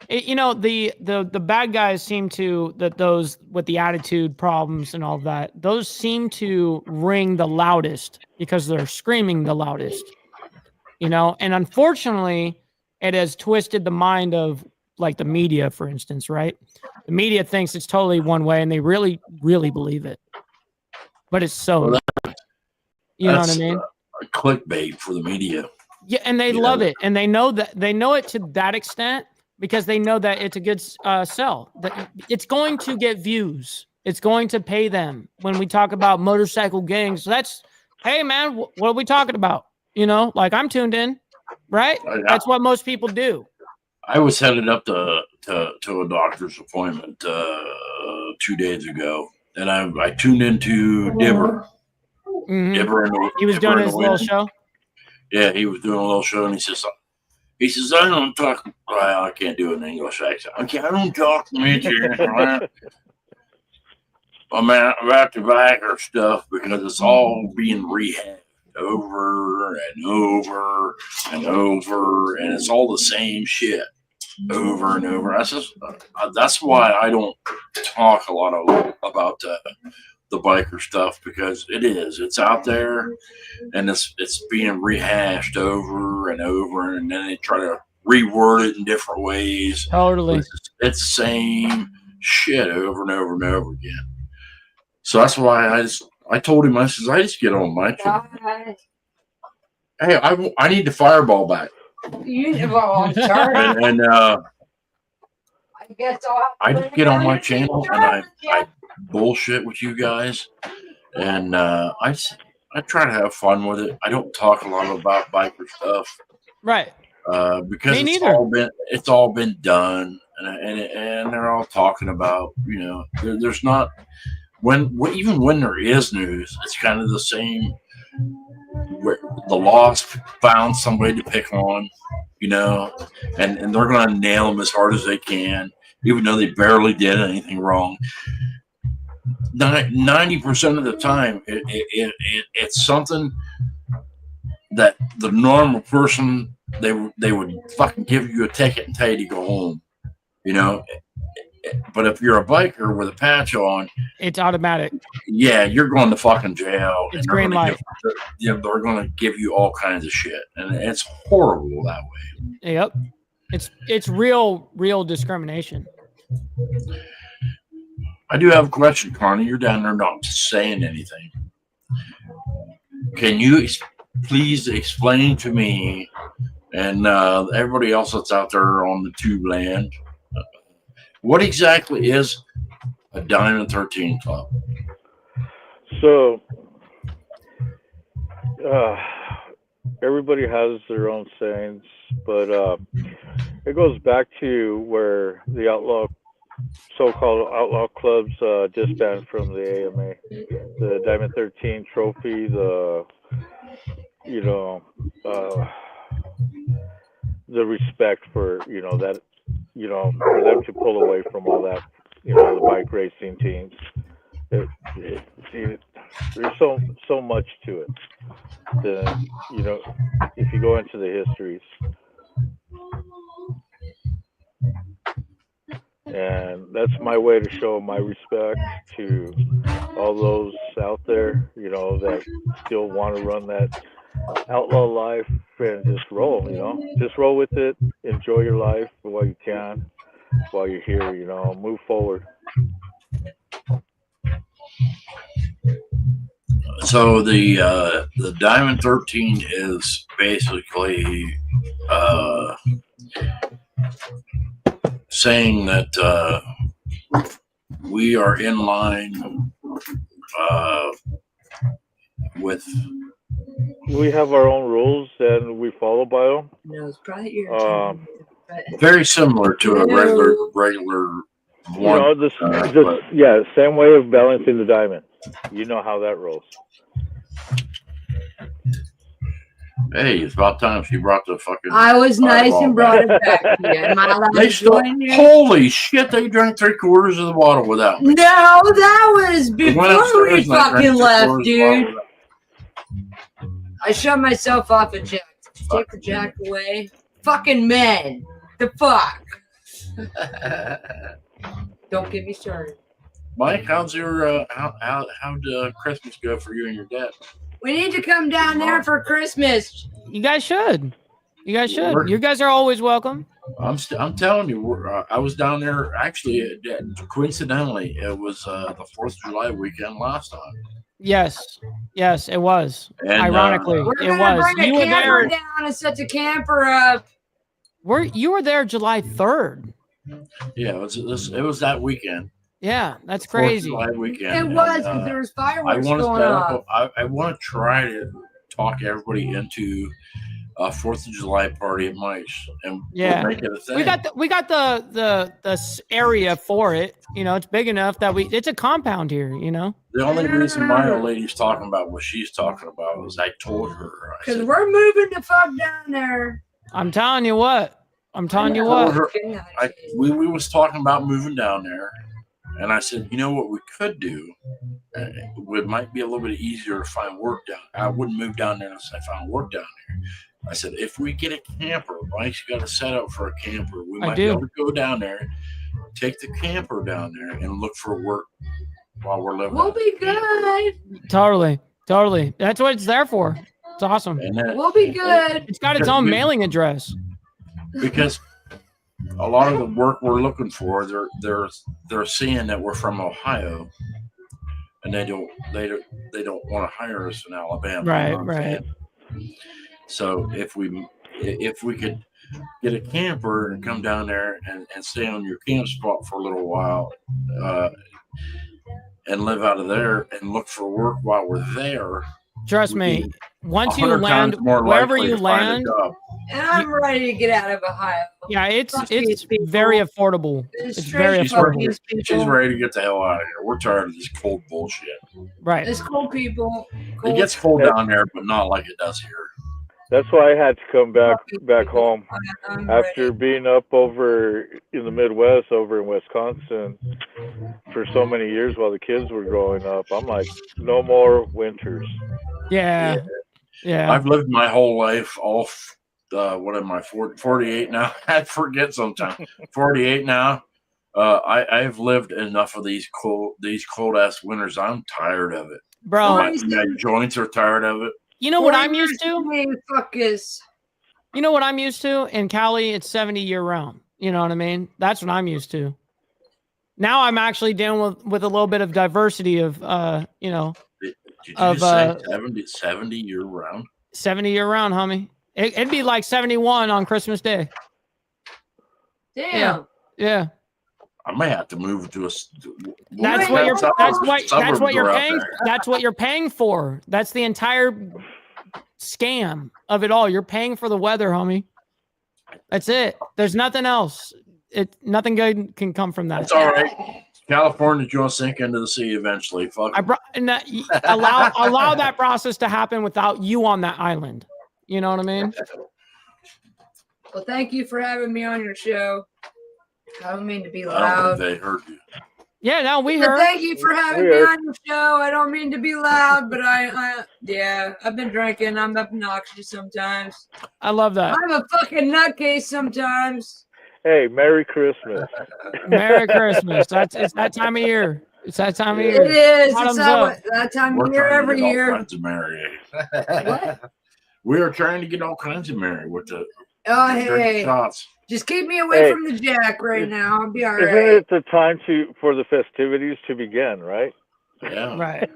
The bad guys seem to, those with the attitude problems and all that, those seem to ring the loudest because they're screaming the loudest. And unfortunately, it has twisted the mind of, like, the media, for instance, right? The media thinks it's totally one way, and they really, really believe it. But it's so, you know what I mean? Clickbait for the media. Yeah, and they love it, and they know it to that extent because they know that it's a good sell. That it's going to get views. It's going to pay them when we talk about motorcycle gangs. So hey, man, what are we talking about? I'm tuned in, right? That's what most people do. I was headed up to a doctor's appointment 2 days ago, and I tuned into Dibber. Mm-hmm. Dibber he was doing his little show. Yeah, he was doing a little show, and he says, I don't talk. I can't do an English accent. I don't talk much about tobacco stuff because it's all being rehashed over and over and over, and it's all the same shit over and over. That's why I don't talk a lot about the biker stuff, because it's out there and it's being rehashed over and over, and then they try to reword it in different ways. Totally. It's the same shit over and over and over again. So that's why I told him, I says, I just get on my channel. Hey, I need the Fireball back. I'm sorry. And I guess I just get on my channel and I bullshit with you guys, and I try to have fun with it. I don't talk a lot about biker stuff, Right? Because Me it's neither. all been done, and they're all talking about, you know, there's not even when there is news, it's kind of the same. Where the law's found somebody to pick on, you know, and they're going to nail them as hard as they can, even though they barely did anything wrong. 90% of the time, it's something that the normal person, they would fucking give you a ticket and tell you to go home, you know. But if you're a biker with a patch on, it's automatic. Yeah, you're going to fucking jail. It's green light. They're going to give you all kinds of shit, and it's horrible that way. Yep. It's real discrimination. I do have a question, Connie. You're down there not saying anything. Can you please explain to me and everybody else that's out there on the tube land, what exactly is a Diamond 13 Club? So, everybody has their own sayings, but it goes back to where the so-called outlaw clubs disbanded from the AMA. The Diamond 13 trophy, the respect for, that, for them to pull away from all that, the bike racing teams. There's so much to it. If you go into the histories. And that's my way to show my respect to all those out there, that still want to run that outlaw life and just roll, just roll with it, enjoy your life while you can, while you're here, move forward. So the Diamond 13 is basically saying that we are in line with. We have our own rules and we follow by them. No, it's probably your very similar to a regular one. Same way of balancing the diamond. You know how that rolls. Hey, it's about time she brought the fucking. I was nice and brought it back to you. Am I allowed to join you? Holy shit! They drank 3/4 of the bottle without me. No, that was before we fucking left, dude. I shut myself off at Jack. Take the Jack away. Fucking men. The fuck. Don't get me started. Mike, how'd Christmas go for you and your dad? We need to come down there for Christmas. You guys should. You guys are always welcome. I'm telling you, I was down there. Actually, coincidentally, it was the 4th of July weekend last time. Yes, it was. And, ironically, we're it gonna was. bring a camper down and set the camper up. You were there July 3rd. Yeah, it was that weekend. Yeah, that's crazy. 4th of July weekend. It was because there was fireworks going off. I want to try to talk everybody into a 4th of July party at Mike's, and we'll make it a thing. We got the area for it. It's big enough that it's a compound here. The only reason my old lady's talking about what she's talking about is I told her. Because we're moving the fuck down there. I'm telling you what. We was talking about moving down there. And I said, what we could do, it might be a little bit easier to find work down. I wouldn't move down there unless I found work down there. I said, if we get a camper, Mike's got a setup for a camper. We might be able to go down there, take the camper down there, and look for work while we're living. We'll be good. Totally. That's what it's there for. It's awesome. We'll be good. It's got its own mailing address. because a lot of the work we're looking for, they're seeing that we're from Ohio, and they don't want to hire us in Alabama. Right, You know what I'm right. saying? So if we could get a camper and come down there and stay on your camp spot for a little while, and live out of there and look for work while we're there. Trust me, once you 100 land, times more wherever likely you to find a land, job. And I'm ready to get out of Ohio. yeah, it's Fuck these people. very affordable. It's It's straight very She's fuck affordable. ready, these she's people. ready to get the hell out of here. We're tired of this cold bullshit. Right. It's cool people. Cool. It gets cold down there, but not like it does here. That's why I had to come back home I'm after ready. being up over in the Midwest, over in Wisconsin, for so many years while the kids were growing up. I'm like, no more winters. Yeah. Yeah. I've lived my whole life off. What am I? 48 now. I forget sometimes. 48 now. I've lived enough of these cold ass winters. I'm tired of it. Bro, My joints are tired of it. you know what I'm used to? Fuckers. You know what I'm used to? In Cali, it's 70 year round. You know what I mean? That's what I'm used to. Now I'm actually dealing with a little bit of diversity of, you know, Did you of just say 70 year round? 70 year round, homie. It'd be like 71 on Christmas Day. Damn. Yeah. I may have to move to a. That's what you're. That's what you're paying. That's what you're paying for. That's the entire scam of it all. You're paying for the weather, homie. That's it. There's nothing else. Nothing good can come from that. That's all right. California's going to sink into the sea eventually. Fuck. Allow that process to happen without you on that island. You know what I mean? Well, thank you for having me on your show. I don't mean to be I don't loud. think they heard you. Yeah, no, we But heard. thank you for having me on your show. I don't mean to be loud, but yeah, I've been drinking. I'm obnoxious sometimes. I love that. I'm a fucking nutcase sometimes. Hey, Merry Christmas. Merry Christmas. It's that time of year. It's that time of year. It is. It's Bottoms that up. time We're of year trying to every get all year. kinds of merry. We are trying to get all kinds of merry with the Oh, drink hey. shots. Just keep me away Hey. from the jack right now. I'll be all Isn't right. it the time for the festivities to begin, right? Yeah. Right.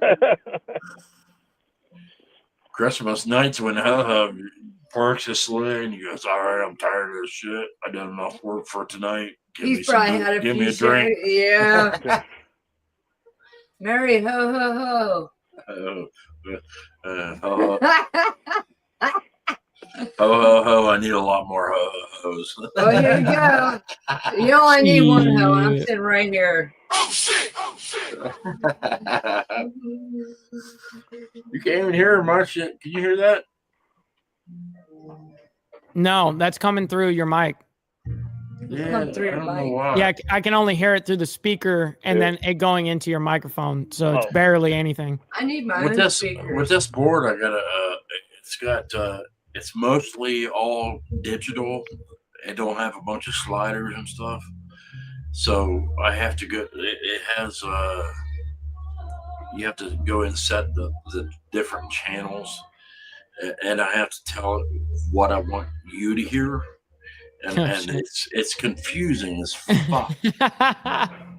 Christmas nights when parks his sleigh and he goes, all right, I'm tired of this shit. I done enough work for tonight. He's probably had a give few me a drink. Yeah. Merry ho ho Ho, ho. ho, ho. I need a lot more ho-hos. Oh, here you go. You only need one hoe. I'm sitting right here. You can't even hear my shit. Can you hear that? No, that's coming through your mic. Yeah, Come through I your don't know mic. why. Yeah, I can only hear it through the speaker and then it going into your microphone. So it's Oh. barely anything. I need my with own this speaker. with this board, I got it's mostly all digital. It don't have a bunch of sliders and stuff. So I have to go. It has you have to go and set the different channels, and I have to tell it what I want you to hear, and, Oh, and shit. it's confusing as fuck.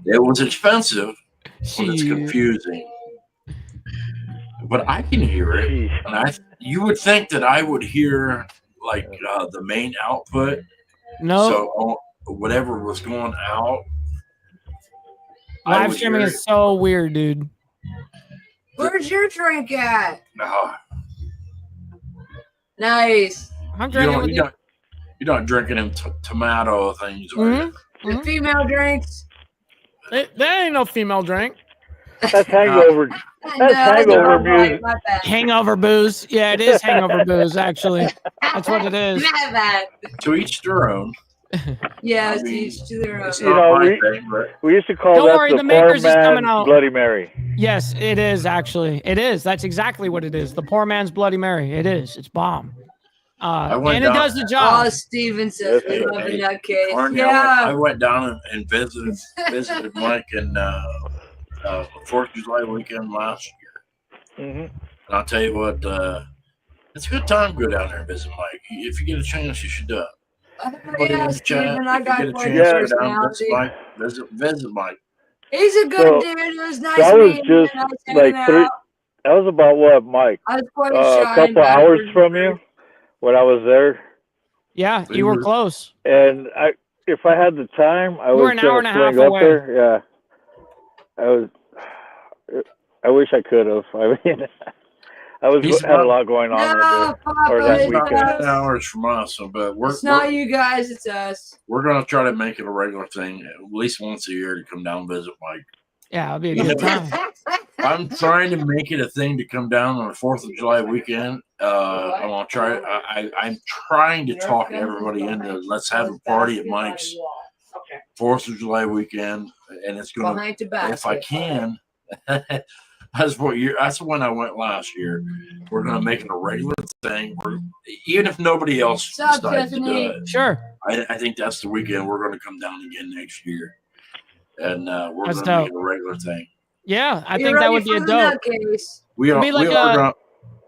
It was expensive, but it's Shit. confusing. But I can hear it, and you would think that I would hear like the main output. No, So whatever was going out, I live would streaming hear is so weird, dude. Where's your drink at? it. No, Nice. I'm drinking with you. you're not drinking them tomato things. Mhm. The female drinks. There ain't no female drink. That's hangover. I That's know, hangover all right, music. my bad. Hangover booze. Yeah, it is hangover booze, actually. That's what it is. My bad. To each their own. Yeah, I it's mean, each to their own. It's You not know, my thing, but We used to call Don't that worry, the the poor Makers is coming man's out. Bloody Mary. Yes, it is actually. It is. That's exactly what it is. The poor man's Bloody Mary. It is. It's bomb. went And it down- does the Oh, job. Steven says we Hey, love a hey, nutcase. Arnie, I Yeah. went down and visited Mike and 4th of July weekend last year. Hmm. And I'll tell you what, it's a good time to go down there and visit Mike. If you get a chance, you should do it. Put it in the chat. Steven, I If you got get a quite chance, a go down, personality. visit Mike. He's a good So dude. It was nice that was meeting him. just I was hanging like 3. out. That was about what, Mike? I was quite A shy and couple hours backward. from you when I was there, Yeah, you were close. and if I had the time, I You were was an hour gonna and a half swing up away. there. Yeah, I wish I could have. I mean, He's had a about lot going on No, Papa, that he's it's about weekend. 10 hours from us, but It's not you guys, it's us. we're gonna try to make it a regular thing, at least once a year, to come down and visit Mike. Yeah, it'll be a Yeah. good time. I'm trying to make it a thing to come down on the 4th of July weekend. I'm gonna try. I'm trying to talk everybody into let's have a party at Mike's 4th of July weekend, and it's gonna Behind the basket. if I can. That's when I went last year. We're gonna make it a regular thing. Even if nobody else What's up, decides to do Tiffany? it, Sure. I think that's the weekend we're gonna come down again next year, and we're That's gonna make dope. it a regular thing. Yeah, I You think that ready would be for a the dope. nutcase? We It'll are. be like we are gonna,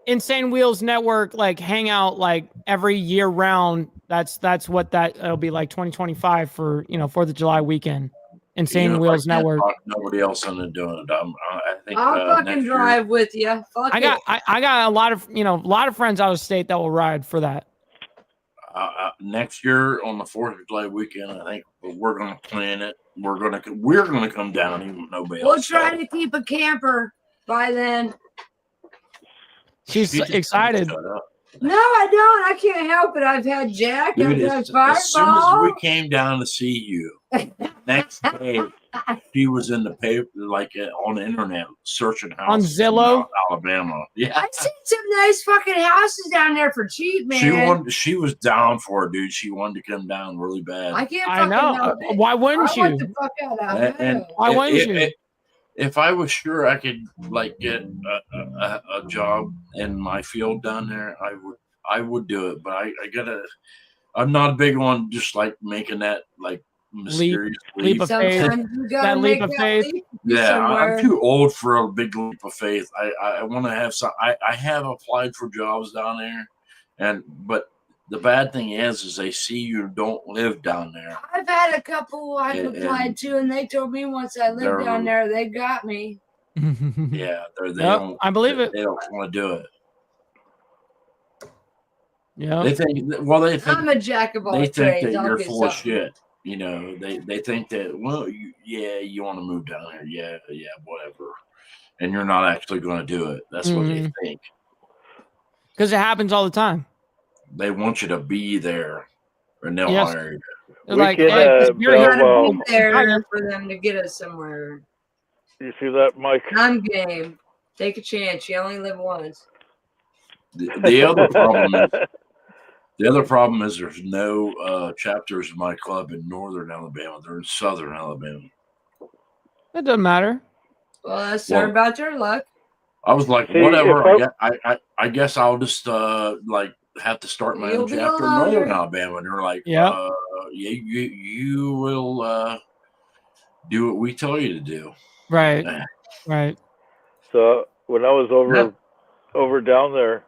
Insane Wheels Network, like hangout, like every year round. That's what it'll be like 2025 for 4th of July weekend. Insane if Wheels I can't Network. talk nobody else into doing it. I think I'll next fucking year- drive with you. Fuck I got it. I got a lot of friends out of state that will ride for that. Next year on the 4th of July weekend, I think we're gonna plan it. We're gonna come down even if nobody We'll else. try does. to keep a camper by then. She's She just excited. shut up. No, I don't. I can't help it. I've had Jack. Dude, I've had as soon as Fireball. we came down to see you, next day she was in the paper, like on the internet, searching On houses in Zillow? Alabama. Yeah, I've seen some nice fucking houses down there for cheap, man. she was down for it, dude. She wanted to come down really bad. I can't I fucking know. help it. Why wouldn't I want you? the fuck out of And Ohio. Why wouldn't you? If I was sure I could like get a job in my field down there, I would do it. But I gotta. I'm not big on just like making that like mysterious leap of faith. Sometimes you gotta That leap make of that faith. leap Yeah, somewhere. I'm too old for a big leap of faith. I want to have some. I have applied for jobs down there, but the bad thing is they see you don't live down there. I've had a couple I've And- applied to, and they told me once I They're- lived down there, they got me. Yeah, they Yep, don't. I believe it. They don't want to do it. Yeah. They think. Well, they think. I'm a jack of all They think trades. that I'll you're get full of something. shit. You know, they think that, well, you want to move down there. Yeah, whatever. And you're not actually going to do it. That's what they think. Because it happens all the time. They want you to be there and they'll Yes. hire you. They're We like, can, hey, you're We here. gotta be there for them to get us somewhere. You see that, Mike? I'm game. Take a chance. You only live once. The other problem is there's no chapters of my club in northern Alabama. They're in southern Alabama. It doesn't matter. Well, that's sorry about your luck. I was like, See, whatever. if I guess I'll just like have to start my You'll own be chapter in alone. northern Alabama. And they're like, Yeah. you will do what we tell you to do. Right. Right. So when I was over down there,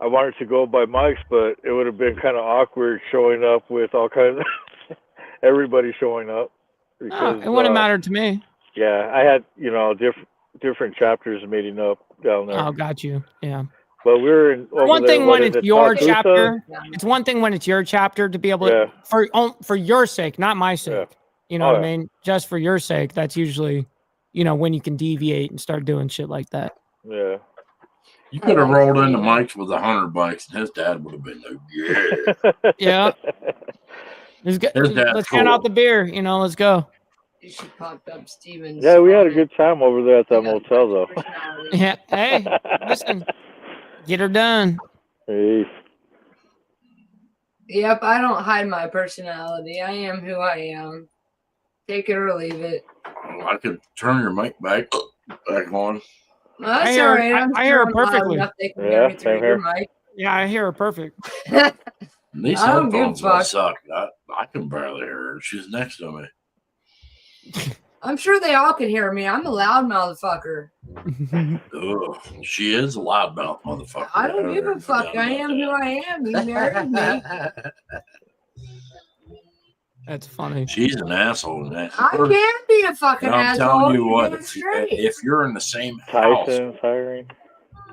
I wanted to go by Mike's, but it would have been kind of awkward showing up with all kinds of everybody showing up. Oh, Because, it wouldn't matter to me. Yeah, I had different chapters meeting up down there. Oh, got you. Yeah. But we were in over One there, thing what when is it's it, your Tallapoosa? chapter, it's one thing when it's your chapter to be able to, for your sake, not my sake. You know Oh, what I yeah. mean? Just for your sake. That's usually, when you can deviate and start doing shit like that. Yeah. You could have rolled into Mike's with 100 bucks, and his dad would have been like, yeah. Yeah. His dad's Let's hand cool. out the beer. Let's go. You should pop up Stevens. Yeah, we had a good time over there at that motel, though. Yeah. Hey, listen, get her done. Hey. Yep, I don't hide my personality. I am who I am. Take it or leave it. I could turn your mic back on. No, that's I hear- all right. I'm I hear sure her I'm loud perfectly. enough they can Yeah, hear me through same your here. mic. Yeah, I hear her perfect. These I don't give a headphones gonna fuck. suck. I can barely hear her. She's next to me. I'm sure they all can hear me. I'm a loud motherfucker. Ugh, she is a loudmouth motherfucker. I don't give a fuck. I am who I am. You married me. That's funny. She's an asshole. Man. I can be a fucking And I'm asshole. telling you You're what, damn if straight. you're in the same house, Tyson's hiring.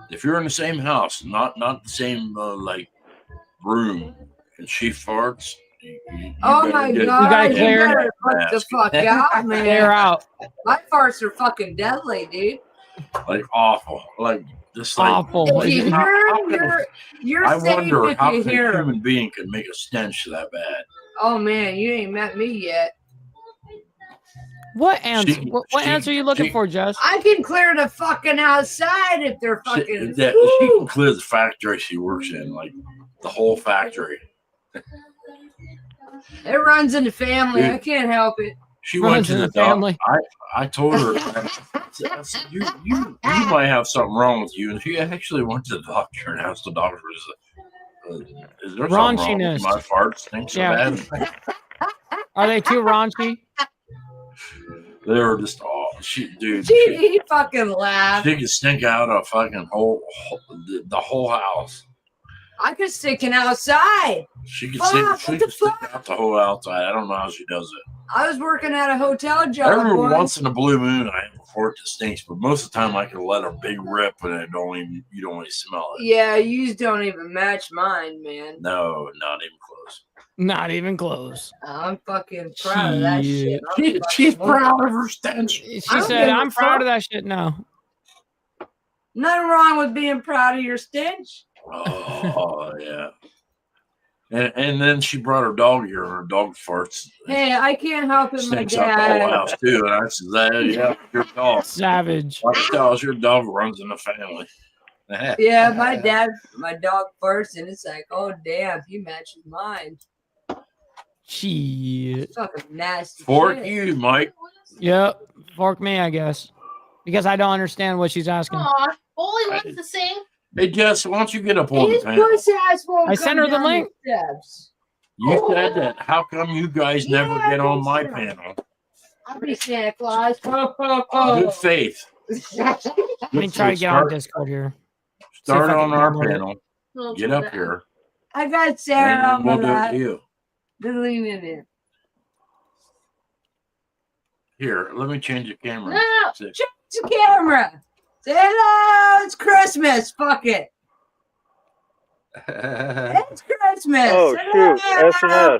if you're in the same house, not the same like room, and she farts, you Oh better my get a- god, You gotta you clear it. better fuck the Mask. fuck out, man. Clear out. My farts are fucking deadly, dude. Like awful, like just like. Awful. If you How- hear how them, can- you're I safe wonder if how you can hear a 'em. human being can make a stench that bad. Oh man, you ain't met me yet. What answer? She- what she- answer are you looking she- for, Jess? I can clear the fucking outside if they're She, fucking. she can clear the factory she works in, like the whole factory. It runs in the family. Dude. I can't help it. She went Runs to in the the family. doctor. I told her, I said, you might have something wrong with you. And she actually went to the doctor and asked the doctor, is there something wrong with Raunchiness. my farts stink so Yeah. bad? Are they too raunchy? They were just, dude, He fucking laughed. she could stink out a fucking the whole house. I could sticking outside. She could Fuck, stink, what she the could stink out the whole outside. I don't know how she does it. I was working at a hotel job. Every once. once in a blue moon, I have a fart that stinks, but most of the time I can let a big rip and you don't even smell it. Yeah, you don't even match mine, man. No, not even close. Not even close. I'm fucking proud of that shit. She's proud of her stench. She I'm said, getting "I'm proud of that shit now." Nothing wrong with being proud of your stench. Oh yeah. And then she brought her dog here, and her dog farts. Hey, I can't help it, my Stinks out the whole dad. house too. And I said, yeah, your dog. Savage. I can tell your dog runs in the family. Yeah, my dog farts, and it's like, oh damn, he matches mine. Shit. Fucking nasty. Fork shit. you, Mike. Yep. Fork me, I guess, because I don't understand what she's asking. Aw, Bully wants to sing. Hey Jess, why don't you get up on the His panel? pussy ass won't I sent come her the down link. steps. You said that. How come you guys never Yeah, get on my so. panel? I'll be Santa Claus. Good faith. Let me try to get on Discord here. Start See if I on can our download it. panel. Get up here. I got Sarah on And my we'll do it lap. to you. Lean in it. Here, let me change the camera. No, See. change the camera. Say hello. It's Christmas. Fuck it. It's Christmas. Oh Say shoot, hello. SNS.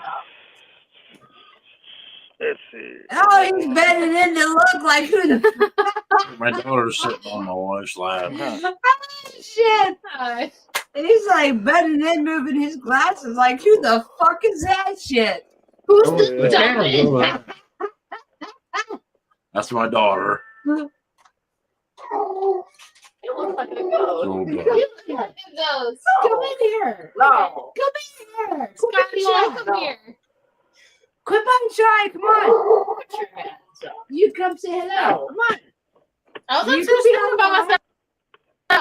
Let's see. Oh, he's bending in to look like who the My daughter's sitting on my wife's lap. shit. Hi. He's like bending in, moving his glasses. Like, who the fuck is that shit? Who's Oh, this yeah. Camera's dummy? over there. That's my daughter. It looks like a ghost. Little You dog. look like a ghost. Come in here. No. Come in here. Scotty, come here. Quit being shy. Come on. Put your hands up. You come say hello. Come on. I was You like, could be talking about online. myself.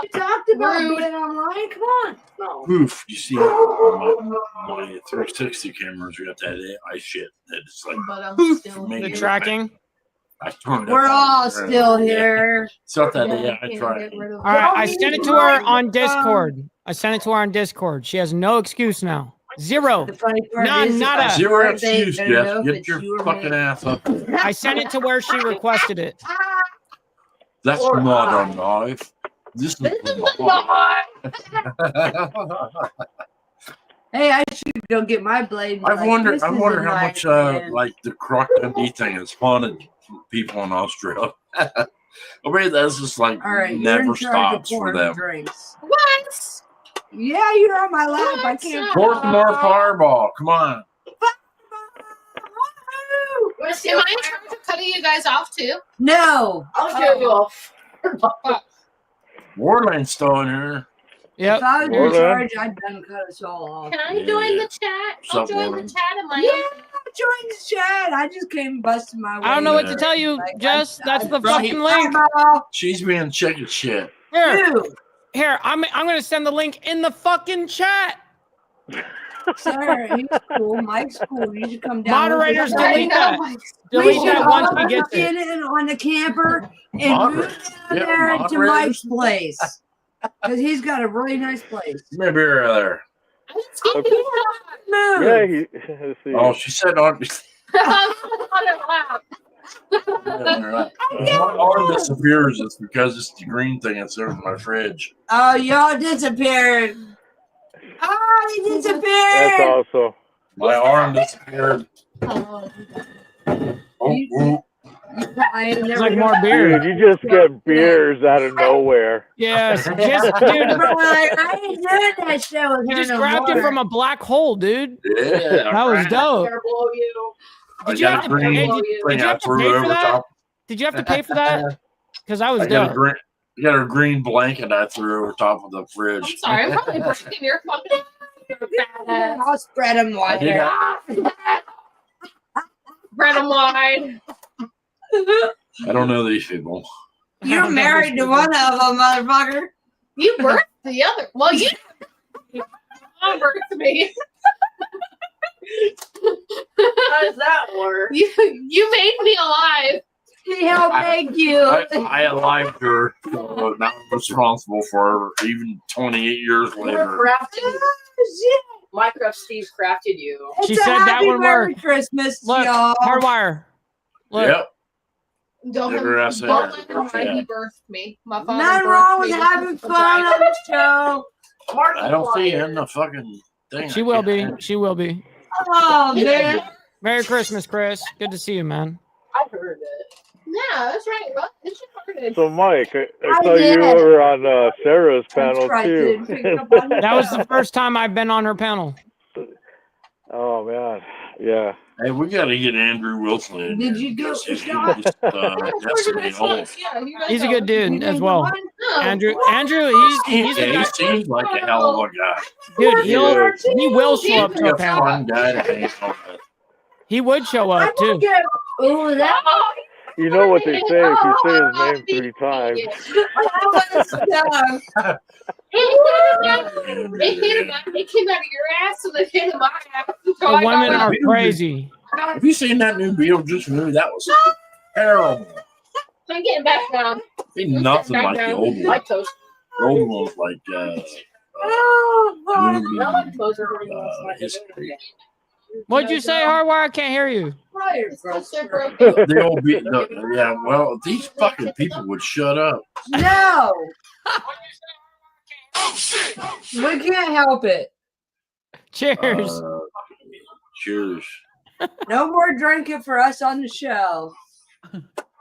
You talked about Rude. being online. Come on. No. Poof. You see my 360 cameras got that AI shit. It's like But I'm poof. still make The it- tracking. I turned it We're up. all still here. It's not that Yeah, AI can't tracking. get rid of All right, I Don't sent it use to her mine. on Discord. I sent it to her on Discord. She has no excuse now. Zero. The funny part None, is, nada. Zero they ain't excuse, gonna Jeff. know if Get it's your you or fucking me. ass up. I sent it to where she requested it. That's Or not I. a knife. This is This is a the knife. Hey, I should go get my blade. and be I like, wonder this how is a much knife, man. like the Croc Dundee thing has haunted people in Australia. I mean, that's just like All right, you're never in charge of stops for pouring them. drinks. What? Yeah, you're on my lap. I What? can't. Pour some more Fireball. Come on. Am I in charge of cutting you guys off too? No. I'll show you off. Warlane's still in here. Yep. If I was Well in then. charge, I'd done cut us all off. Can I Yeah. join the chat? I'll Sup, join woman? the chat in my Yeah, join the chat. I just came busting my way. I don't know what to Yeah. tell you, Like, Jess. That's the right. fucking link. She's being chicken shit. Here, Dude, here. I'm gonna send the link in the fucking chat. sir, he's cool. Mike's cool. You should come down. Moderators, with us. delete that. We Delete should that once all we get get it. in on the camper and Moderate. move down Yeah, there to moderators. Mike's place because he's got a really nice place. Maybe there. Move. Yeah, let's see. Oh, she said on. My arm disappears. It's because it's the green thing that's over my fridge. Oh, y'all disappeared. Oh, he That's disappeared. also. My arm disappeared. Oh, Oh, I ain't It's never like more done- beer. Dude, you just get beers out of nowhere. Yes, just dude. I ain't doing that shit with You her just no grabbed it more. from a black hole, dude. yeah. That was dope. Blow you. Did you have to pay? Did you have to pay for that? Did you have to pay for that? Because that was I got a dope. green. I got a green blanket I threw over top of the I'm fridge. sorry, I'm probably breaking your fucking. I'll spread them I did wider. Spread them wide. I don't know these people. You're married to one of them, motherfucker. You birthed the other. Well, you mom birthed me. How does that work? You made me alive. He helped make you. I alived her, so not responsible for her, even 28 years later. Crafted. Minecraft Steve crafted you. She It's a said that happy one Merry worked. Christmas, Look, y'all. hardwire. Look. Yep. Don't Give her ass don't there. let him mind he birthed me. My father Nothing birthed wrong me with with having his fun on vagina. the show. I don't see her in the fucking thing. She will be. She will be. Oh, man. Merry Christmas, Chris. Good to see you, man. I heard it. Yeah, that's right. Well, it's recorded. So, Mike, I I saw did. you were on Sarah's panel, tried too. to pick up on That was the first time I've been on her panel. Oh, man. Yeah. Hey, we got to get Andrew Wilson in. Did here you do because a he's shot? just, yesterday off. He's a good dude as well. No. Andrew, he's a Yeah, guy. he seems like a hell of a guy. Dude, he will show up He's to a a panel. fun guy to hang out with. He would show I up too. won't get. Ooh, that. You know what they say if you say his name 3 times. That was stuff. It came out of your ass and then came out of my ass. So The I got women it. are crazy. Have you seen that new Beetlejuice movie? That was terrible. I'm getting back down. Ain't nothing like the old one. My toes. The old one was like Oh, movie Now my toes are hurting last night. history. What'd you say, Hardwire? I can't hear you. The old yeah. Well, these fucking people would shut up. no. We can't help it. Cheers. Cheers. No more drinking for us on the show.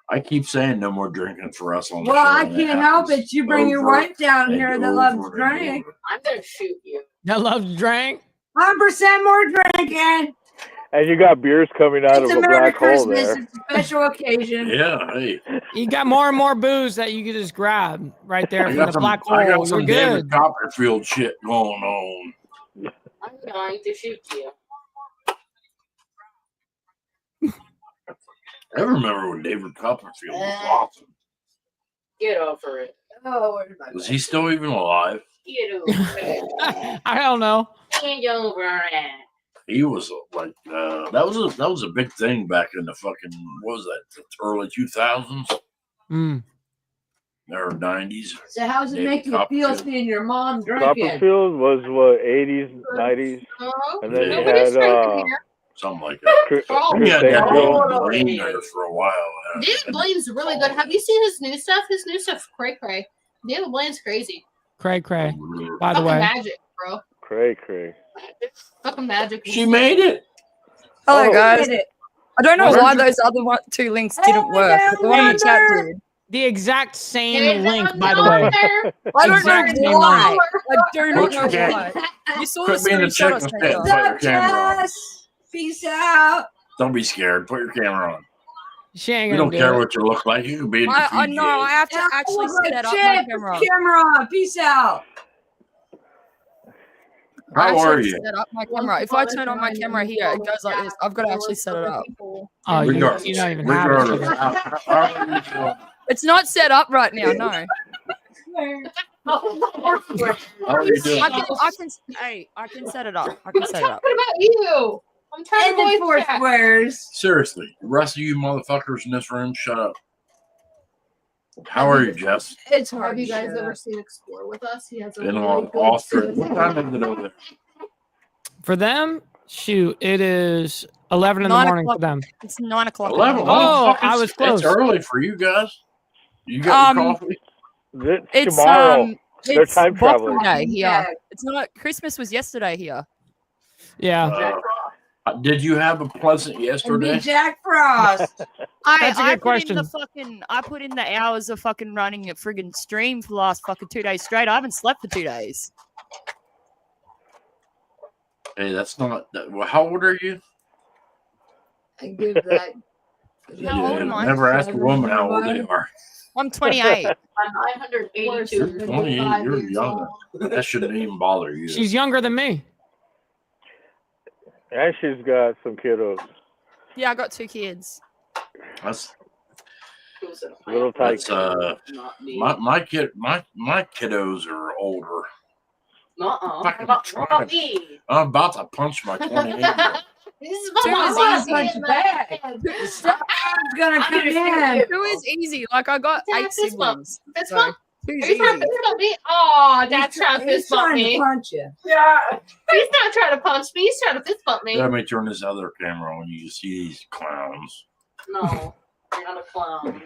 I keep saying no more drinking for us on the Well, show. I and it can't help happens it. You bring your over wife down and here that over loves and drink. over. I'm gonna shoot you. That loves drink. 100% more drinking. And you got beers coming out It's of a a Merry black hole Christmas. there. It's a special occasion. Yeah, hey. You got more and more booze that you can just grab right there from the black I got hole. some You're David good. Copperfield shit going on. I'm going to shoot you. I remember when David Copperfield was awesome. Get over it. Oh, where's my Was he still even alive? Get over it. I don't know. Get over it. He was like that was a big thing back in the fucking what was that, the early 2000s Mm. or 90s. So how's it David make you feel Copperfield. seeing your mom drinking? Copperfield was what, 80s, 90s? And then you Nobody's had drinking here. Something like that. Oh, We had Chris that Angel. David Blaine there for a while. David Blaine's really good. Have you seen his new stuff? His new stuff's cray cray. David Blaine's crazy. Cray cray. By the Fucking way. magic, bro. Cray cray. Fucking magic. She made it. Hello, Oh, guys. did it. I don't know Where why did- those other two links didn't work. But the one in the chat did. The exact same Hey, link, down by the there. way. I don't Exact know same why. link. I do not Quit know your game. why. You saw Quit the being a screenshot I chicken sent shit. you. Put your Sup, camera on. Jess? Peace out. Don't be scared. Put your camera on. She ain't We gonna don't do care it. what you look like. You can be in the I know. I have to actually set up my camera. Camera on. Peace out. I How actually are have to you? set up my camera. If I turn on my camera here, it goes like this. I've got to actually set it up. Oh, you Regardless. don't even have Regardless. it. How are you doing? It's not set up right now. No. How are you doing? I can set it up. I can set it up. What about you? I'm trying And to the voice four chat. squares. Seriously, the rest of you motherfuckers in this room, shut up. How are you, Jess? It's Have hard. you to guys shut ever up. seen Explore with us? He has a Been really on good Austria. series. What time is it over there? For them, Shoot, it is 11 in the 9 morning for o'clock. them. It's 9 o'clock. 11. Oh, Fuck, I was close. It's early for you guys. You got your coffee? It's tomorrow. They're it's time Boxing travelers. Day here. It's not. Christmas was yesterday here. Yeah. Did you have a pleasant yesterday? Jack Frost. That's a good question. I put in the hours of fucking running a friggin' stream for the last fucking 2 days straight. I haven't slept for 2 days. Hey, that's not. Well, how old are you? I give that. How old am I? Never ask a woman how old they are. I'm 28. I'm 982. You're 28. You're younger. That shouldn't even bother you. She's younger than me. And she's got some kiddos. Yeah, I got 2 kids. That's Little tight. that's my kiddos are older. Fucking trying. I'm about to punch my 28-year-old. This is easy. Gonna come in. 2 is easy. Like I got 8 siblings. Fist So bump? 2 Are is you trying to easy. fist bump me? Oh, Dad's trying to fist bump me. punch you. Yeah. He's not trying to punch me. He's trying to fist bump me. Let me turn this other camera on. You see these clowns. No, you're not a clown.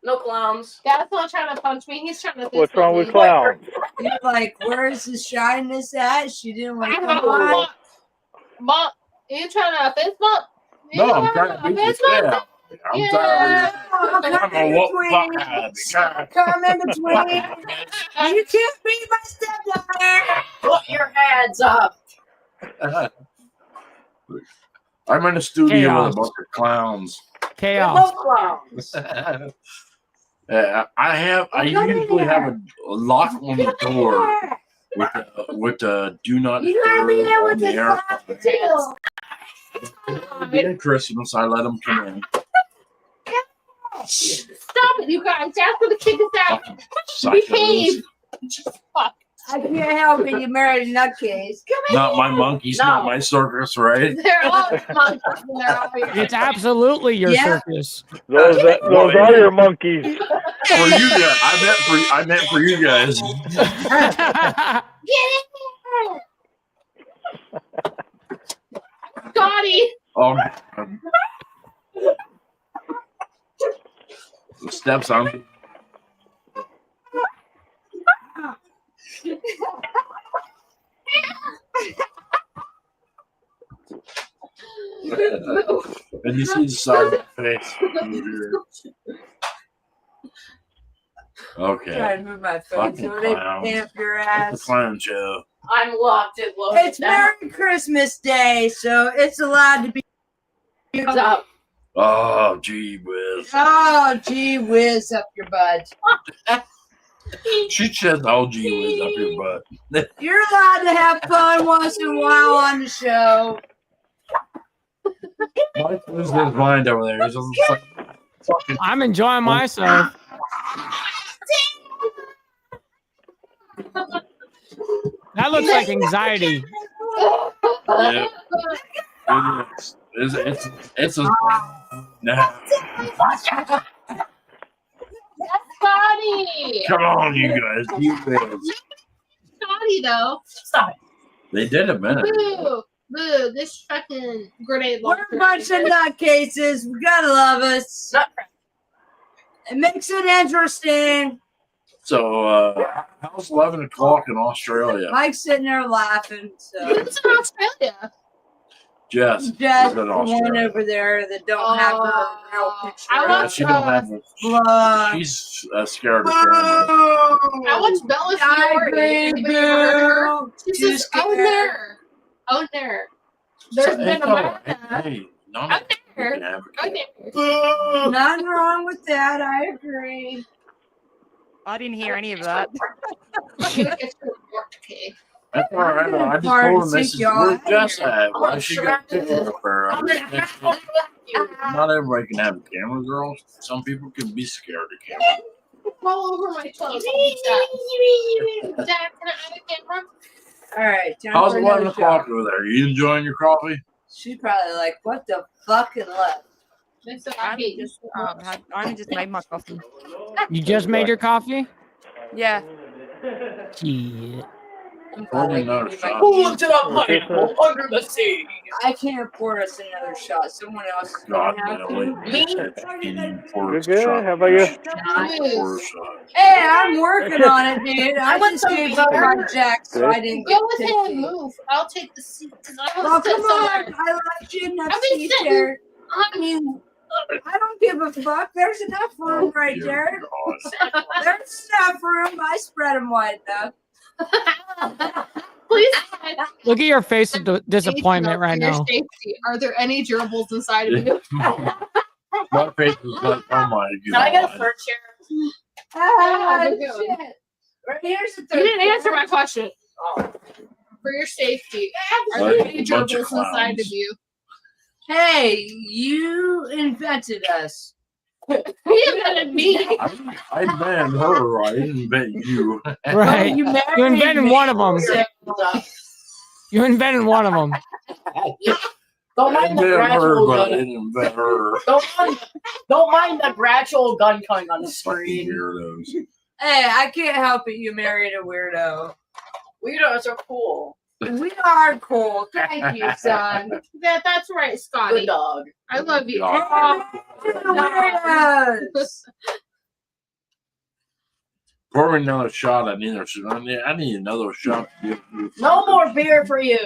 No clowns. Dad's not trying to punch me. He's trying to fist What's bump wrong me. with clowns? You're like, where's the shyness at? She didn't want to I come don't on. want. Mom, you trying to fist bump? No, I'm trying to beat the shit out. I'm tired of you. I'm gonna whoop the fuck out of you. Come in between. You can't beat my stepdaughter. Put your hands up. I'm in a studio Chaos. with a bunch of clowns. Chaos. clowns. I usually have a lock on the door with the do not disturb on the air. During Christmas, I let them come in. Stop it, you guys. Dad's gonna kick us out. Psychos. Behave. Fuck. I can't help it. You married a nutcase. Come Not my monkeys, not my circus, right? They're all monkeys and they're all here. It's absolutely your Yeah. circus. Those are your monkeys. For you guys, I meant for you guys. Get in here. Scotty. Oh, man. The steps on. And you see the side of my face. Okay. Trying to move my face Fucking so they clowns. stamp your It's the ass. clown show. I'm locked and loaded. It's Merry Christmas Day, so it's allowed to be. Up. Oh, gee whiz. Oh, gee whiz up your butt. She said, oh, gee whiz up your butt. You're allowed to have fun once in a while on the show. Mike loses his mind over there. He's just like, fucking I'm enjoying myself. That looks like anxiety. yeah. It's a nah. Scotty. Come on, you guys. You guys. Scotty, though. Stop it. They did a minute. Boo. Boo. This fucking grenade We're launcher. a bunch of nutcases. We gotta love us. It makes it interesting. So, how's 11 o'clock in Australia? Mike's sitting there laughing. So It's in Australia. Jess. just is the in one Australia. over there that don't have her real picture. I Yeah, watched, she don't have a, Blood. she's scared of cameras. I watched Bella Fiore. Anybody ever heard of her? She Too says, oh, scared. there. Oh, there. There's So, been a hey, man. hey, no, Oh, there. you can have Oh, a there. Nothing wrong with that. I agree. I didn't hear any of that. It's okay. That's all right. I just Hard told to him take this is y'all where out Jess here. at. Why she got a picture of her? Not everybody can have a camera, girls. Some people can be scared of cameras. All over my toes. Dad, can I have a camera? All right. Time How's for 11 another o'clock show. over there? You enjoying your coffee? She's probably like, what the fucking left? They said, I hate you. I only just made my coffee. You just made your coffee? Yeah. Shit. Probably not a shot. Who looked it up, Michael? Under the sea. I can't pour us another shot. Someone else is God, gonna have Nelly. to. You're good. How about you? Hey, I'm working on it, dude. I want just some gave up beer. my jack, so I didn't Go get with him and tipsy. move. I'll take the seat because I Well, want to sit come on. somewhere. I left you in that I've been seat sitting- there. I mean, I don't give a fuck. There's enough room right there. There's enough room. I spread them wide enough. Please. Look at your face of disappointment For right your now. safety. Are there any gerbils inside of you? My face is like, oh my Can I get a god. third chair? Ah, Yeah, good. shit. Right here's the You third. didn't answer my question. For your safety, are there any Bunch of gerbils inside of clowns. you? Hey, you invented us. He invented me. I banned her. I didn't invent you. Right. You You married invented me. one of them. You invented one of them. Don't I mind the invented her, gradual but I gun. didn't invent her. Don't mind the gradual gun coming on the Fucking screen. weirdos. Hey, I can't help it. You married a weirdo. Weirdos are cool. We are cool. Thank you, son. That's right, Scotty. Good dog. I love you. God. Weirdos. Pour me another shot. I need another shot. to give you. No more beer for you.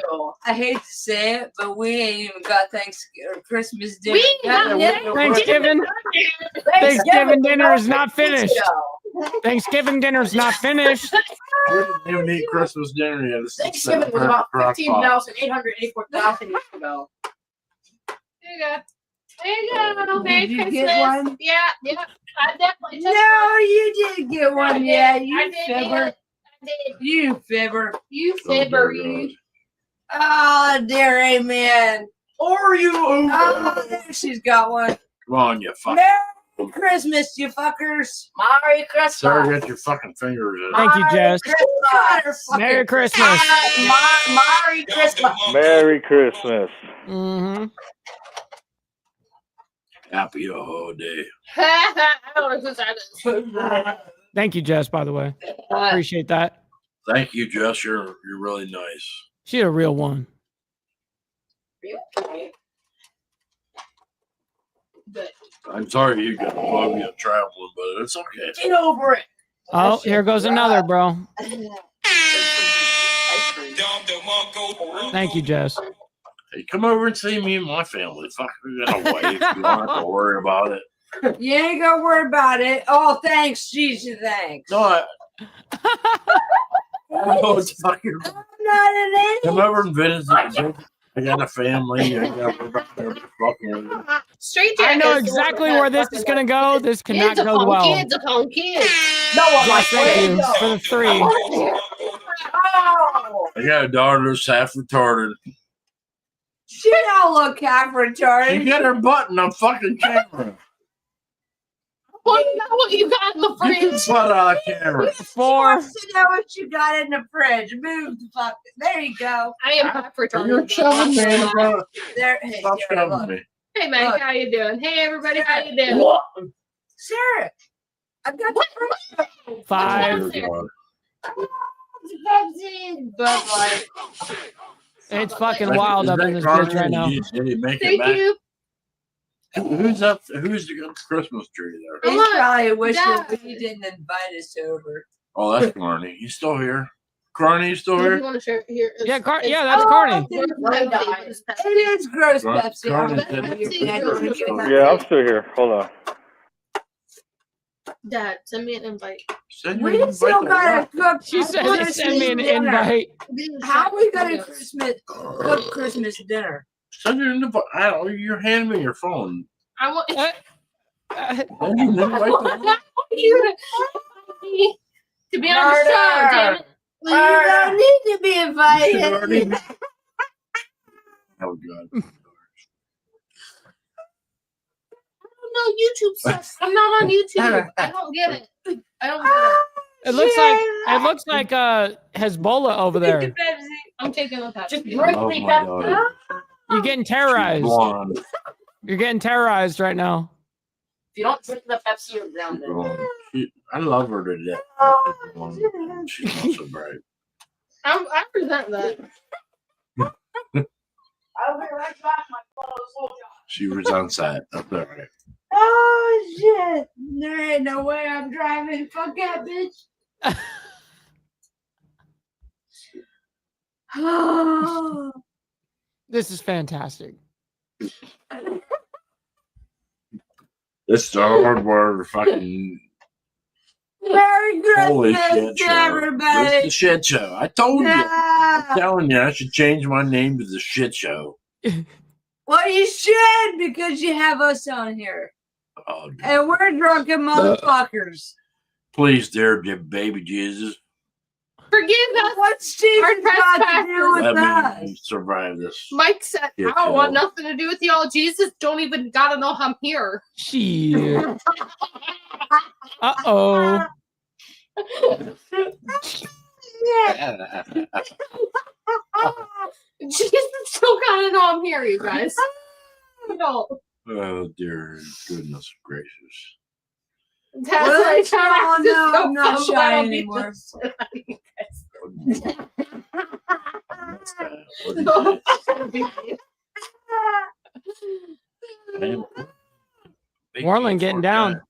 I hate to say it, but we ain't even got Thanksgiving or Christmas dinner. We yet. have Thanksgiving dinner is not finished. Thanksgiving dinner's not finished. We didn't even eat Christmas dinner yet. It's Thanksgiving was about 15,884,000 years ago. There you go. There you go. Merry Did you Christmas. get one? Yeah. I definitely took No, you didn't get one. one yet. You I did. fibber. I did. You fibber. You Oh, dear fibbery. Oh, dear amen. Or you. Oh, there she's got one. Come on, you fucking. Merry Christmas, you fuckers. Merry Christmas. Sarah, get your fucking fingers in. Thank you, Jess. Christmas. Merry Christmas. Merry Christmas. Merry Christmas. Mm-hmm. Happy ho day. I don't know who that is. Thank you, Jess, by the way. Appreciate that. Thank you, Jess. You're really nice. She's a real one. I'm sorry you got phobia of traveling, but it's okay. Get over it. Oh, here goes another, bro. Thank you, Jess. Hey, come over and see me and my family. Fuck, we got a wife. You don't have to worry about it. You ain't gonna worry about it. Oh, thanks, Jesus, thanks. No, I know it's fucking. I'm not an idiot. Come over and visit. I got a family. I got fucking. Straight I know Jack is the one exactly that where this fucking is going to go. This cannot Kids go upon well. kids upon kids. No one Yes, likes thank you it. for the 3. Oh. I got a daughter that's half retarded. She don't look half She retarded. got her butt in the fucking camera. Well, you know what you got in the Get your fridge. butt out of the camera. 4. Wants to know what you got in the fridge. Move the fuck. There you go. I am half retarded. You're shoving me in the butt. There. Hey, Stop Sarah, shoving look. me. Hey, Mike, Look. how you doing? Hey, everybody, how you doing? Sarah, I've got the 5. Dear God. but like, It's fucking Is wild up that in this Carmen? bitch right now. Did he make it Thank back? you. Who's up? Who's the Christmas tree there? he's probably wishing Dad. we didn't invite us over. Oh, that's Carney. He's still here. Carney, you still Do you here? want to share here? Yeah, yeah, Oh, that's Carney. It is gross, Car- Pepsi. Carney I'm said- your dad doesn't get it. Yeah, I'm still here. Hold on. Dad, send me an invite. Send We me an still invite to gotta cook. She said, Christmas send me an dinner. invite. How are we gonna cook Christmas dinner? Send you an invite. I don't. You're handing me your phone. I want Send you an invite to- you to be on the show, damn it. You don't need to be You invited. already- Oh God. No YouTube stuff. I'm not on YouTube. I don't get it. I don't get it. It looks like Hezbollah over there. I'm taking a Pepsi. Just Oh drink me my God. You're getting terrorized. Blonde. You're getting terrorized right now. If you don't drink the Pepsi, you're grounded. Blonde. I love her to death. She's not so bright. I resent that. I'll be right back, my clothes. Hold on. She resents that. That's all right. Oh shit! There ain't no way I'm driving. Fuck that bitch. Oh. This is fantastic. This is a hard word. Fucking Merry holy Christmas shit to show. everybody. This is the shit show. I told you. Yeah. I'm telling you, I should change my name to the shit show. Well, you should because you have us on here. Oh, And we're drunken motherfuckers. please, dear baby Jesus, Forgive us. What's Jesus Our got to do with let me us? survive this. Mike said, Yeah, I don't want Joe. nothing to do with y'all. Jesus don't even gotta know I'm here. Shit. Uh-oh. Jesus still gotta know I'm here, you guys. You know, Oh, dear goodness gracious. that's Well, like it's all trying to no, I'm not so shy funny. anymore. Warland getting down.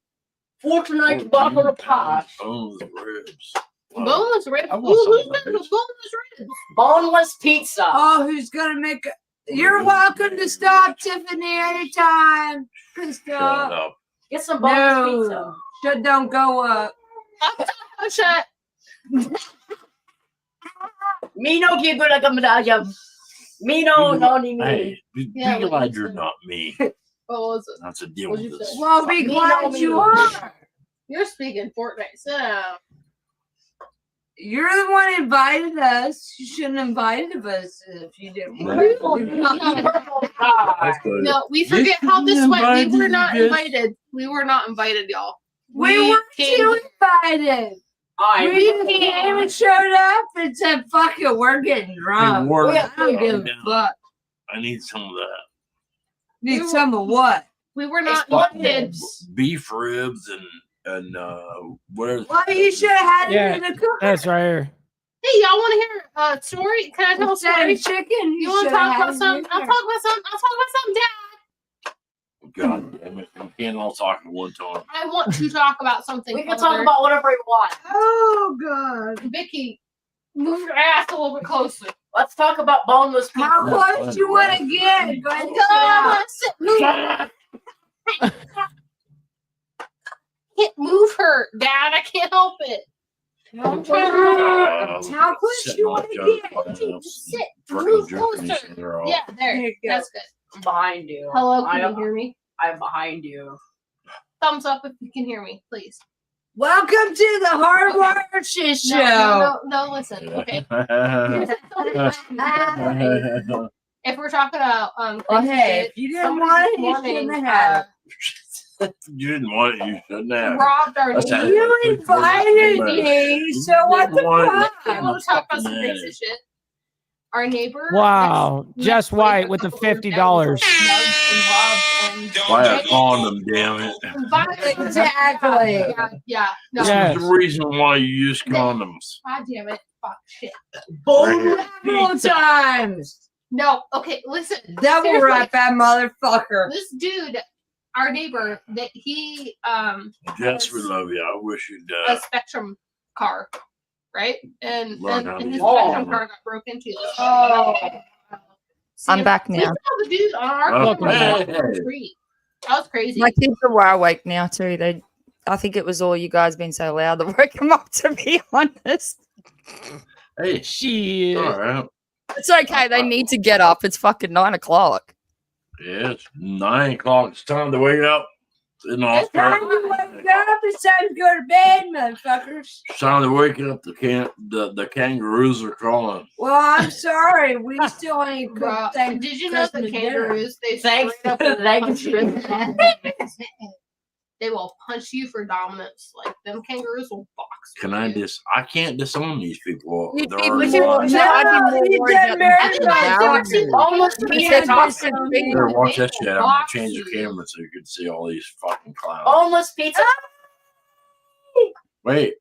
Fortnite bottle of pie. Bones, ribs. Boneless ribs. I want Who's some of got those. the boneless ribs? Boneless pizza. Oh, who's gonna make it? You're welcome to stop, Tiffany, anytime. Shut Stop. up. Get some boneless No, pizza. shut don't go up. Shut. Me no give good like a medallion. Me no ni me. Hey, be Yeah, what glad you you're said. not me. What was it? That's a deal What'd with you this. say? Well, be Me glad no you me. are. You're speaking Fortnite. So You're the one who invited us. You shouldn't have invited us if you didn't want That's good. no, we forget how this went. We were Invited, not you bitch. invited. We were not invited, y'all. We were came- too invited. We came and showed up and said, fuck it, we're getting drunk. Warren, I don't give a calm down. fuck. I need some of that. Need some of what? We were not Fucking invited. beef ribs and where's Well, you should have had Yeah. it in the cooker. That's right here. Hey, y'all want to hear a story? Can I tell a Instead story? of chicken, You want to should have talk had about it something? in I'll there. talk about something. I'll talk about something, Dad. God damn it. We can't all talk at one time. I want to talk about something. We can Father. talk about whatever we want. Oh, God. Vicky, move your ass a little bit closer. Let's talk about boneless pizza. How close you want to get? Go ahead and sit down. Can't move her, Dad. I can't help it. I'm trying to How close you want to get? just sit. Freaking Move jerking each closer. other off. Yeah, there. There you go. That's good. I'm behind you. Hello, can I you hear me? I'm behind you. Thumbs up if you can hear me, please. Welcome to the Hardwired Shit Show. No, listen. Okay. If we're talking about Well, crazy hey, shit, if you didn't somebody want this it, you morning, shouldn't have You didn't want it, you shouldn't have. robbed our That's neighbor. how- You invited me, so what the What? fuck? I want to talk about some crazy shit. Our neighbor. Wow. next- Just next White week, with the a couple of $50. snubbed and robbed and Why a condom, damn it. violated. Exactly. Yeah. No. This Yeah. is the reason why you use condoms. God damn it. Fuck shit. Several times. No. Okay. Listen. Double Seriously, wrap that motherfucker. This dude, our neighbor, that he Yes, we love you. I wish you'd a Spectrum car, right? And Learn how to his use Spectrum it. car got broke into. Oh. I'm back We now. saw the dude on our Welcome corner back. on the street. That was crazy. My kids are wide awake now too. I think it was all you guys being so loud that woke them up. To be honest, Hey, Shit. all right. it's okay. They need to get up. It's fucking 9 o'clock. Yeah, it's 9 o'clock. It's time to wake up. In the It's time hospital. to wake up. It's time to go to bed, motherfuckers. It's time to wake up. The kangaroos are calling. Well, I'm sorry. We still ain't Bro, cooked. Thank did you know that Christmas dinner. kangaroos they Thanks. straight up will Thanks. punch you? They will punch you for dominance. Like them kangaroos will box. Can with I you. I can't disown these people. You'd They're be already more- lying. no, I'd be more you worried done about married the my value. daughter. Almost He pizza said taco. listen, Here, watch that shit. I'm gonna Box change the you. camera so you can see all these fucking clowns. Boneless pizza. Wait,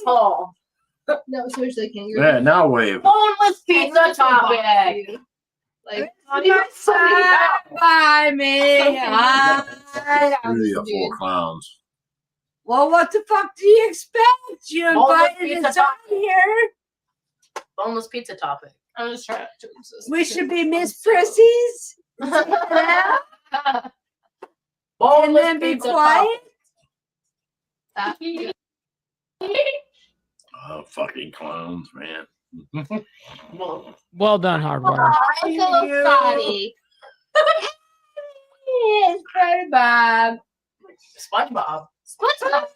Tall. No, seriously, can you? Yeah, now wave. Boneless pizza topic. Like, By me. Really, 4 clowns. Well, what the fuck do you expect? You Boneless invited pizza us on here. Boneless pizza topic. I'm just trying to choose this. We should be Miss Prissies. And Boneless then be pizza quiet. Oh, fucking clowns, man. Well done, Hardwire. Sorry. Yes, SpongeBob. SpongeBob. SpongeBob.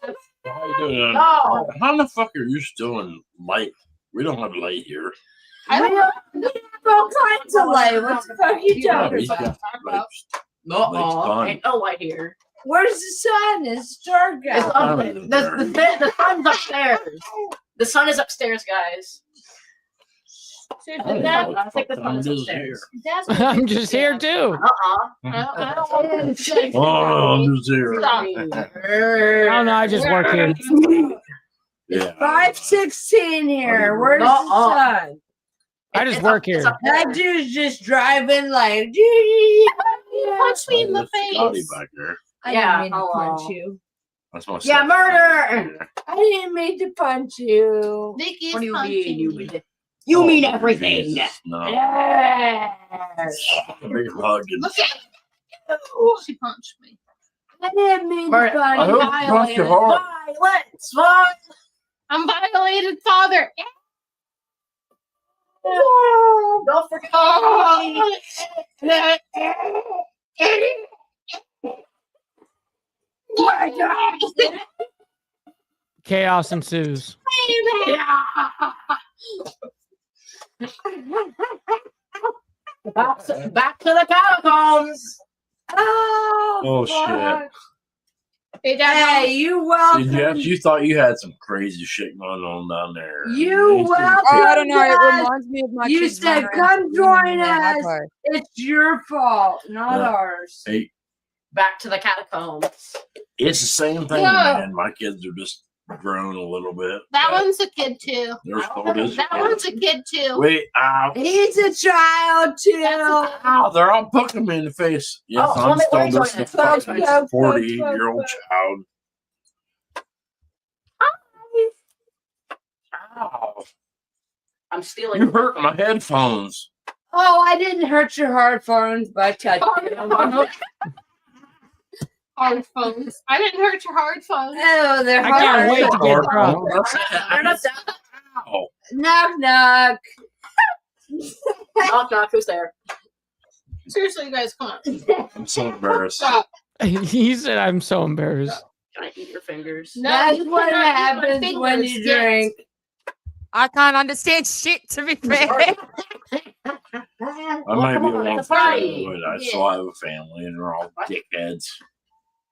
How you doing? No. How the fuck are you still in light? We don't have light here. We have all kinds of light. What the fuck are you Yeah, talking he's about? got, No, sun. ain't no light here. Where's the sun? It's dark It's out. up, the sun's upstairs. The sun is upstairs, guys. Seriously, Dad, I think the sun is upstairs. I'm just here too. I don't want to Oh, I'm just here. Oh no, I just work here. Yeah. 5:16 here. Where's the sun? I just work here. That dude's just driving like. punch me in the Scotty face. back there. I Yeah, didn't mean to punch you. That's my Yeah, son. murder. I didn't mean to punch you. Vicky's What do you punching mean? You me. mean you Oh, mean everything? Jesus, no. Yes. A big hug and Look at you. She punched me. I didn't mean to Murder. punch I hope you punch your heart. Violence. Violence. I'm violated, father. Don't forget. Chaos ensues. Back to the catacombs. Oh, shit. Hey, Dad. Hey, you welcome. See, Jeff, you thought you had some crazy shit going on down there. You They welcome. Oh, I don't know. It Dad. reminds me of my You kids said, running around "Come screaming in join their us." hypo. It's your fault, not Yeah. ours. Hey, Back to the catacombs. it's the same thing, Yeah. man. My kids are just grown a little bit. That but one's a kid too. they're still just That one's a kid too. Wait, ow. He's a child too. Ow, they're all poking me in the face. Yes, Oh, I'm let still me just a wait. fucking Poke, 40-year-old poke. child. Ow. I'm stealing. You hurt my headphones. Oh, I didn't hurt your headphones by touching them. Hard phones. I didn't hurt your hard phones. Oh, they're I can't wait to get drunk. Turn us down. Ow. Knock knock. Knock knock. Who's there? Seriously, you guys, come on. I'm so embarrassed. Stop. He said, "I'm so embarrassed." Can I eat your fingers? No, That's you what cannot eat my happens when fingers you yet. drink. I can't understand shit, to be fair. I might be a come on, long it's a party. time, but I still have a family and they're all dickheads.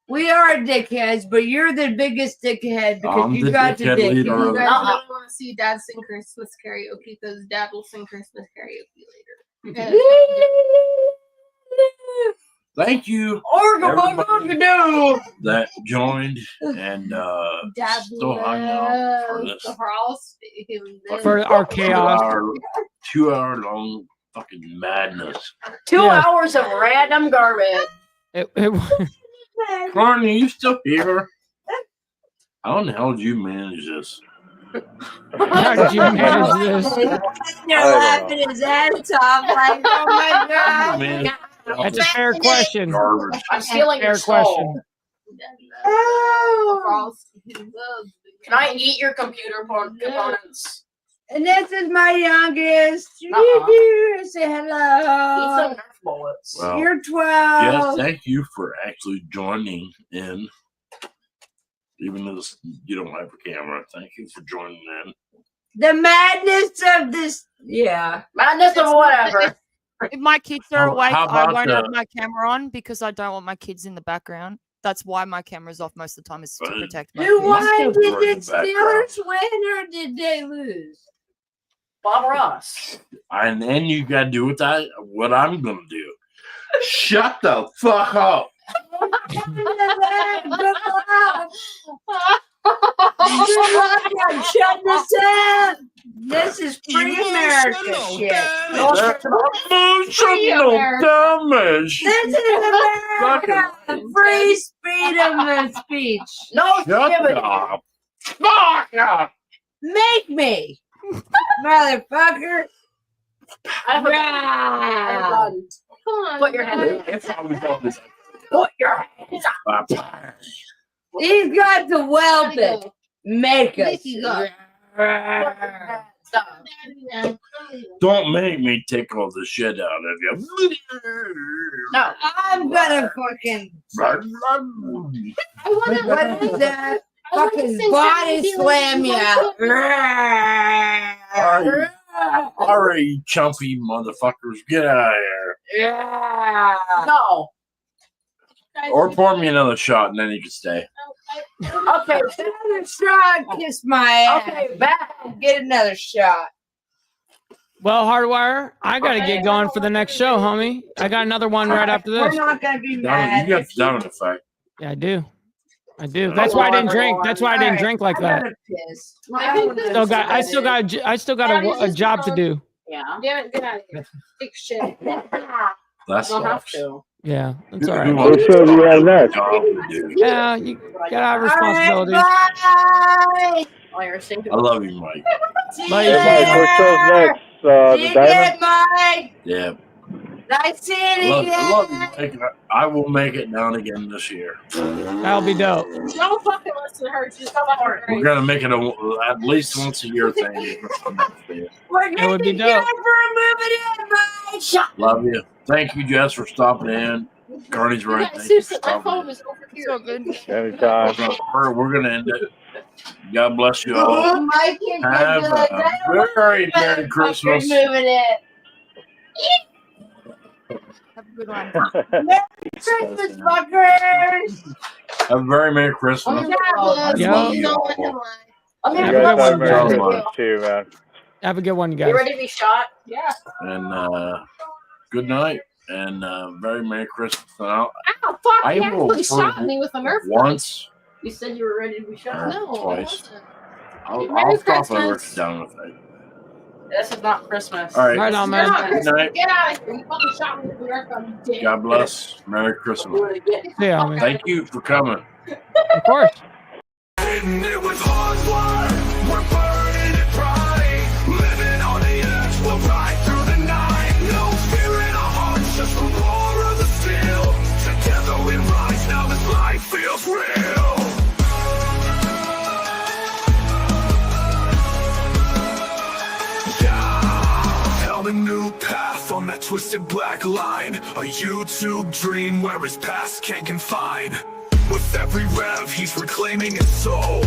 We are dickheads, but you're the biggest dickhead because I'm you the got the dickhead dick. leader You of guys the really want to see Dad sing Christmas karaoke because Dad will sing Christmas karaoke later. You guys- Thank you, everybody that joined and Dad still hung out for loves this the house. He was For our chaos. 2-hour long fucking madness. 2 Yeah. hours of random garbage. Carney, you still here? How the hell did you manage this? How did you manage this? You're laughing his ass off like, oh my god. Man, That's a fair question. garbage. I'm stealing Fair your soul. question. Oh. He loves Can I eat your computer components? And this is my youngest. Uh-uh. Say Eat hello. some Nerf bullets. Well, You're yes, 12. thank you for actually joining in. Even though you don't have a camera, thank you for joining in. The madness of this. Yeah. Madness of whatever. If my kids are How- awake, how I about won't have the- my camera on because I don't want my kids in the background. That's why my camera's off most of the time, is to But- protect my Who kids. won? still Did worried the about Steelers win or did they lose? Bob Ross. And then you got to do what I'm going to do. Shut the fuck up. Shut this up. This is free America shit. Emotional damage. This is America. Free freedom of speech. No Shut stupid. up. Fuck up. Make me, motherfucker. I have a gun. Come on. Put your hands Put your hands up. He's got to whelp it. Make us. Don't make me tickle the shit out of you. No, I'm gonna fucking. I wanna What is that? Fucking body slam you out. All right, you chumpy motherfuckers, get out of here. Yeah. No. Or pour me another shot and then you can stay. Okay, another shot. Kiss my ass. Okay, back. Get another shot. Well, Hardwire, I got to get going for the next show, homie. I got another one right after We're this. not gonna be You mad. got the dominant effect. Yeah, I do. I do. That's why I didn't drink. That's why I didn't drink like that. Piss. I still got a job to do. Yeah. Damn it, get out of here. Big shit. That Don't have sucks. to. Yeah, that's all right. What show do you have next? Yeah, you gotta have responsibilities. Bye. Oh, you're single. I love you, Mike. Bye. Hey, Mike, what show's next? The See you Diamond? again, Mike. Yeah. Nice seeing you I again. love you, Mike. I will make it down again this year. That'll be dope. Don't fucking listen to her. She's talking about her. We're gonna make it at least once a year thing. We're It would be getting dope. together for a movie in, Mike. Shut Love you. Thank you, Jess, for stopping in. Carney's right. Yeah, Thank you for seriously, my stopping phone in. is over here. So good. Anytime. We're gonna end it. God bless you all. Oh, Mike can't Have do like a that. very Merry Christmas. Moving it. Have a good one. Merry Christmas, fuckers. Have a very Merry Christmas. Yeah. Love you all. You Have a guys good have one, Merry guys. Christmas too, man. Have a good one, you You guys. ready to be shot? Yeah. And good night. And very Merry Christmas. And Ow, fuck. I You will actually shot prove me with a Nerf gun. once. You said you were ready to be shot? No, I Twice. wasn't. I'll Merry stop over Christmas. down with it. This is not Christmas. All right. Right on, You're man. not Good Christmas. night. Get out of here. You fucking shot me with a Nerf gun, you dick. God bless. Merry Christmas. See ya, homie. Thank you for coming. Of course. And it was hard work. We're burning it bright. Living on the edge, we'll ride through the night. No fear in our hearts, just the roar of the steel. Together we rise, now this life feels real. Held a new path on that twisted black line. A YouTube dream where his past can't confine. With every rev, he's reclaiming his soul,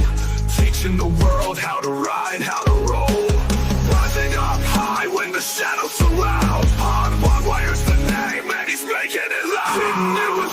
teaching the world how to ride, how to roll. Rising up high when the shadows surround. Hardwire's the name, and he's making it loud. Hidden, it was